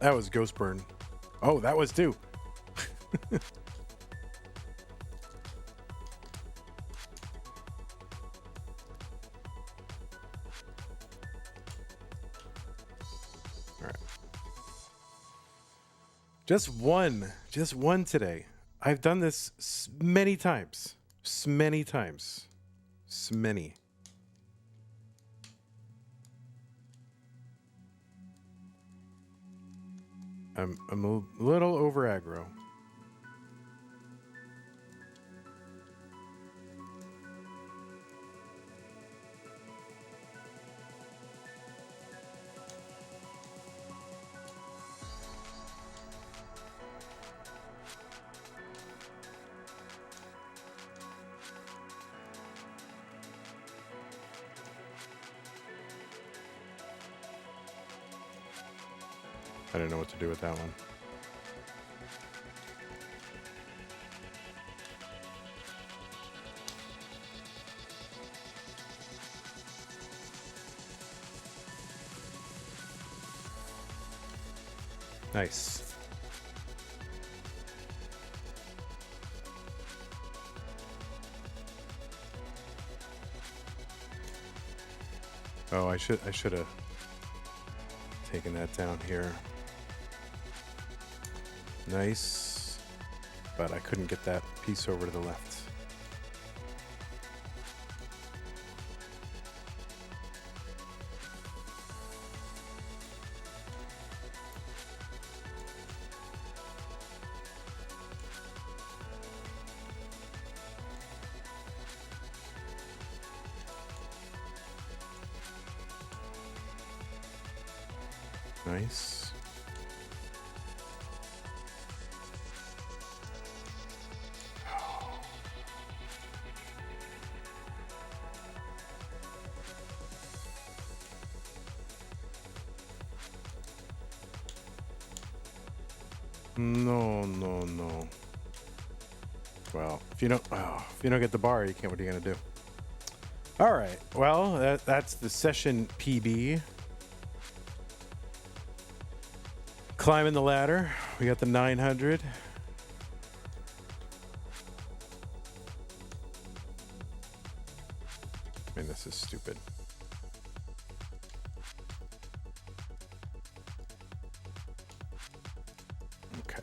That was Ghost Burn. Oh, that was too. All right. Just one today. I've done this many times. Many times. Many. I'm a little over aggro. I don't know what to do with that one. Nice. Oh, I should have taken that down here. Nice. But I couldn't get that piece over to the left. Nice. No. Well, if you don't get the bar, you can't. What are you gonna do? All right. Well, that's the session PB. Climbing the ladder. We got the 900. I mean, this is stupid. Okay.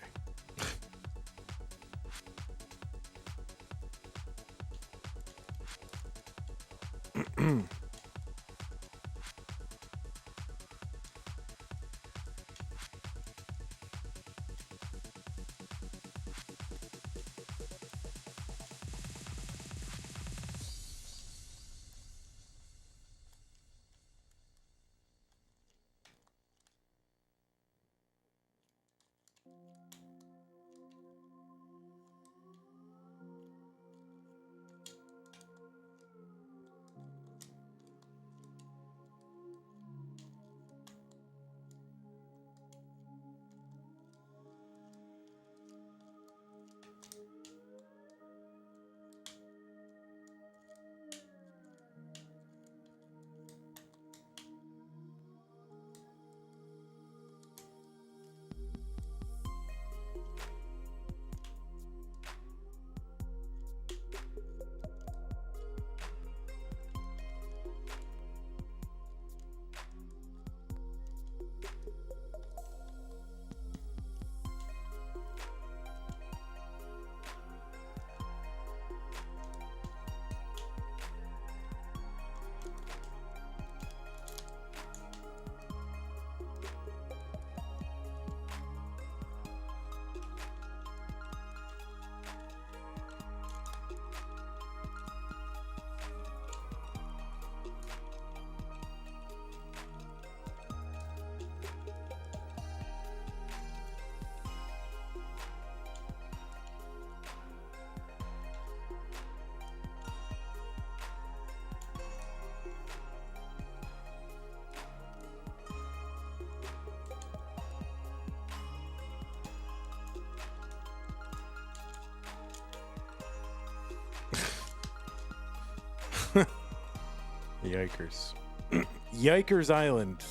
Yikers. Yikers Island.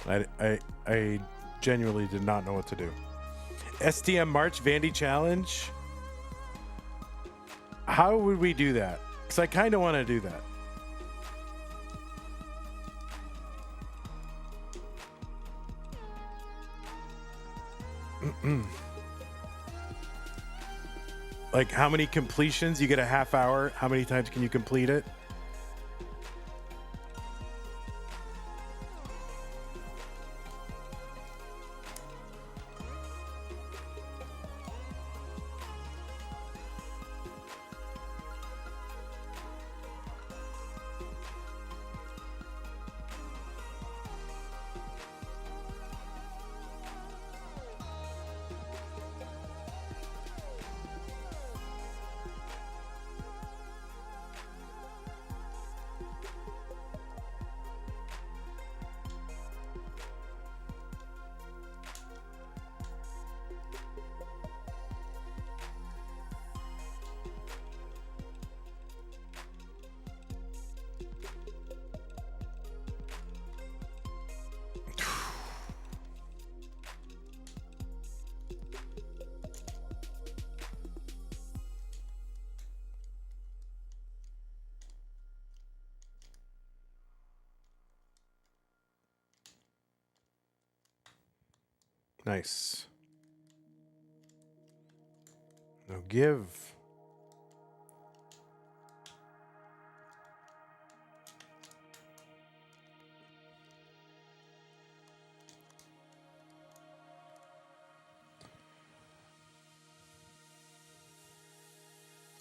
I genuinely did not know what to do. STM March Vandy Challenge. How would we do that? Because I kind of want to do that. Like how many completions? You get a half hour. How many times can you complete it? Nice. No give.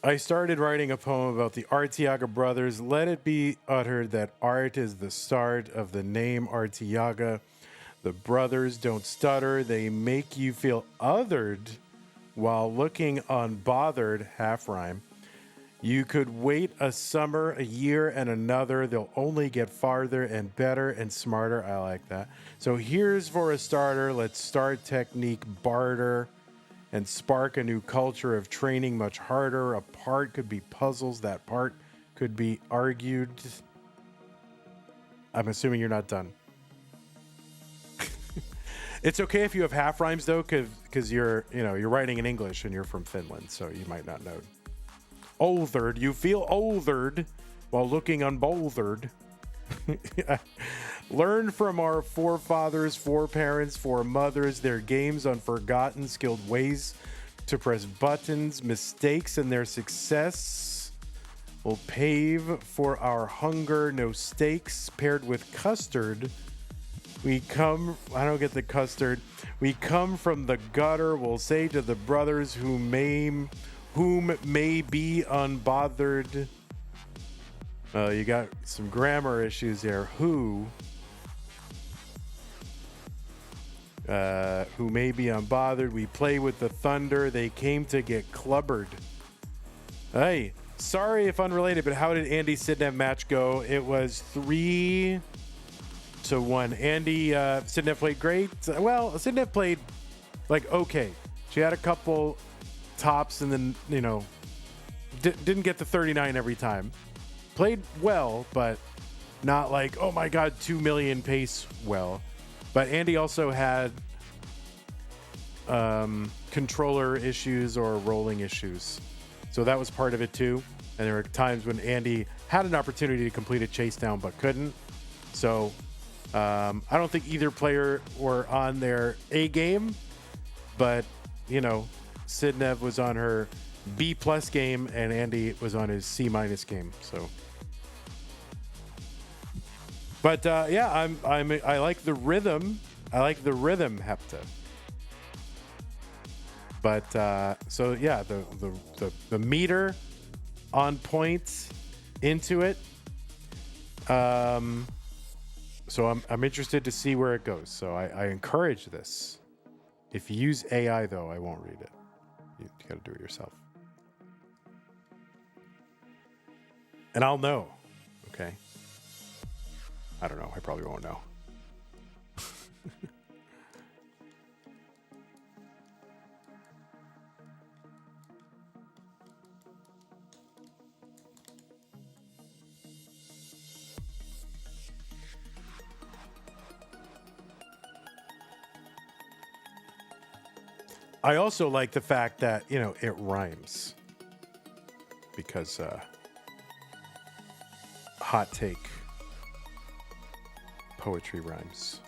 I started writing a poem about the Artiaga brothers. Let it be uttered that art is the start of the name Artiaga. The brothers don't stutter. They make you feel othered while looking unbothered. Half rhyme. You could wait a summer, a year, and another. They'll only get farther and better and smarter. I like that. So here's for a starter. Let's start technique barter and spark a new culture of training much harder. A part could be puzzles. That part could be argued. I'm assuming you're not done. It's okay if you have half rhymes though, because you're writing in English and you're from Finland, so you might not know. Othered, you feel othered while looking unbothered. Learn from our forefathers, foreparents, foremothers, their games, unforgotten, skilled ways to press buttons, mistakes, and their success will pave for our hunger. No stakes paired with custard. We come, I don't get the custard. We come from the gutter. We'll say to the brothers whom may be unbothered. You got some grammar issues there. Who may be unbothered. We play with the thunder. They came to get clubbered. Hey, sorry if unrelated, but how did Andy Sidnev match go? It was 3-1. Andy Sidnev played great. Well, Sidnev played like okay. She had a couple tops and then didn't get to 39 every time. Played well, but not like, oh my God, 2 million pace well. But Andy also had controller issues or rolling issues. So that was part of it too. And there were times when Andy had an opportunity to complete a chase down but couldn't. So I don't think either player were on their A game, but Sidnev was on her B+ game and Andy was on his C- game. So, but yeah, I like the rhythm. I like the rhythm, Hepta. But so yeah, the meter on point into it. So I'm interested to see where it goes. So I encourage this. If you use AI though, I won't read it. You got to do it yourself. And I'll know. Okay. I don't know. I probably won't know. I also like the fact that, you know, it rhymes. Because, hot take, poetry rhymes.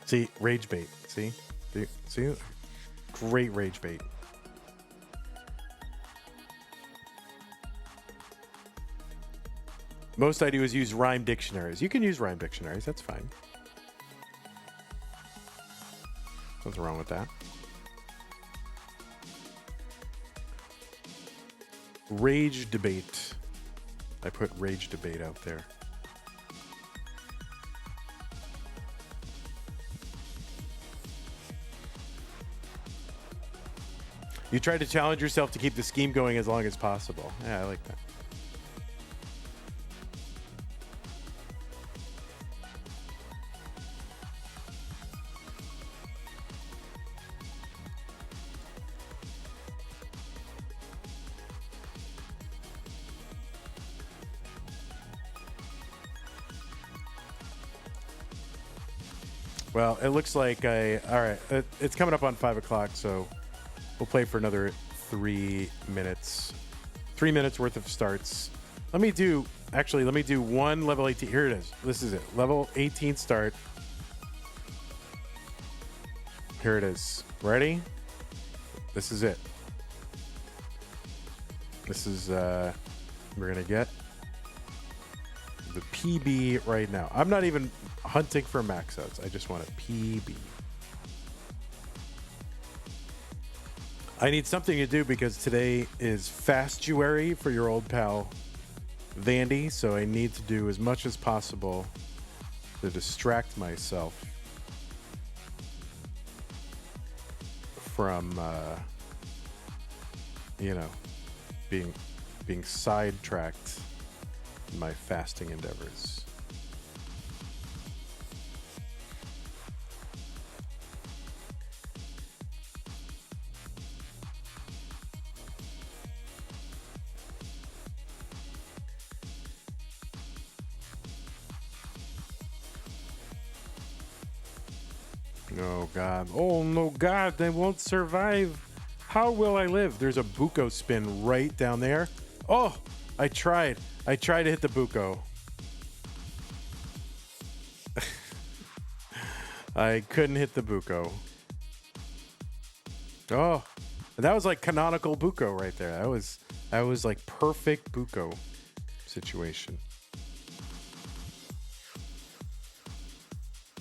See, rage bait. See? See? Great rage bait. Most I do is use rhyme dictionaries. You can use rhyme dictionaries. That's fine. Nothing wrong with that. Rage debate. I put rage debate out there. You try to challenge yourself to keep the scheme going as long as possible. Yeah, I like that. Well, it looks like all right, it's coming up on 5 o'clock, so we'll play for another 3 minutes. 3 minutes worth of starts. Let me do one level 18. Here it is. This is it. Level 18 start. Here it is. Ready? This is it. This is, we're going to get the PB right now. I'm not even hunting for max outs. I just want a PB. I need something to do because today is Fastuary for your old pal Vandy, so I need to do as much as possible to distract myself from you know, being sidetracked in my fasting endeavors. Oh God. Oh no God, they won't survive. How will I live? There's a buko spin right down there. Oh, I tried to hit the buko. I couldn't hit the buko. Oh, that was like canonical buko right there. That was like perfect buko situation.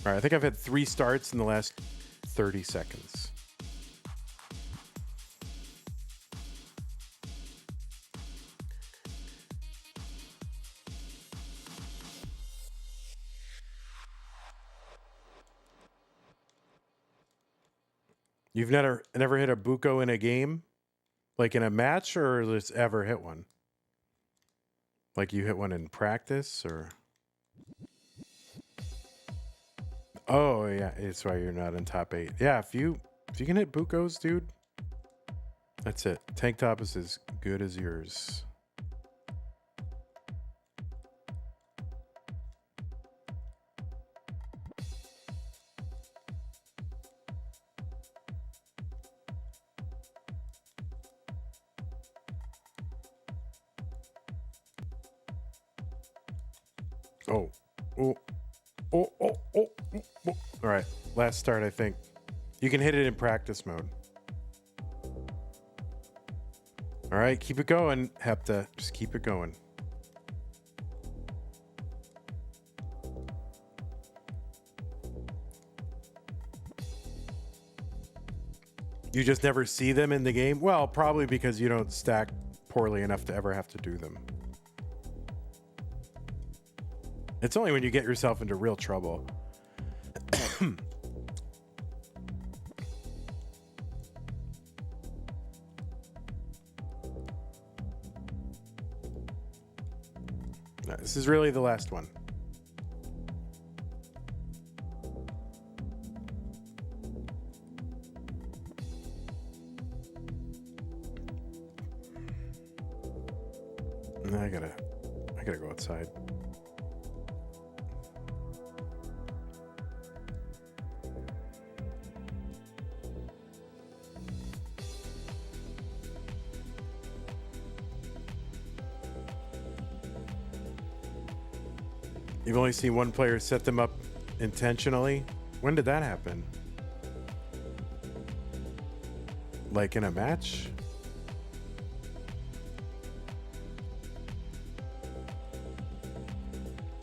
All right, I think I've had 3 starts in the last 30 seconds. You've never hit a buko in a game? Like in a match, or just ever hit one? Like you hit one in practice, or? Oh yeah, it's why you're not in top 8. Yeah, if you can hit bukos, dude, that's it. Tank top is as good as yours. Oh. All right, last start, I think. You can hit it in practice mode. All right, keep it going, Hepta. Just keep it going. You just never see them in the game? Well, probably because you don't stack poorly enough to ever have to do them. It's only when you get yourself into real trouble. No, this is really the last one. I gotta go outside. side. You've only seen one player set them up intentionally. When did that happen? Like in a match?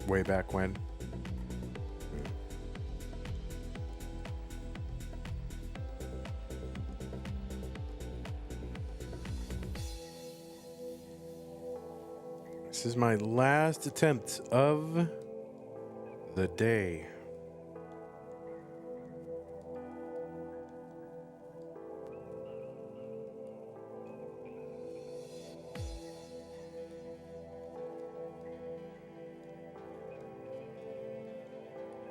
Way back when? This is my last attempt of the day.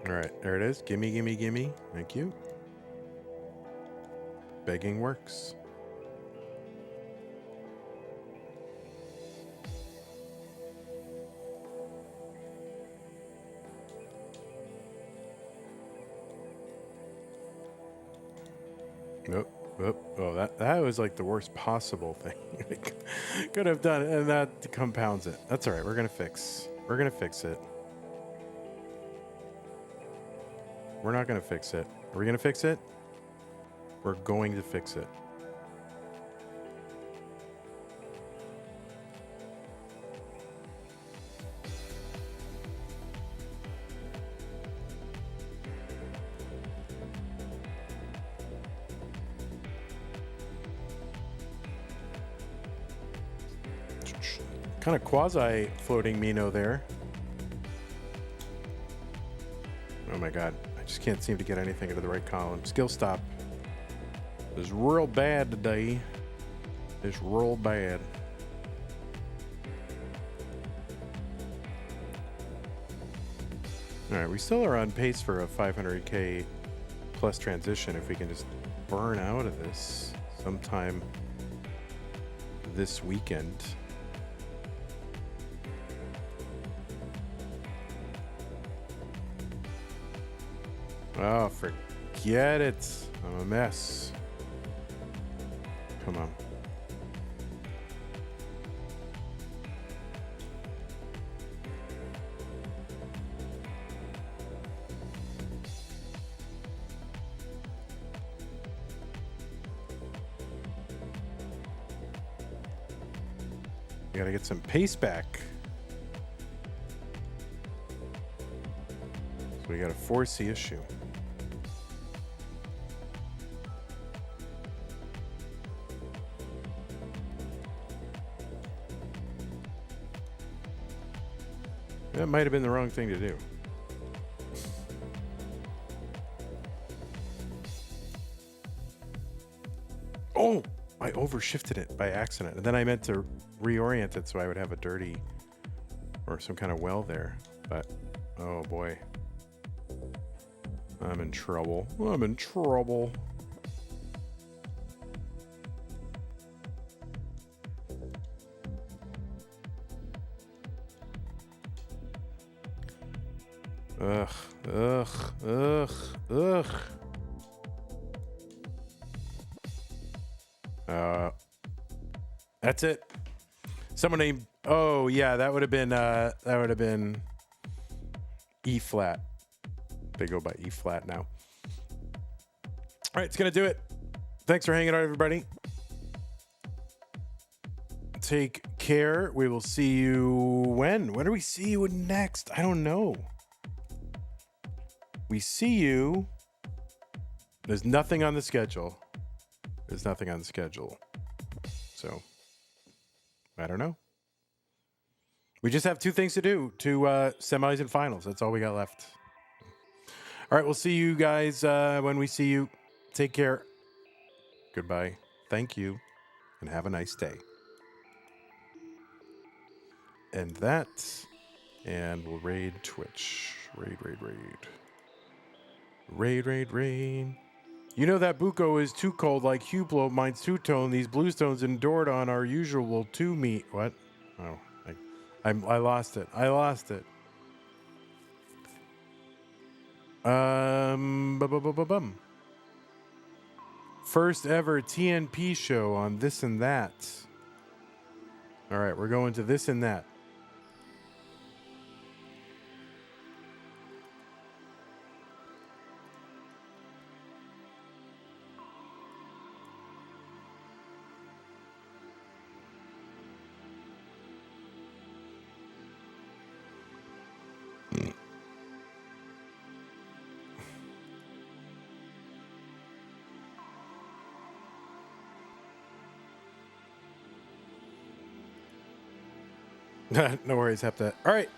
All right, there it is. Gimme, gimme, gimme. Thank you. Begging works. Nope. Oh, that was like the worst possible thing I could have done, and that compounds it. That's all right. We're gonna fix it. We're not gonna fix it. Are we gonna fix it? We're going to fix it. Kind of quasi floating Mino there. Oh my god, I just can't seem to get anything into the right column. Skill stop. It's real bad today. It's real bad. Alright, we still are on pace for a 500k plus transition if we can just burn out of this sometime this weekend. Oh, forget it. I'm a mess. Come on. We gotta get some pace back. So we got a 4C issue. That might have been the wrong thing to do. Oh, I overshifted it by accident. And then I meant to reorient it so I would have a dirty or some kind of well there. But, oh boy. I'm in trouble. I'm in trouble. Ugh. That's it. Someone named, oh yeah, that would have been E flat. They go by E flat now. All right, it's gonna do it. Thanks for hanging out, everybody. Take care. We will see you when? When do we see you next? I don't know. We see you. There's nothing on the schedule. So, I don't know. We just have two things to do. Two semis and finals. That's all we got left. All right, we'll see you guys when we see you. Take care. Goodbye. Thank you. And have a nice day. And that. And we'll raid Twitch. Raid. You know that Buko is too cold like Hublot, mine's two-tone. These blue stones endured on our usual two meat. What? Oh, I lost it. I lost it. Bum. First ever TNP show on This and That. All right, we're going to This and That. No worries, have that. All right.